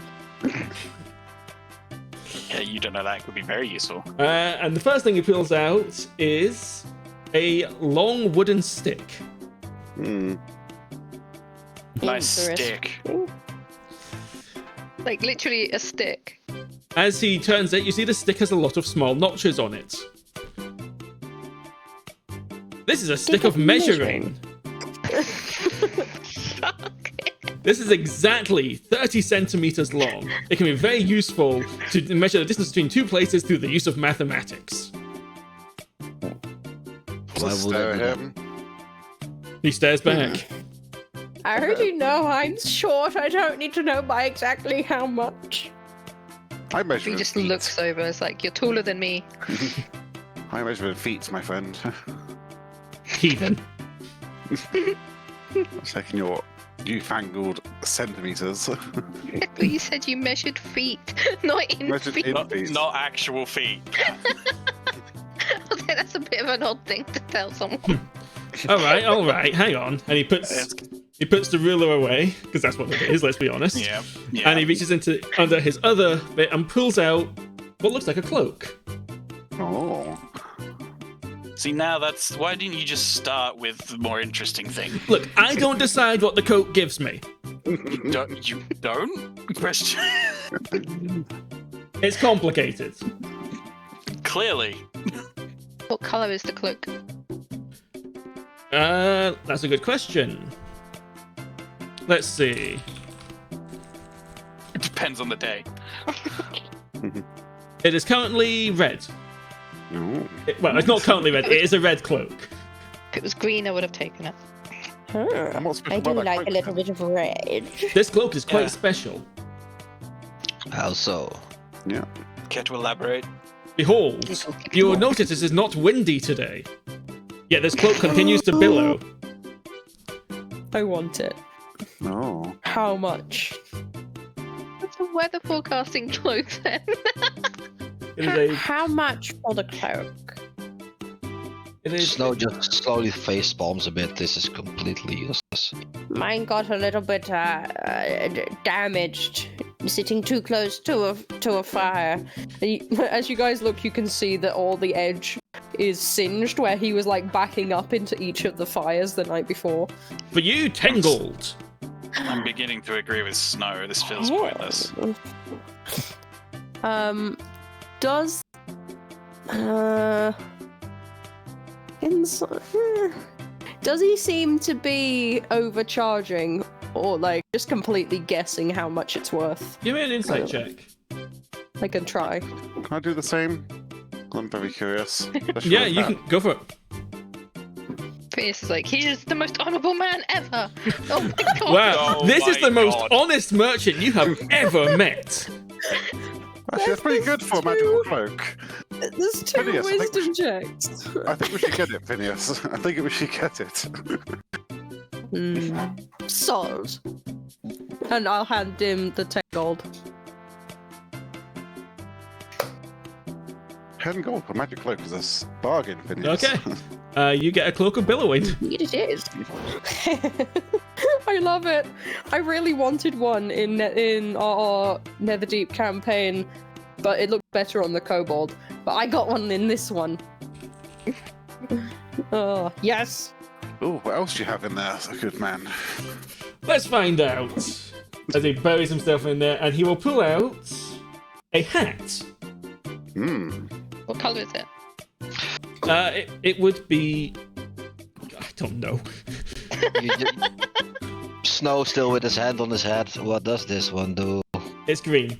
Yeah, you don't know that could be very useful. And the first thing he pulls out is a long wooden stick. Nice Interesting. stick. Like literally a stick. As he turns it, you see the stick has a lot of small notches on it. This is a stick of measuring. This is exactly 30 centimeters long. It can be very useful to measure the distance between two places through the use of mathematics. Why would Stare I at do that? him. He stares back. I already know I'm short. I don't need to know by exactly how much. I measure He in just feet. looks over. It's like, you're taller than me. I measure in feet, my friend. Heathen. Checking your newfangled centimeters. But you said you measured feet, not in Measured feet. in- Not actual feet. Okay, that's a bit of an odd thing to tell someone. All right, hang on. And he puts the ruler away because that's what it is. Let's be honest. Yeah. And he reaches into under his other bit and pulls out what looks like a cloak. Oh. See, now that's... Why didn't you just start with the more interesting thing? Look, I don't decide what the coat gives me. You don't? Question. It's complicated. Clearly. What colour is the cloak? That's a good question. Let's see. It depends on the day. It is currently red. Ooh. Well, it's not currently red. It is a red cloak. If it was green, I would have taken it. I'm not special I do about that like a cloak. little bit of red. This cloak is quite Yeah. special. How so? Yeah. Care to elaborate? Behold, you will notice this is not windy today. Yet this cloak continues to billow. I want it. No. How much? That's a weather forecasting cloak then. It is a. How much for the cloak? It is. Snow just slowly face palms a bit. This is completely useless. Mine got a little bit damaged, sitting too close to a fire. As you guys look, you can see that all the edge is singed where he was like backing up into each of the fires the night before. For you, Tangled. I'm beginning to agree with Snow. This feels pointless. Does inside? Does he seem to be overcharging, or like just completely guessing how much it's worth? Give me an insight check. I can try. Can I do the same? I'm very curious. Yeah, you can go for it. Phineas is like, he is the most honourable man ever. Oh my god. Wow, Oh this is my the most God. honest merchant you have ever met. Actually, that's pretty good for a magical cloak. There's two Phineas, I think we wisdom checks. I think we should get it, Phineas. I think we should get it. Solid. And I'll hand him the 10 gold. 10 gold for magic cloak is a bargain, Phineas. Okay. You get a cloak of billowing. It is. I love it. I really wanted one in our Netherdeep campaign, but it looked better on the kobold. But I got one in this one. Oh, yes. Ooh, what else do you have in there, good man? Let's find out. As he buries himself in there, and he will pull out a hat. What colour is it? It would be... I don't know. Snow still with his hand on his head. What does this one do? It's green.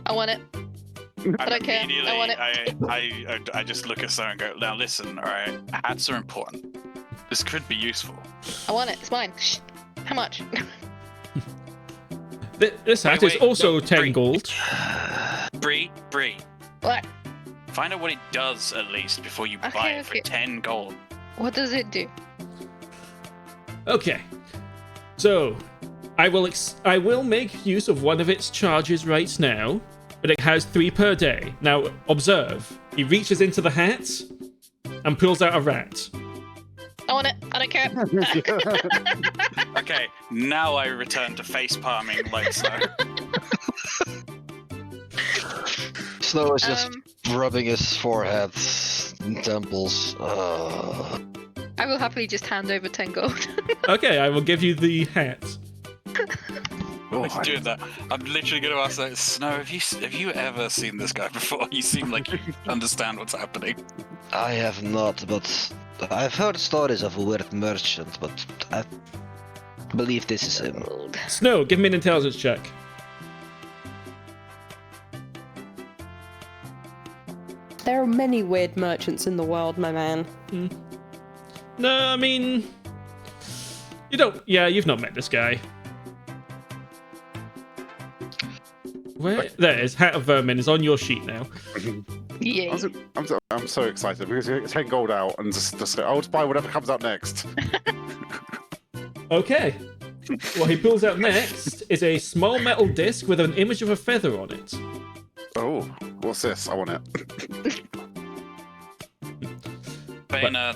I want it. I don't care. I want it. I just look at Snow and go, now listen, alright, hats are important. This could be useful. I want it. It's mine. Shh. How much? This hat is Wait, also no, 10 Bree. gold. Bree, What? find out what it does at least before you buy it for 10 gold. What does it do? Okay. So, I will make use of one of its charges right now, but it has 3 per day. Now, observe. He reaches into the hat and pulls out a rat. I want it. I don't care. Okay, now I return to face palming like Snow. Snow is just rubbing his forehead and temples. I will happily just hand over 10 gold. Okay, I will give you the hat. Doing that. I'm literally going to ask that. Snow, have you ever seen this guy before? You seem like you understand what's happening. I have not, but I've heard stories of a weird merchant, but I believe this is him. Snow, give me an intelligence check. There are many weird merchants in the world, my man. No, I mean... You don't... Yeah, you've not met this guy. Where? There it is. Hat of Vermin is on your sheet now. Yay. I'm so excited because you get 10 gold out and just I'll just buy whatever comes out next. Okay. What he pulls out next is a small metal disc with an image of a feather on it. Oh, what's this? I want it. Faena,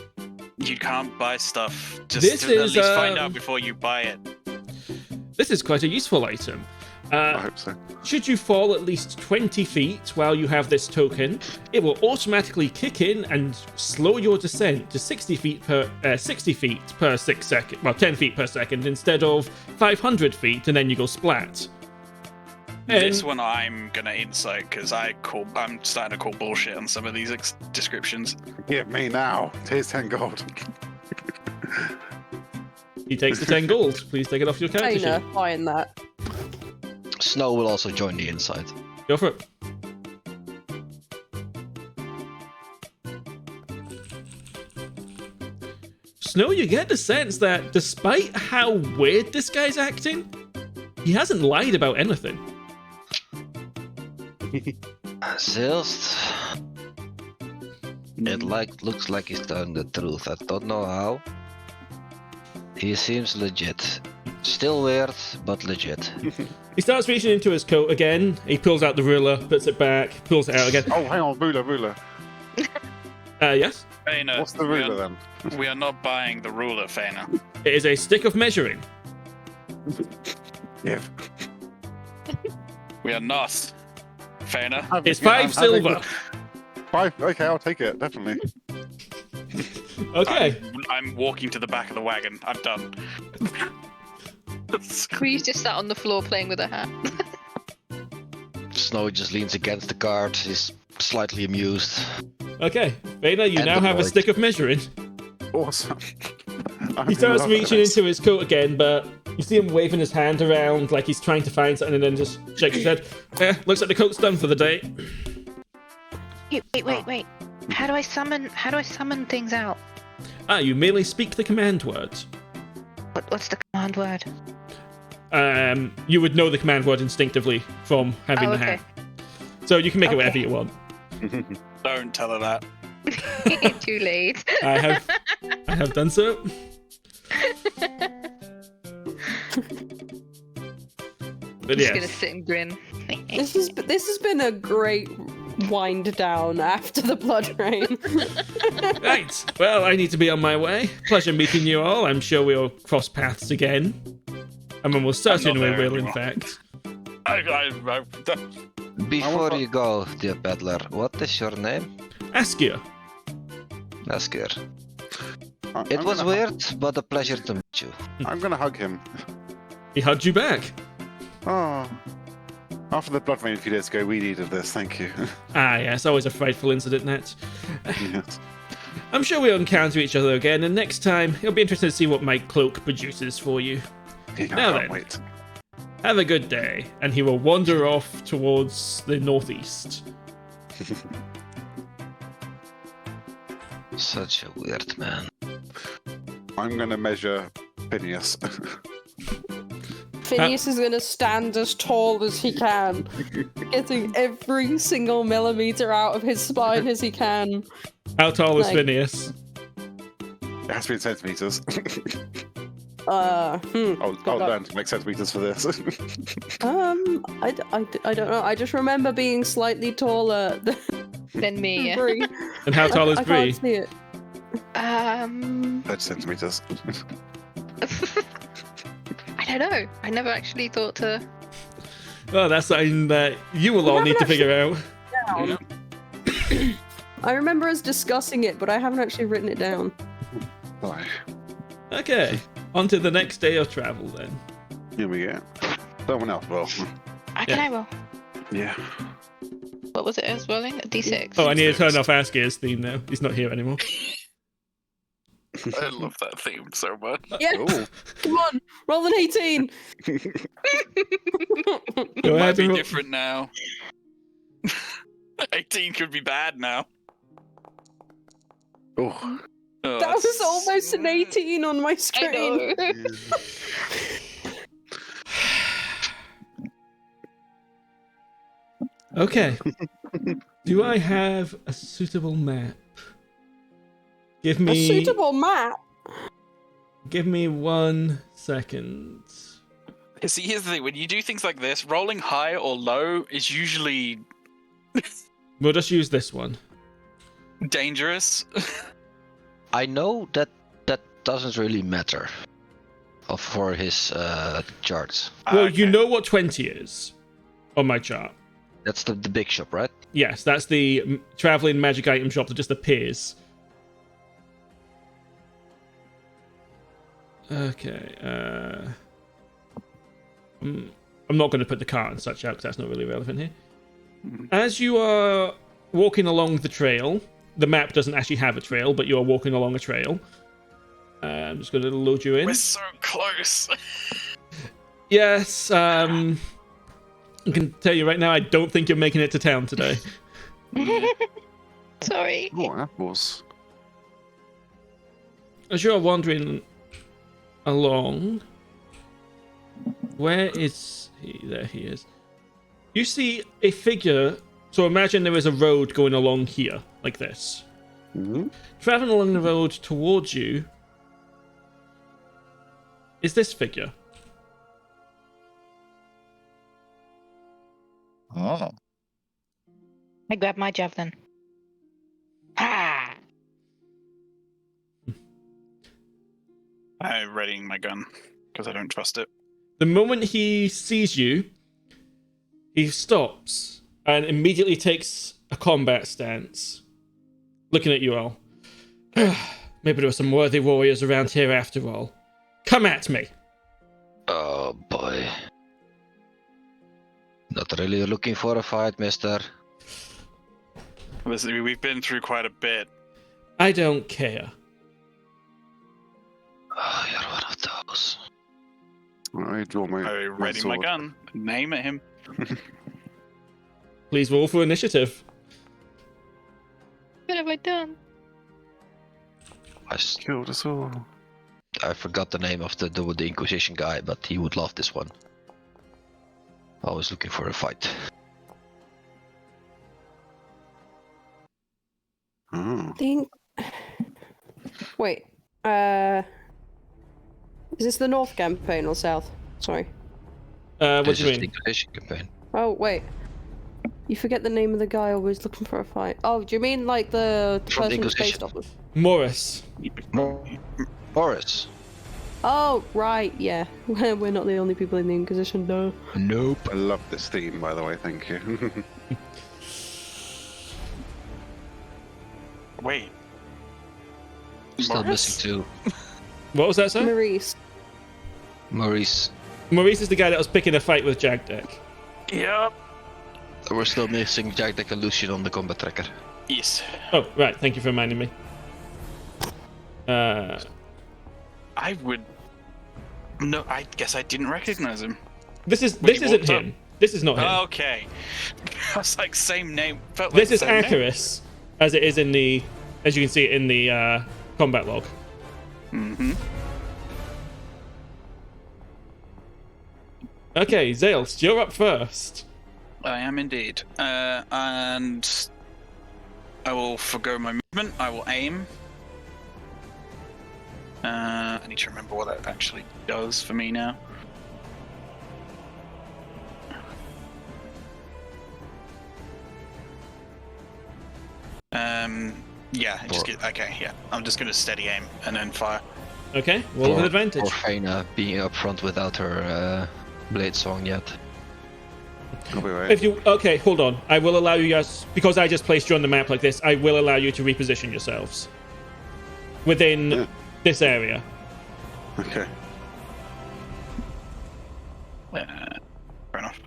you can't buy stuff. Just This to at is, least find out before you buy it. This is quite a useful item. I hope so. Should you fall at least 20 feet while you have this token, it will automatically kick in and slow your descent to 60 feet per 6 seconds. Well, 10 feet per second instead of 500 feet, and then you go splat. This one I'm gonna insight because I'm starting to call bullshit on some of these descriptions. Give me now. Here's 10 gold. He takes the 10 gold. Please take it off your character Faena, sheet. buying that. Snow will also join the inside. Go for it. Snow, you get the sense that despite how weird this guy's acting, he hasn't lied about anything. Zaelste. It looks like he's telling the truth. I don't know how. He seems legit. Still weird, but legit. He starts reaching into his coat again. He pulls out the ruler, puts it back, pulls it out again. Oh, hang on, ruler. Yes? Faena, What's the ruler then? We are not buying the ruler, Faena. It is a stick of measuring. Yeah. We are not. Faena. It's 5 silver. 5? Okay, I'll take it, definitely. Okay. I'm walking to the back of the wagon. I'm done. Bree's just sat on the floor playing with her hat. Snow just leans against the cart. He's slightly amused. Okay, Faena, you And now have a annoyed. stick of measuring. Awesome. He starts reaching into his coat again, but you see him waving his hand around like he's trying to find something, and then just shakes his head. Looks like the coat's done for the day. Wait. How do I summon things out? You merely speak the command word. What's the command word? You would know the command word instinctively from having the hat. So you can make it whatever you want. Don't tell her that. Too late. I have done so. But Just gonna yes. sit and grin. This has been a great wind down after the blood rain. Right. Well, I need to be on my way. Pleasure meeting you all. I'm sure we'll cross paths again. I mean, we'll certainly there will, in anymore. fact. Before you go, dear peddler, what is your name? Askia. Asker. It was weird, but a pleasure to meet you. I'm gonna hug him. He hugged you back. Oh. After the blood rain a few days ago, we needed this. Thank you. Yes, always a frightful incident, Nat. Yes. I'm sure we'll encounter each other again, and next time, it'll be interesting to see what my cloak produces for you. I Now can't then. wait. Have a good day. And he will wander off towards the northeast. Such a weird man. I'm gonna measure Phineas. Phineas is gonna stand as tall as he can, getting every single millimeter out of his spine as he can. How tall is Like- Phineas? It has to be in centimeters. Uh, I'll learn to make centimeters for this. I don't know. I just remember being slightly taller than Then me. Bree. And how tall is I Bree? can't see it. 30 centimeters. I don't know. I never actually thought to. Well, that's something that you will all need to figure out. Down. I remember us discussing it, but I haven't actually written it down. Bye. Okay, on to the next day of travel then. Here we go. Someone else will. Can I roll? Yeah. What was it as rolling? A D6. Oh, I need to turn off Askia's theme now. He's not here anymore. I love that theme so much. Yeah, Oh. come on, roll an 18. Go It might ahead be and roll- different now. 18 could be bad now. Oh. Oh, That was that's- almost an 18 on my I screen. know. Okay. Do I have a suitable map? Give A me suitable map. Give me 1 second. See, here's the thing: when you do things like this, rolling high or low is usually We'll just use this one. dangerous. I know that that doesn't really matter for his charts. Well, you Okay. know what 20 is on my chart. That's the big shop, right? Yes, that's the traveling magic item shop that just appears. Okay. I'm not going to put the cart and such out because that's not really relevant here. As you are walking along the trail, the map doesn't actually have a trail, but you are walking along a trail. I'm just going to load you in. We're so close. Yes, I can tell you right now, I don't think you're making it to town today. Sorry. Oh, apples. As you're wandering along, where is he? There he is. You see a figure. So imagine there is a road going along here, like this. Mhm. Traveling along the road towards you is this figure. Oh. I grabbed my javelin. Ha! I'm readying my gun because I don't trust it. The moment he sees you, he stops and immediately takes a combat stance, looking at you all. Maybe there are some worthy warriors around here after all. Come at me. Oh Oh boy. Not really looking for a fight, mister. Listen, we've been through quite a bit. I don't care. Oh, you're one of those. I draw my. I ready my sword. gun. Name at him. Please roll for initiative. What have I done? Killed us all. I forgot the name of the Inquisition guy, but he would love this one. I was looking for a fight. Oh. Think. Wait. Is this the North campaign or South? Sorry. What This do you is the mean? Inquisition campaign. Oh wait. You forget the name of the guy always looking for a fight. Oh, do you mean like the From the person who's based Inquisition. off of? Morris. Morris. Oh, right, yeah. We're not the only people in the Inquisition, no. Nope. I love this theme, by the way. Thank you. Wait. Still Morris? missing two. What was that, sir? Maurice. Maurice. Maurice is the guy that was picking a fight with Jagdek. Yep. We're still missing Jagdek and Lucien on the combat tracker. Yes. Oh, right. Thank you for reminding me. I would. No, I guess I didn't recognize him. This When isn't you walked him. This is not him. Okay. I was like, same name. Felt like This is the same name. Acarus, as it is in the, as you can see it in the combat log. Mm-hmm. Okay, Zaelste, you're up first. I am indeed. And I will forgo my movement. I will aim. I need to remember what that actually does for me now. Yeah, just get, okay, yeah. I'm just gonna steady aim and then fire. Okay, roll with advantage. Or Faena being up front without her blade song yet. I'll be right. If you okay, hold on. I will allow you guys, because I just placed you on the map like this. I will allow you to reposition yourselves within this area. Okay. Fair enough.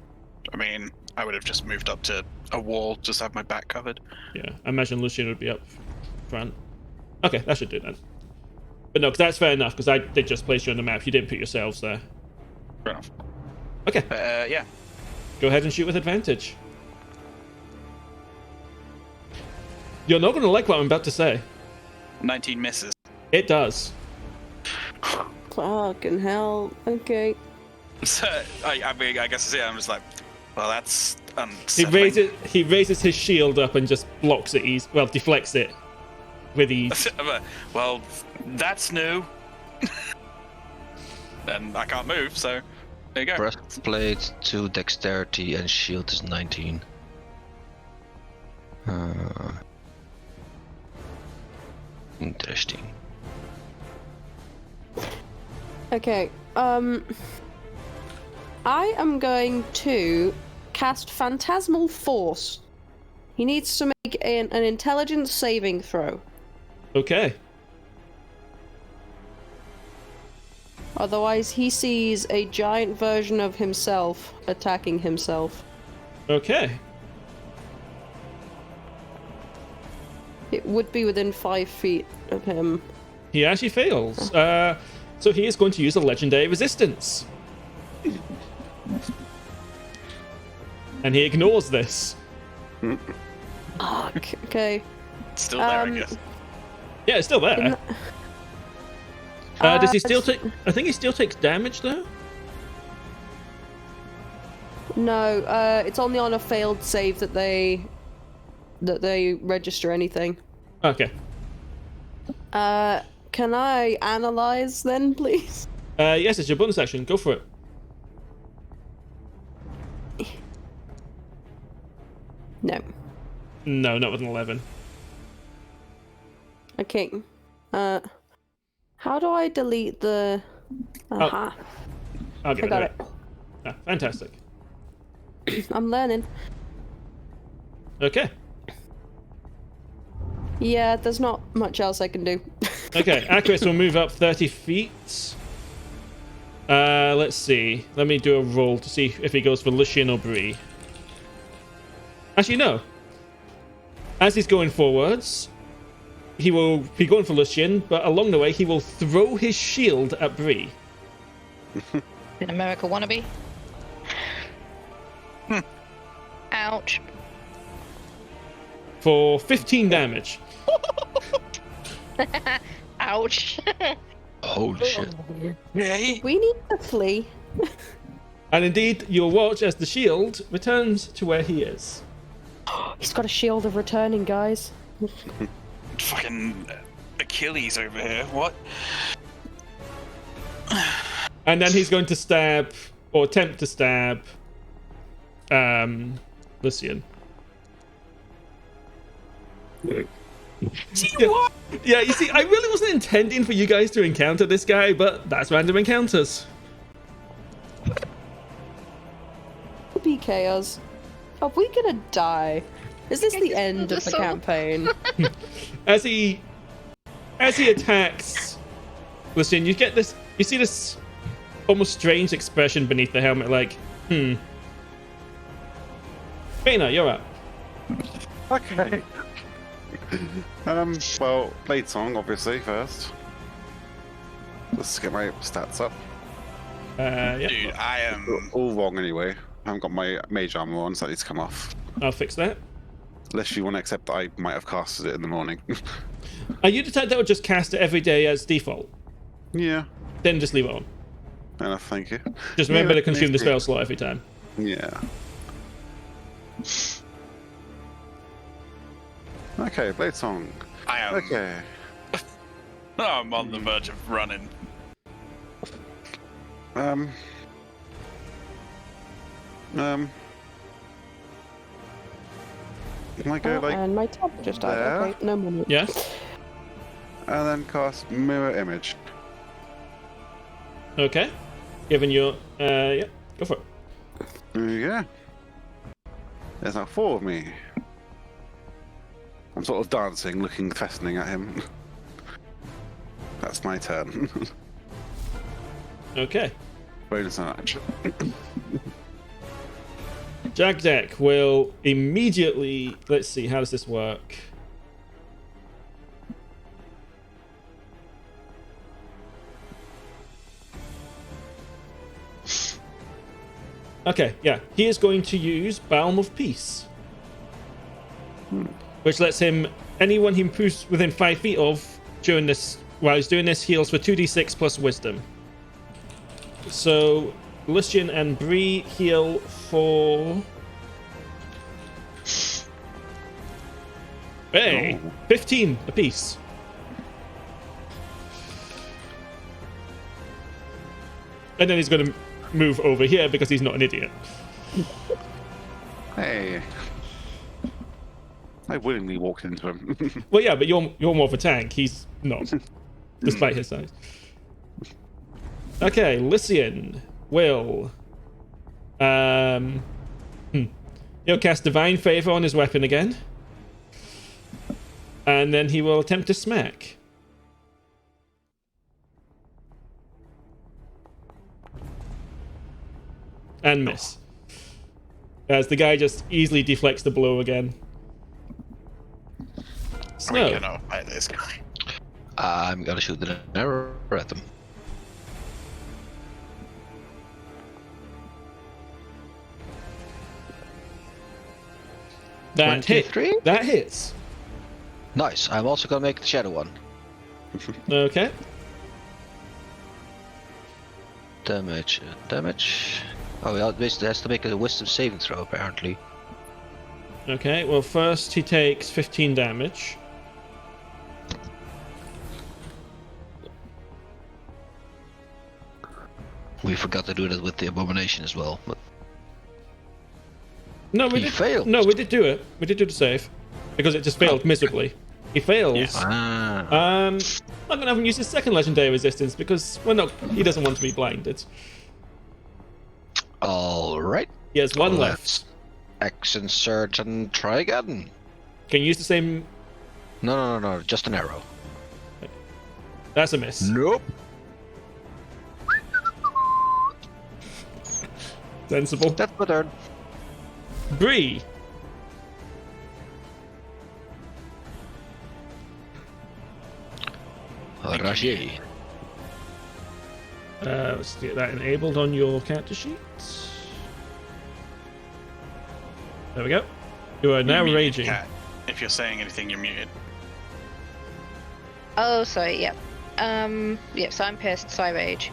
I mean, I would have just moved up to a wall, just have my back covered. Yeah, I imagine Lucien would be up front. Okay, that should do that. But no, because that's fair enough, because I did just place you on the map. You didn't put yourselves there. Fair enough. Okay, Yeah. go ahead and shoot with advantage. You're not going to like what I'm about to say. 19 misses. It does. Fucking hell. Okay. So, I mean, I guess I'm just like, well, that's He unsettling. raises his shield up and just blocks it ease. Well, deflects it with ease. Well, that's new. Then I can't move, so there you go. Breastplate 2, dexterity, and shield is 19. Interesting. Okay, I am going to cast Phantasmal Force. He needs to make an intelligence saving throw. Okay. Otherwise, he sees a giant version of himself attacking himself. Okay. It would be within 5 feet of him. He actually fails. So he is going to use a legendary resistance. And he ignores this. Fuck. Okay. Still there, I guess. Yeah, it's still there. Does he still take... I think he still takes damage, though? No, it's only on a failed save that they register anything. Okay. Can I analyze then, please? Yes, it's your bonus action. Go for it. No. No, not with an 11. Okay. How do I delete the... Aha. I'll get I got it. Ah, fantastic. I'm learning. Okay. Yeah, there's not much else I can do. Okay, Acarus will move up 30 feet. Let's see. Let me do a roll to see if he goes for Lucien or Bree. Actually, no. As he's going forwards, he will be going for Lucien, but along the way, he will throw his shield at Bree. In America wannabe. Ouch. For 15 damage. Ouch. Holy shit. We need to flee. And indeed, you'll watch as the shield returns to where he is. He's got a shield of returning, guys. Fucking Achilles over here. What? And then he's going to stab, or attempt to stab, Lucien. Yeah, you see, I really wasn't intending for you guys to encounter this guy, but that's random encounters. PK us. Are we gonna die? Is this the end of the campaign? As he attacks Lucien, you see this almost strange expression beneath the helmet, like, Faena, you're up. Okay. Well, Blade Song, obviously, first. Let's get my stats up. Yeah, Dude, I am. All wrong anyway. I haven't got my mage armor on, so that needs to come off. I'll fix that. Unless you want to accept that I might have casted it in the morning. Are you the type that would just cast it every day as default? Yeah. Then just leave it on. Fair enough, thank you. Just remember Yeah, to consume the yeah. spell slot every time. Yeah. Okay, Blade Song. I am. Okay. Oh, I'm on the verge of running. Can I go like and my tab just died. there? Okay, no more. Yeah? and then cast Mirror Image? Okay. Given your... yeah, go for it. There you go. There's now 4 of me. I'm sort of dancing, looking threatening at him. That's my turn. Okay. Bonus action. Jagdek will immediately... Let's see, how does this work? Okay, yeah. He is going to use Balm of Peace. Which lets him... Anyone he moves within 5 feet of during this... While he's doing this, heals for 2d6 plus Wisdom. So, Lucien and Bree heal for... Hey! 15 apiece. And then he's going to move over here because he's not an idiot. Hey. I willingly walked into him. Well, yeah, but you're more of a tank. He's not, despite his size. Okay, Lucien will... He'll cast Divine Favor on his weapon again. And then he will attempt to smack. And miss. As the guy just easily deflects the blow again. Are we Snow. gonna fight this guy? I'm gonna shoot an arrow at them. That hit. 23? That hits. Nice. I'm also gonna make the shadow one. Okay. Damage. Damage. Oh, yeah, basically has to make a wisdom saving throw, apparently. Okay, well, first he takes 15 damage. We forgot to do that with the abomination as well, but No, we He did. failed. No, we did do it. We did do the save because it just failed miserably. He fails. Yes. ah, I'm gonna have him use his second legendary resistance because he doesn't want to be blinded. all right. He has one left. Let's X insert and try again. Can you use the same? No, just an arrow. That's a miss. Nope. Sensible. That's my turn. Bree. Rajier. Let's get that enabled on your character sheet. There we go. You are now You're muted, raging. Cat. If you're saying anything, you're muted. Oh, sorry. Yep. Yep. So I'm pissed. So I rage,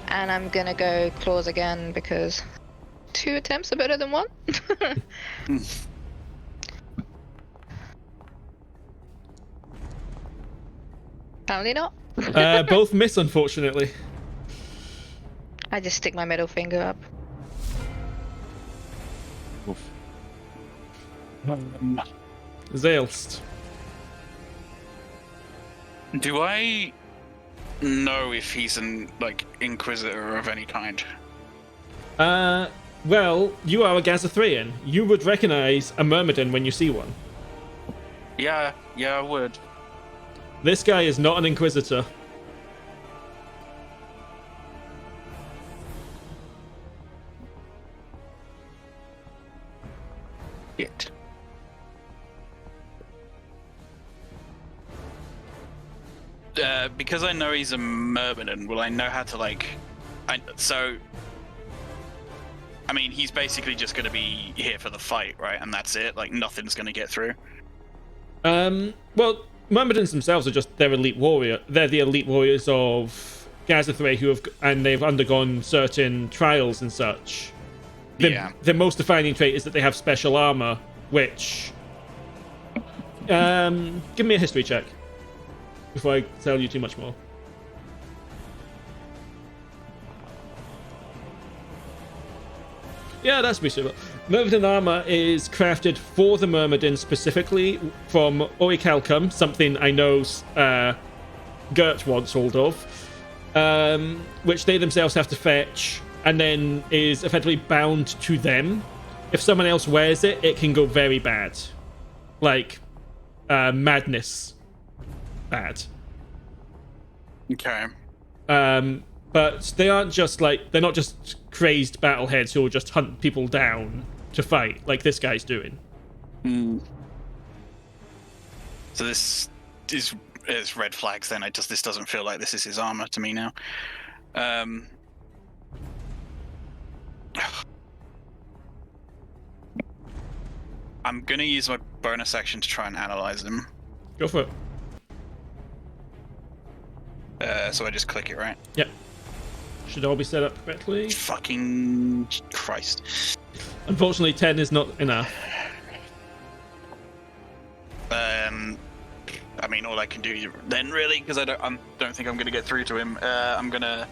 and I'm gonna go claws again because 2 attempts are better than 1. Apparently not. Both miss, unfortunately. I just stick my middle finger up. Zaelste. Do I know if he's an Inquisitor of any kind? Well, you are a Gazathrian. You would recognize a Myrmidon when you see one. Yeah, I would. This guy is not an Inquisitor. Shit. Because I know he's a Myrmidon, will I know how to I mean, he's basically just going to be here for the fight, right? And that's it. Like, nothing's going to get through. Well, Myrmidons themselves are just their elite warrior. They're the elite warriors of Gazathray and they've undergone certain trials and such. The most defining trait is that they have special armor, which... give me a history check before I tell you too much more. Yeah, that's pretty super. Myrmidon armor is crafted for the Myrmidon specifically from orichalcum, something I know Gert wants hold of, which they themselves have to fetch, and then is effectively bound to them. If someone else wears it, it can go very bad. Like, madness bad. Okay. But they aren't just they're not just crazed battleheads who will just hunt people down to fight like this guy's doing. So this is red flags then. This doesn't feel like this is his armor to me now. I'm gonna use my bonus action to try and analyze him. Go for it. So I just click it, right? Yep. Should all be set up correctly. Fucking Christ. Unfortunately, 10 is not enough. I mean, all I can do then, really, because I don't think I'm gonna get through to him. I'm gonna.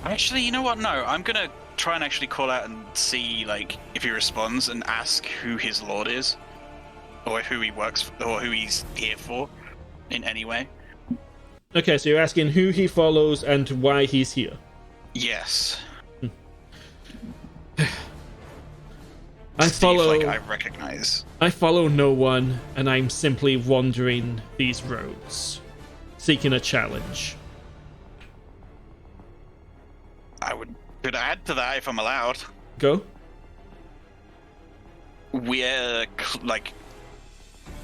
Actually, you know what? No, I'm gonna try and actually call out and see, if he responds and ask who his lord is, or who he works for, or who he's here for, in any way. Okay, so you're asking who he follows and why he's here. Yes. I recognize. I follow no one, and I'm simply wandering these roads, seeking a challenge. Could add to that if I'm allowed. Go. We're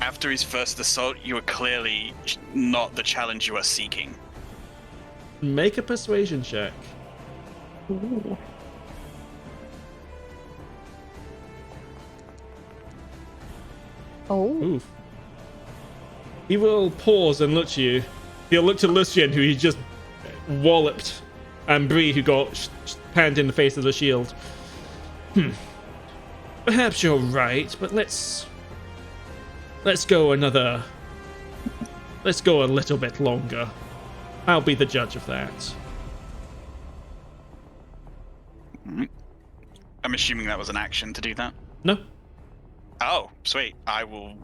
after his first assault, you are clearly not the challenge you are seeking. Make a persuasion check. Ooh. Oh. Oof. He will pause and look to you. He'll look to Lucien, who he just walloped, and Bree, who got panned in the face of the shield. Perhaps you're right, but let's go a little bit longer. I'll be the judge of that. I'm assuming that was an action to do that. No. Oh, sweet. I will.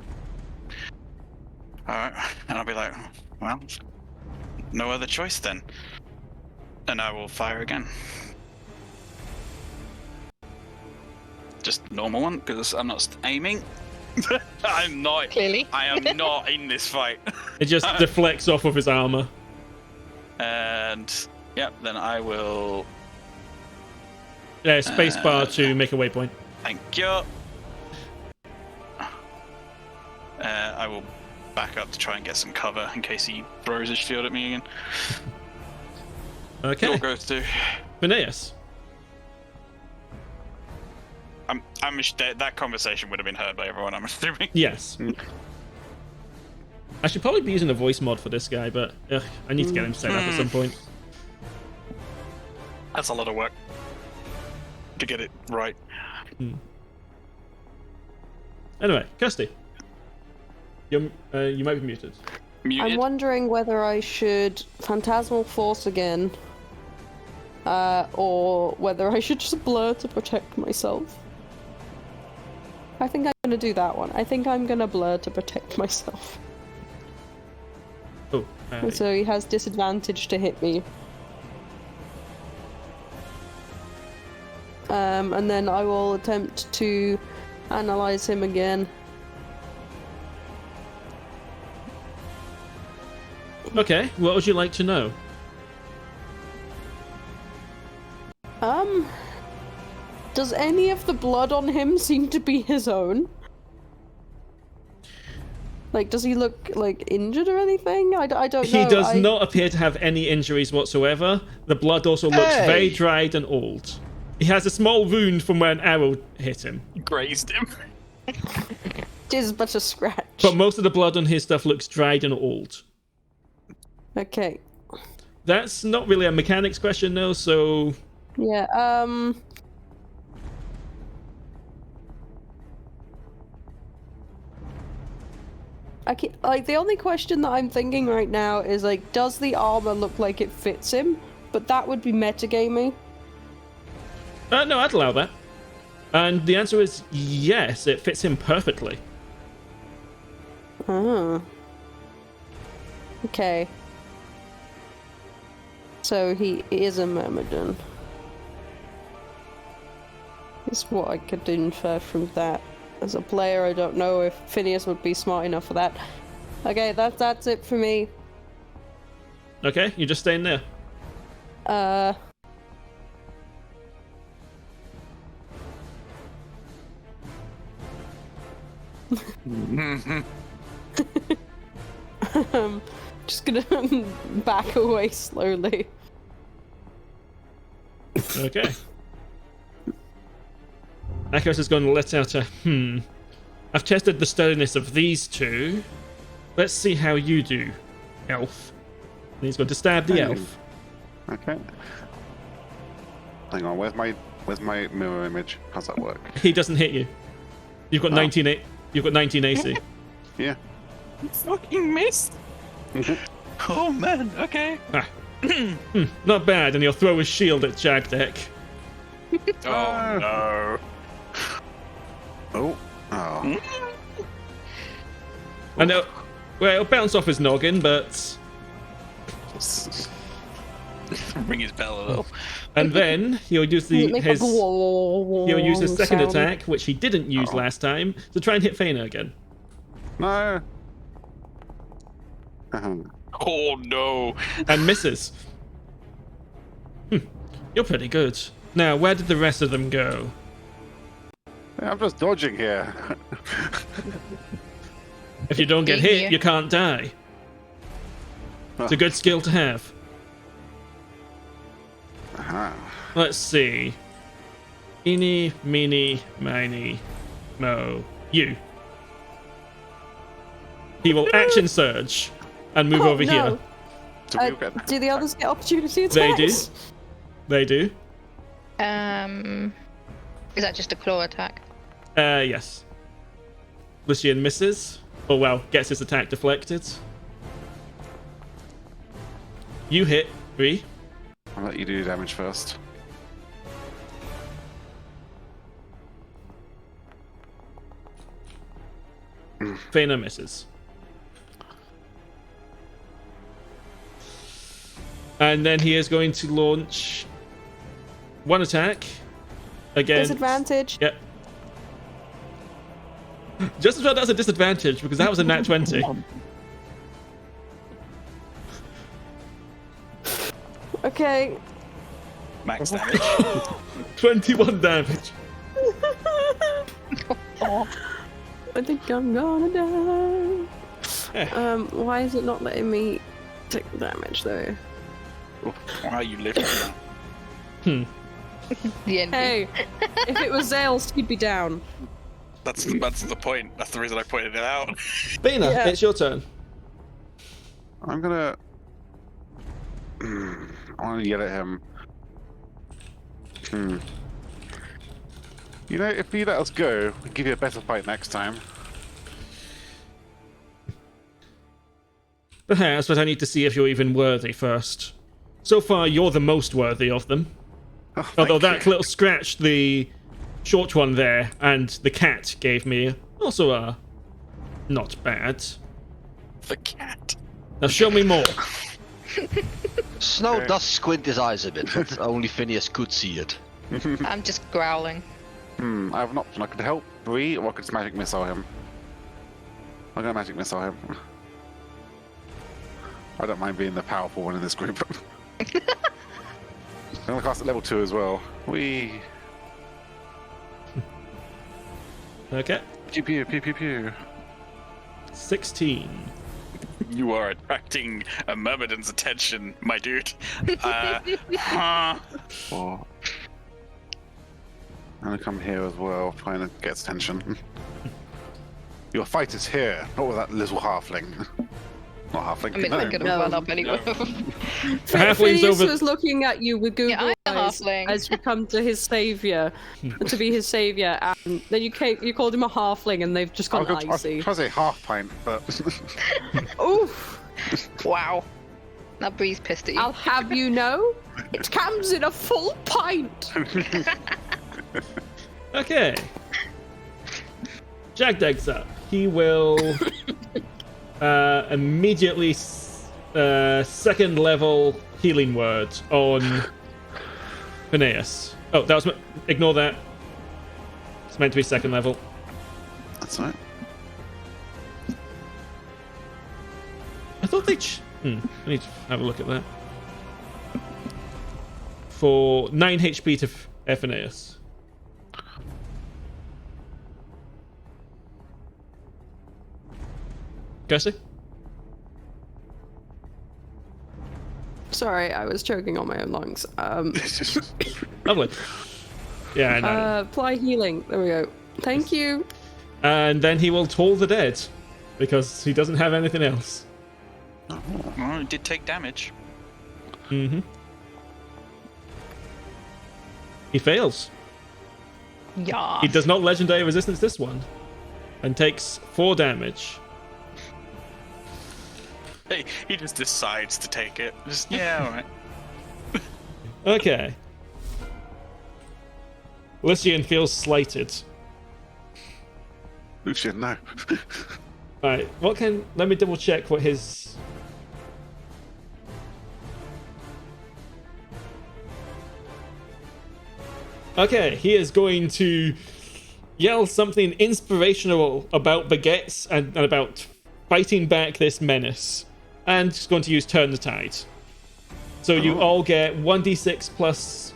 Alright. And I'll be like, well, no other choice then. And I will fire again. Just normal one, because I'm not aiming. I'm not. Clearly. I am not in this fight. It just deflects off of his armor. And, yeah, then I will Spacebar to make a waypoint. Thank you. I will back up to try and get some cover in case he throws his shield at me again. Okay. Your goes to. Phineas. That conversation would have been heard by everyone, I'm assuming. Yes. I should probably be using a voice mod for this guy, but I need to get him set up at some point. That's a lot of work to get it right. Anyway, Kirsty. You might be muted. Muted. I'm wondering whether I should Phantasmal Force again, or whether I should just blur to protect myself. I think I'm gonna do that one. I think I'm gonna blur to protect myself. Oh. So he has disadvantage to hit me. And then I will attempt to analyze him again. Okay, what would you like to know? Does any of the blood on him seem to be his own? Like, does he look, like, injured or anything? I don't know. He does not appear to have any injuries whatsoever. The blood also looks very dried and old. He has a small wound from where an arrow hit him. Grazed him. It is but a scratch. But most of the blood on his stuff looks dried and old. Okay. That's not really a mechanics question, though, so... Yeah, like, the only question that I'm thinking right now is, like, does the armor look like it fits him? But that would be metagaming. No, I'd allow that. And the answer is yes, it fits him perfectly. Oh. Okay. So he is a myrmidon. Is what I could infer from that. As a player, I don't know if Phineas would be smart enough for that. Okay, that's it for me. Okay, you're just staying there. Just gonna back away slowly. Okay. Akos is going to let out a I've tested the sturdiness of these two. Let's see how you do, elf. And he's going to stab the elf. Okay. Hang on, where's my mirror image? How's that work? He doesn't hit you. You've got 19 AC. Yeah. You fucking missed. Oh man, okay. Not bad, and he'll throw his shield at Jagdek. Oh no. Oh. And it'll bounce off his noggin, but... Ring his bell a little. And then he'll use his second sound. attack, which he didn't use last time, to try and hit Faena again. No. Oh no. And misses. You're pretty good. Now, where did the rest of them go? I'm just dodging here. If you don't get Being hit, here. you can't die. It's a good skill to have. Let's see. Eeny, meeny, miny, mo. You. He will action surge and move over here. So we'll get- Do the others get opportunity attacks? They do. They do. Is that just a claw attack? Yes. Lucien misses. Oh well, gets his attack deflected. You hit, Bree. I'll let you do damage first. Faena misses. And then he is going to launch one attack against... Disadvantage. Yep. Just as well that's a disadvantage, because that was a nat 20. Okay. Max damage. 21 damage. I think I'm gonna die. Eh. Why is it not letting me take the damage though? Why are you living that? The envy. Hey, if it was Zaelste, he'd be down. That's the point. That's the reason I pointed it out. Faena, Yeah. it's your turn. I'm gonna. I want to yell at him. You know, if you let us go, we'll give you a better fight next time. Perhaps, but I need to see if you're even worthy first. So far, you're the most worthy of them. Oh, thank Although you. that little scratch, the short one there, and the cat gave me also a not bad. The cat. Now show me more. Snow Okay. does squint his eyes a bit, but only Phineas could see it. I'm just growling. I have an option. I could help Bree, or I could magic missile him. I'm gonna magic missile him. I don't mind being the powerful one in this group. I'm gonna cast at level 2 as well. Wee. Okay. Pew pew pew pew pew. 16. You are attracting a Myrmidon's attention, my dude. Four. I'm gonna come here as well, trying to get attention. Your fight is here, not with that little halfling. Not halfling. I mean, no. I'm gonna No. run up anyway. Halfling's Phineas over. was looking at you with Google Yeah, I'm a eyes halfling. as you come to his savior, to be his savior, and then you called him a halfling, and they've just I gone was trying icy. to say half pint, but Oof! Wow. Now Bree's pissed at you. I'll have you know, it comes in a full pint. Okay. Jagdek's up. He will immediately second level healing word on Phineas. Oh, that was ignore that. It's meant to be second level. that's right. I thought they. I need to have a look at that. For 9 HP to Phineas. Kirsty? Sorry, I was choking on my own lungs. Lovely. Yeah, I know. Apply healing. There we go. Thank you. And then he will toll the dead because he doesn't have anything else. Well, it did take damage. Mm-hmm. He fails. Yeah. He does not legendary resistance this one, and takes 4 damage. Hey, he just decides to take it. Just yeah, all right. Okay. Lucien feels slighted. Lucien, no. Alright, let me double check what his... Okay, he is going to yell something inspirational about baguettes and about fighting back this menace. And he's going to use Turn the Tide. So you all get 1d6 plus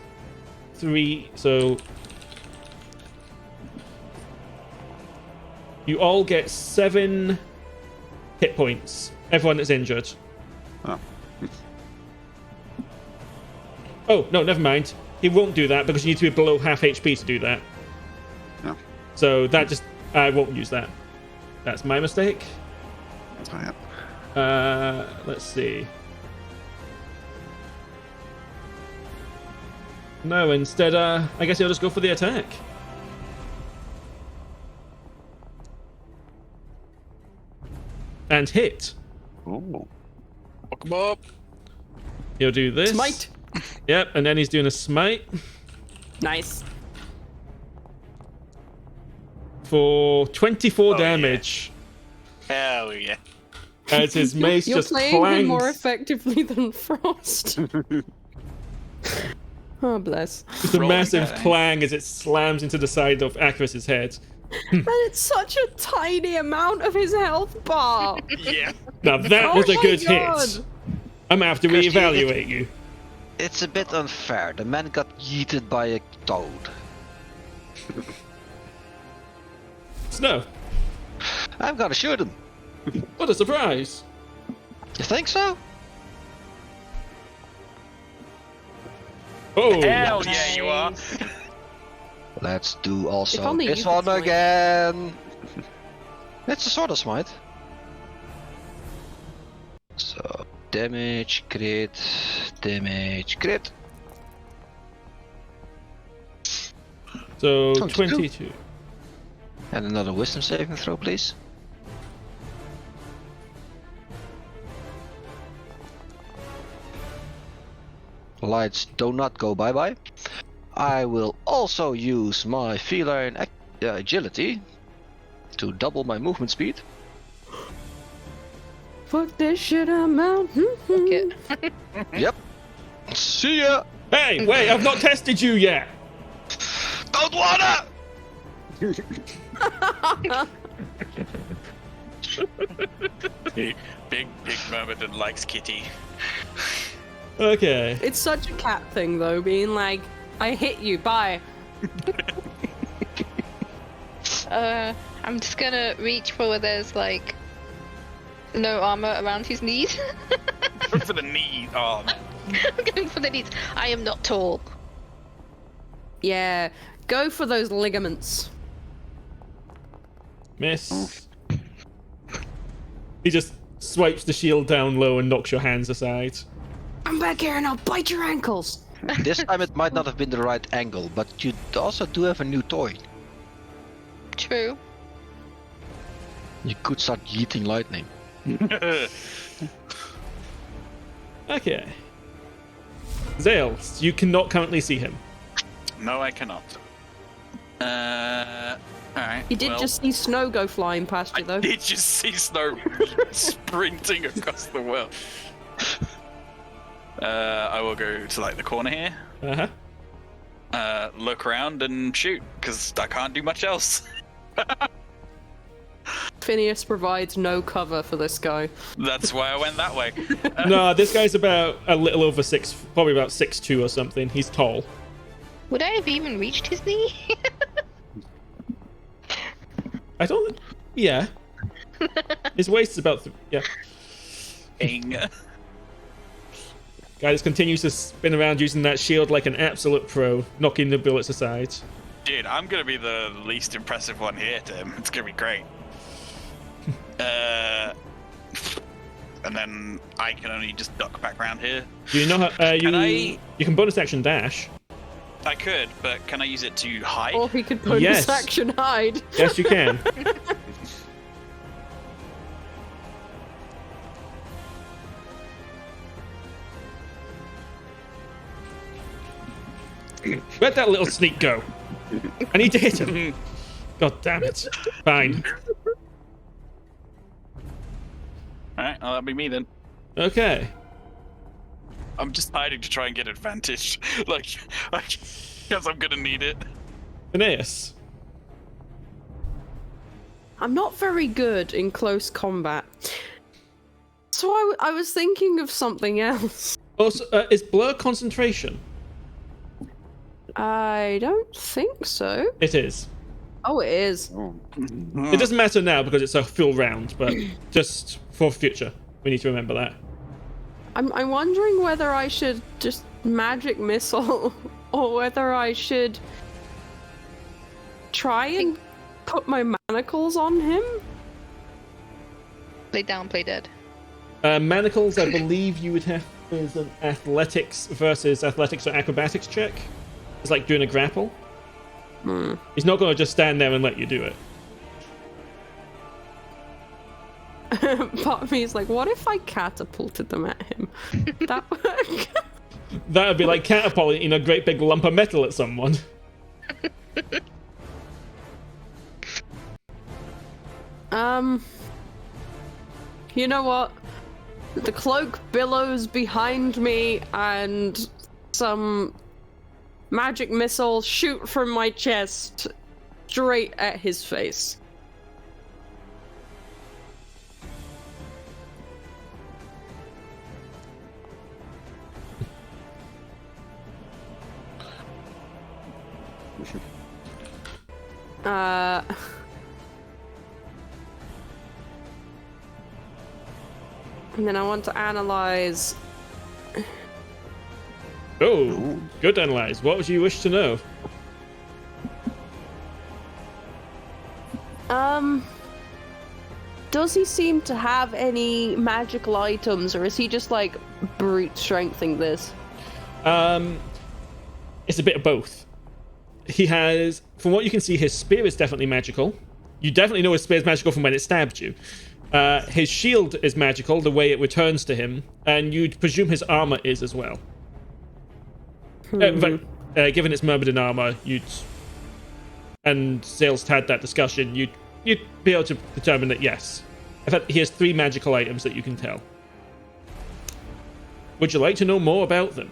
3, so... You all get 7 hit points. Everyone that's injured. Oh. Oh, no, never mind. He won't do that because you need to be below half HP to do that. No. So that just... I won't use that. That's my mistake. That's right. Let's see. No, instead, I guess he'll just go for the attack. And hit. Ooh. Welcome up. He'll do this. Smite. Yep, and then he's doing a smite Nice. for 24 Oh, damage. Hell yeah. As his mace You're just playing him more clangs. effectively than Frost. Oh, bless. Just a Rolling massive that, eh? clang as it slams into the side of Acris's head. And it's such a tiny amount of his health bar. Yeah. Now that Oh was a my good God. hit. I'm gonna have to Kirsty, reevaluate you. It's a bit unfair. The man got yeeted by a toad. Snow, I'm gonna shoot him. what a surprise! You think so? Oh, Hell yeah, you are. Let's do If also only this you could one smite. again. It's a sort of smite. So damage, crit, damage, crit. so 22. 22. And another wisdom saving throw, please. Lights do not go bye-bye. I will also use my feline agility to double my movement speed. Fuck this shit, I'm out. Okay. Yep. See ya! Hey, wait, I've not tested you yet! Don't wanna! Big Myrmidon likes Kitty. Okay. It's such a cat thing, though, being like, I hit you, bye. I'm just gonna reach for where there's like no armor around his knees. Look for the knee. Oh man. I'm going for the knees. I am not tall. Yeah, go for those ligaments. Miss. He just swipes the shield down low and knocks your hands aside. I'm back here and I'll bite your ankles. This time it might not have been the right angle, but you also do have a new toy. True. You could start yeeting lightning. Okay. Zaelste, you cannot currently see him. No, I cannot. Alright. You did just see snow go flying past you, I though. did just see Snow sprinting across the world. I will go to like the corner here. Uh-huh. Look around and shoot, because I can't do much else. Phineas provides no cover for this guy. That's why I went that way. No, this guy's about a little over 6, probably about 6'2" or something. He's tall. Would I have even reached his knee? I don't... Yeah. His waist's about... Yeah. Ing. Guy just continues to spin around using that shield like an absolute pro, knocking the bullets aside. Dude, I'm gonna be the least impressive one here, Tim. It's gonna be great. And then I can only just duck back around here. Do you know how... I- You can bonus action dash. I could, but can I use it to hide? Or he could bonus Yes. action hide. Yes, you can. Where'd that little sneak go? I need to hit him. God damn it. Fine. Alright, well, that'll be me then. Okay. I'm just hiding to try and get advantage. Because I'm gonna need it. Phineas. I'm not very good in close combat. So I was thinking of something else. Also, is blur concentration? I don't think so. It is. Oh, it is. It doesn't matter now because it's a full round, but just for future, we need to remember that. I'm wondering whether I should just magic missile or whether I should try and put my manacles on him. Play down, play dead. Manacles, I believe you would have is an athletics versus athletics or acrobatics check. It's like doing a grapple. He's not going to just stand there and let you do it. Part of me is like, what if I catapulted them at him? That work? That would be like catapulting a great big lump of metal at someone. You know what? The cloak billows behind me and some magic missiles shoot from my chest straight at his face. And then I want to analyze. Oh, good analyze. What would you wish to know? Does he seem to have any magical items, or is he just like brute strengthening this? It's a bit of both. He has, from what you can see, his spear is definitely magical. You definitely know his spear is magical from when it stabbed you. His shield is magical, the way it returns to him, and you'd presume his armor is as well. Given its Myrmidon armor, and Zaelste had that discussion, you'd be able to determine that yes. In fact, he has 3 magical items that you can tell. Would you like to know more about them?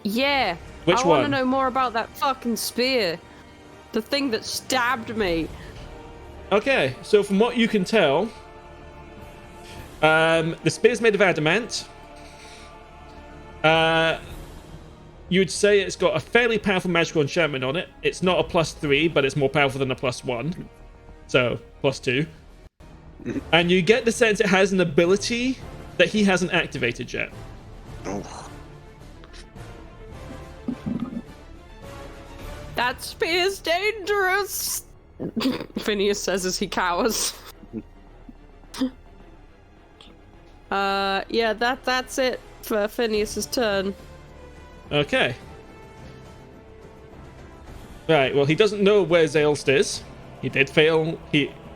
Yeah. Which I want to one? know more about that fucking spear. The thing that stabbed me. Okay, so from what you can tell, the spear's made of adamant. You'd say it's got a fairly powerful magical enchantment on it. It's not a +3, but it's more powerful than a +1. So, +2. And you get the sense it has an ability that he hasn't activated yet. Oh. That spear's dangerous. Phineas says as he cowers. Yeah, that's it for Phineas's turn. Okay. Right, well, he doesn't know where Zaelste is. He did fail.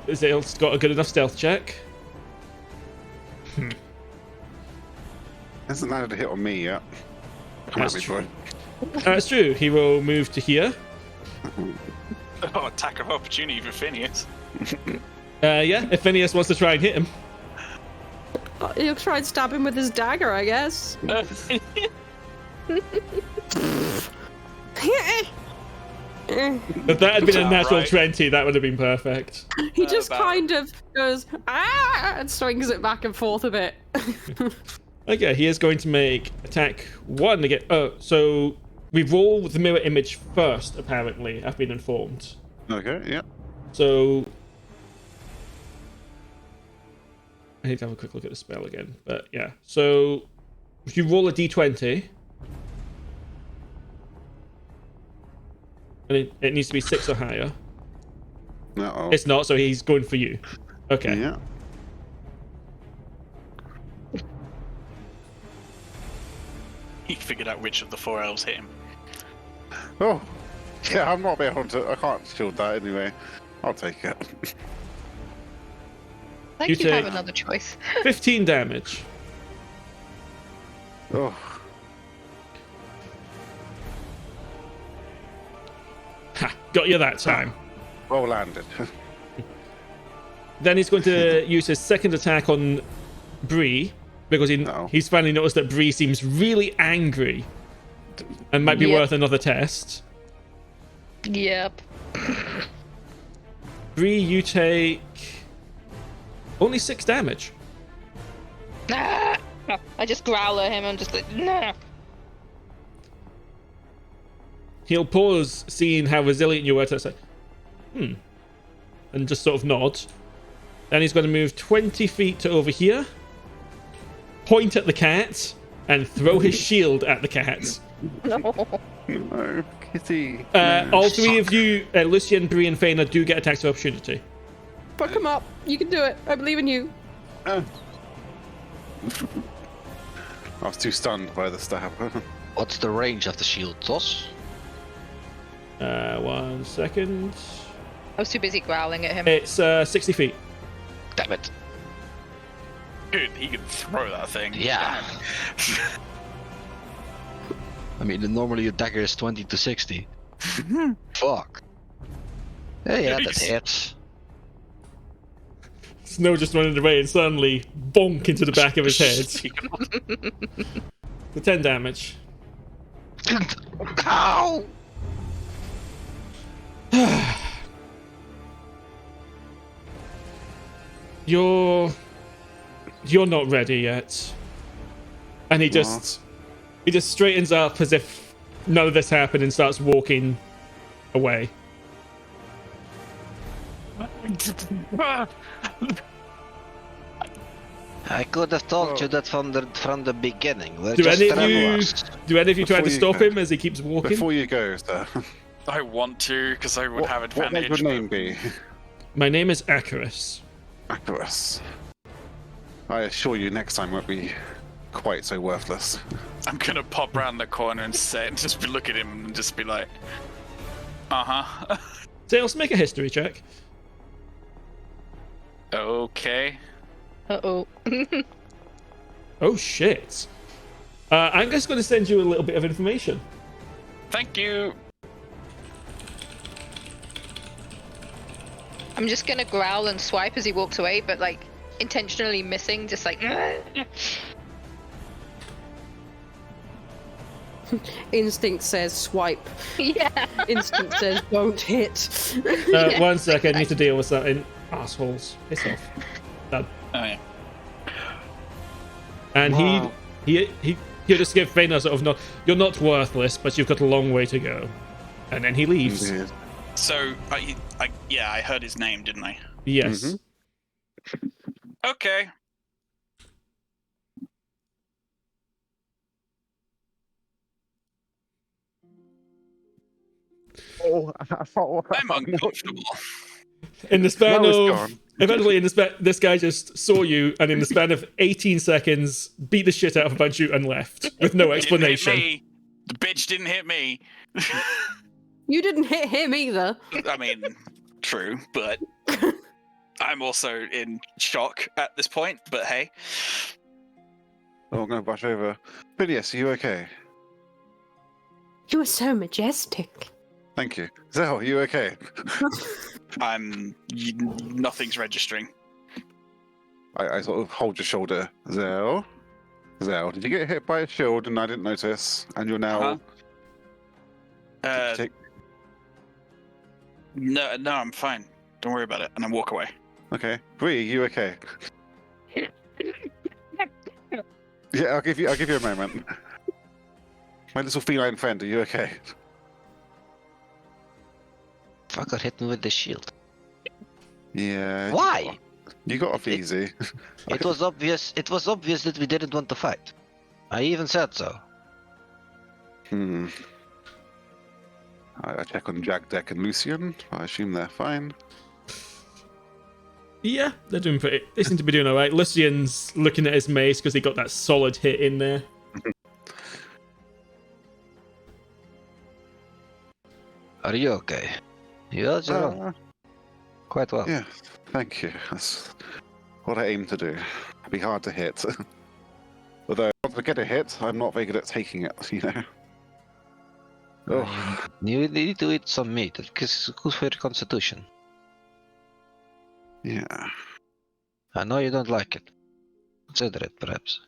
Zaelste got a good enough stealth check. Hasn't landed a hit on me yet. Come That's at me, true. boy. That's true. He will move to here. Oh, attack of opportunity for Phineas. Yeah, if Phineas wants to try and hit him. He'll try and stab him with his dagger, I guess. If that had been a natural 20, that would have been perfect. He just kind of goes, ah, and swings it back and forth a bit. Okay, he is going to make attack 1 to get... Oh, so we roll the mirror image first, apparently, I've been informed. Okay, yeah. So... I need to have a quick look at the spell again, but yeah. So, if you roll a d20... And it needs to be 6 or higher. Uh-oh. It's not, so he's going for you. Okay. Yeah. He figured out which of the 4 elves hit him. Oh. Yeah, I'm not able to... I can't shield that anyway. I'll take it. I You think you have take- another choice. 15 damage. Oh. Ha! Got you that time. Well landed. Then he's going to use his second attack on Bree, because he's finally noticed that Bree seems really angry and might be Yep. worth another test. Yep. Bree, you take only 6 damage. Nah. I just growl at him and just like, nah. He'll pause, seeing how resilient you were, to say, and just sort of nod. Then he's going to move 20 feet to over here, point at the cat, and throw his shield at the cat. No, kitty. All 3 of you, Lucien, Bree, and Faena, do get attacks of opportunity. Fuck him up. You can do it. I believe in you. I was too stunned by the stab. What's the range of the shield, Toss? 1 second. I was too busy growling at him. It's 60 feet. Damn it. Dude, he could throw that thing. Yeah. I mean, normally a dagger is 20 to 60. Fuck. Hey, yeah, that hits. Snow just running away and suddenly bonk into the back of his head. For 10 damage. Ow! You're not ready yet. And he just straightens up as if none of this happened and starts walking away. I could have told you that from the beginning. We're Do just any of you travelers. try to Before you stop go- him as he keeps walking? Before you go, sir, I want to, because I would have what advantage. would your but- name be? My name is Acarus. Actorus. I assure you, next time won't be quite so worthless. I'm gonna pop round the corner and just look at him and just be like, uh-huh. Zaelste, make a history check. Okay. Uh-oh. Oh shit. I'm just going to send you a little bit of information. Thank you. I'm just gonna growl and swipe as he walks away, but like intentionally missing, just like. Instinct says swipe. Yeah. Instinct says don't hit. 1 second, I need to deal with something. Assholes. Piss off. Done. Oh yeah. And Wow. he just give Faena sort of not, you're not worthless, but you've got a long way to go. And then he leaves. Indeed. So, I heard his name, didn't I? Yes. Mhm. Okay. Oh, I'm uncomfortable. In the span That was of gone. eventually, this guy just saw you, and in the span of 18 seconds, beat the shit out of a bunch of you and left with no Didn't explanation. hit me. The bitch didn't hit me. You didn't hit him either. I mean, true, but I'm also in shock at this point. But hey, Oh, I'm going to brush over. Phineas, are you okay? You are so majestic. Thank you. Zell, are you okay? nothing's registering. I sort of hold your shoulder. Zell? Zell, did you get hit by a shield and I didn't notice? And you're now... take- No, I'm fine. Don't worry about it. And I walk away. Okay. Bree, you okay? Yeah, I'll give you a moment. My little feline friend, are you okay? Fucker hit me with the shield. Yeah. Why? You got off It- easy. It was obvious. It was obvious that we didn't want to fight. I even said so. Hmm. I check on Jagdek and Lucien. I assume they're fine. Yeah, they're doing pretty. They seem to be doing all right. Lucien's looking at his mace because he got that solid hit in there. Are you okay? You held your own quite well. Yeah, thank you. That's what I aim to do. Be hard to hit. Although, once I get a hit, I'm not very good at taking it, you know? Oh, You need to eat some meat because it's good for your constitution. yeah. I know you don't like it. Consider it, perhaps.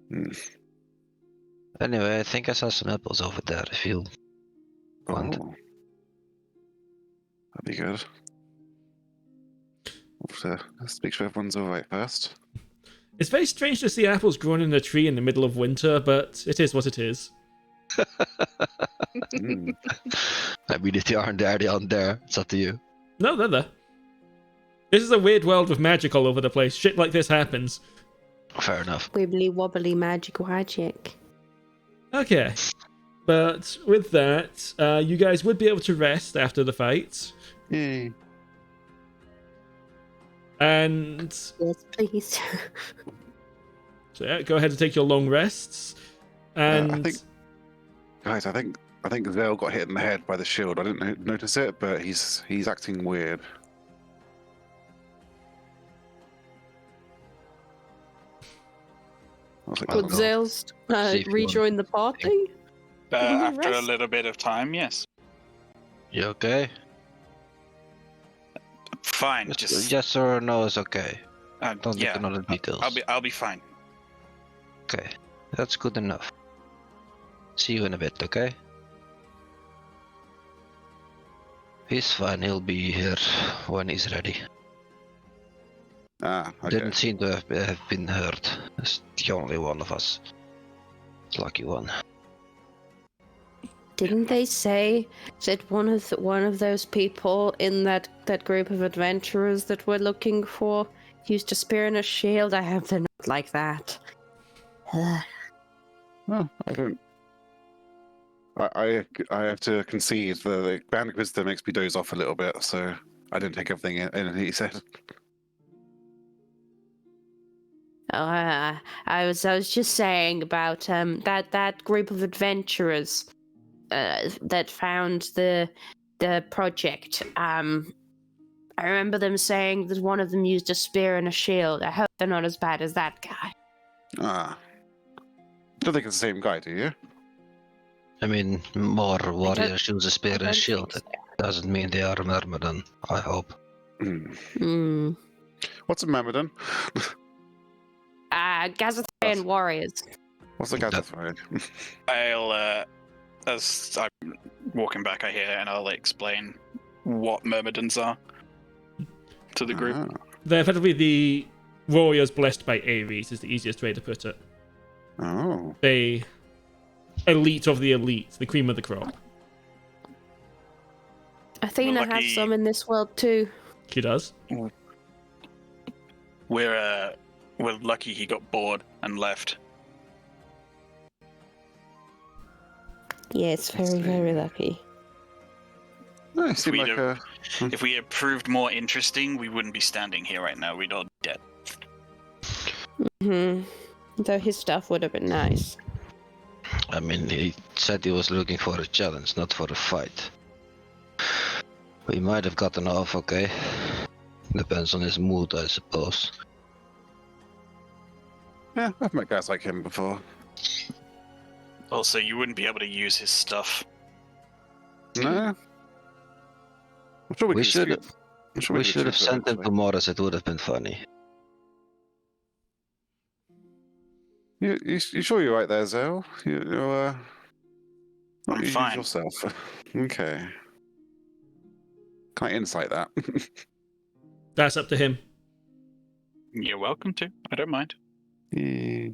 Hmm. Anyway, I think I saw some apples over there. If you want. Oh. That'd be good. Let's make sure everyone's alright first. It's very strange to see apples growing in a tree in the middle of winter, but it is what it is. Mm. I mean, if they aren't there, they aren't there. It's up to you. No, they're there. This is a weird world with magic all over the place. Shit like this happens. Fair enough. Wibbly wobbly magic. Okay. But with that, you guys would be able to rest after the fight. Yay. And Yes, please. so yeah, go ahead and take your long rests. And I think, guys, I think Zell got hit in the head by the shield. I didn't notice it, but he's acting weird. I was like, Would oh, Zaelste See if you rejoin the party? After a Rest. little bit of time, yes. You okay? Fine. Just Just yes or no is okay. Don't yeah. look at all the details. I'll be fine. Okay, that's good enough. See you in a bit, okay? He's fine. He'll be here when he's ready. okay. Didn't seem to have been hurt. He's the only one of us. Lucky one. Didn't they say that one of those people in that group of adventurers that we're looking for used a spear and a shield? I hope they're not like that. Oh, I don't. I have to concede the Grand Inquisitor makes me doze off a little bit, so I didn't take everything in he said. I was just saying about that group of adventurers that found the project. I remember them saying that one of them used a spear and a shield. I hope they're not as bad as that guy. Ah. Don't think it's the same guy, do you? I mean, more warriors use a spear and shield. So. It doesn't mean they are Myrmidon, I hope. What's a Myrmidon? Gazathrian warriors. What's a Gazathrian? I'll, as I'm walking back, I hear, and I'll explain what Myrmidons are to the group. They're effectively the warriors blessed by Ares, is the easiest way to put it. Oh. They elite of the elite, the cream of the crop. Athena has some in this world too. She does. We're lucky he got bored and left. Yes, very, very lucky. No, it seemed like a... If we had proved more interesting, we wouldn't be standing here right now. We'd all be dead. Though his stuff would have been nice. I mean, he said he was looking for a challenge, not for a fight. We might have gotten off, okay? Depends on his mood, I suppose. Yeah, I've met guys like him before. Also, you wouldn't be able to use his stuff. No? I'm sure We should could have sent him to Morris, it would have been funny. You sure you're right there, Zael? You're I'm fine. yourself. Okay. Can I insight that? That's up to him. You're welcome to. I don't mind. Yeah.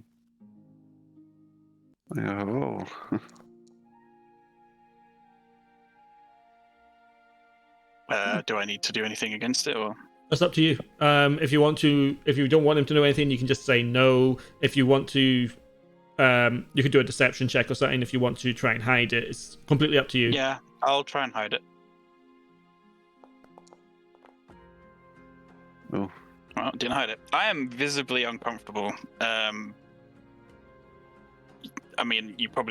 Oh. Do I need to do anything against it, or? That's up to you. If you don't want him to know anything, you can just say no. If you want to, you could do a deception check or something. If you want to try and hide it, it's completely up to you. Yeah, I'll try and hide it. Oh. Well, didn't hide it. I am visibly uncomfortable. I mean, you won't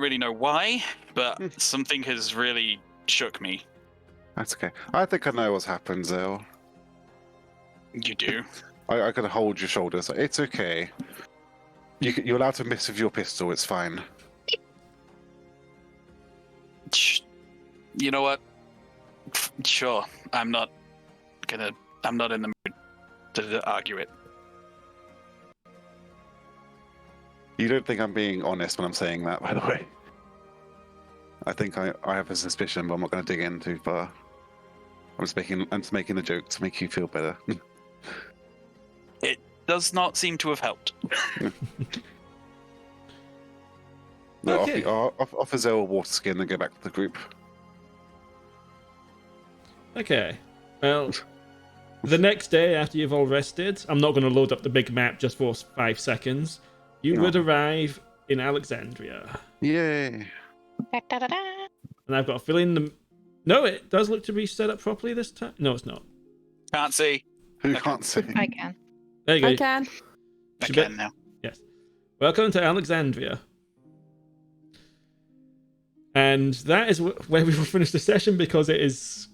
really know why, but something has really shook me. That's okay. I think I know what's happened, Zael. You do? I could hold your shoulders. It's okay. You're allowed to miss with your pistol. It's fine. You know what? Sure. I'm not in the mood to argue it. You don't think I'm being honest when I'm saying that, by the way. I think I have a suspicion, but I'm not going to dig in too far. I'm just making the joke to make you feel better. It does not seem to have helped. No, Okay. offer Zael a water skin and go back to the group. Okay. Well, the next day after you've all rested, I'm not going to load up the big map just for 5 seconds. You would arrive in Alexandria. Yay. And I've got a feeling No, it does look to be set up properly this time. No, it's not. Can't see. Who can't see? I can. There you go. I can. I Should can be- now. Yes. Welcome to Alexandria. And that is where we will finish the session because it is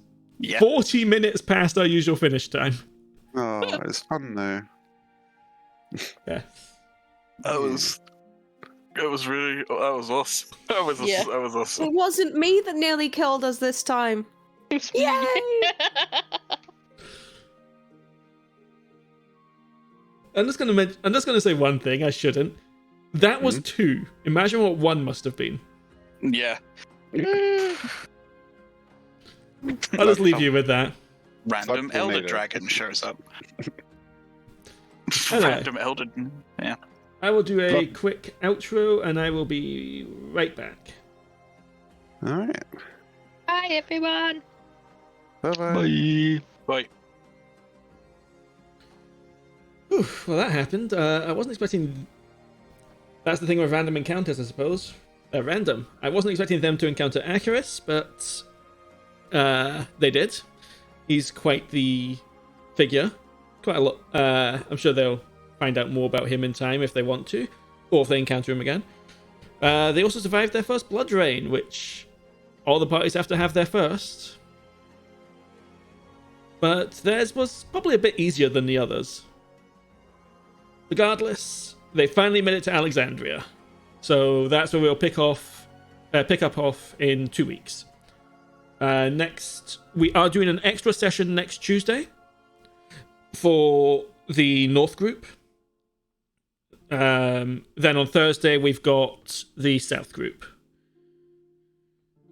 40 minutes past our usual finish time. Oh, it's fun though. Yeah. That was awesome. That was awesome. It wasn't me that nearly killed us this time. Yay! I'm just gonna say one thing. I shouldn't. That was 2. Imagine what 1 must have been. Yeah. I'll just leave you with that. Random Fuck, we elder made it. dragon shows up. Anyway. Random elder. Yeah. I will do a quick outro, and I will be right back. All right. Bye, everyone. Bye-bye. Bye. Bye. Whew, well, that happened. I wasn't expecting... That's the thing with random encounters, I suppose. Random. I wasn't expecting them to encounter Acarus, but they did. He's quite the figure. Quite a lot. I'm sure they'll find out more about him in time if they want to, or if they encounter him again. They also survived their first blood rain, which all the parties have to have their first. But theirs was probably a bit easier than the others. Regardless, they finally made it to Alexandria. So that's where we'll pick up off in 2 weeks. Next, we are doing an extra session next Tuesday for the North group. Then on Thursday, we've got the South group.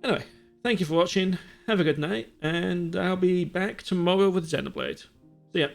Anyway, thank you for watching. Have a good night, and I'll be back tomorrow with Xenoblade. See ya.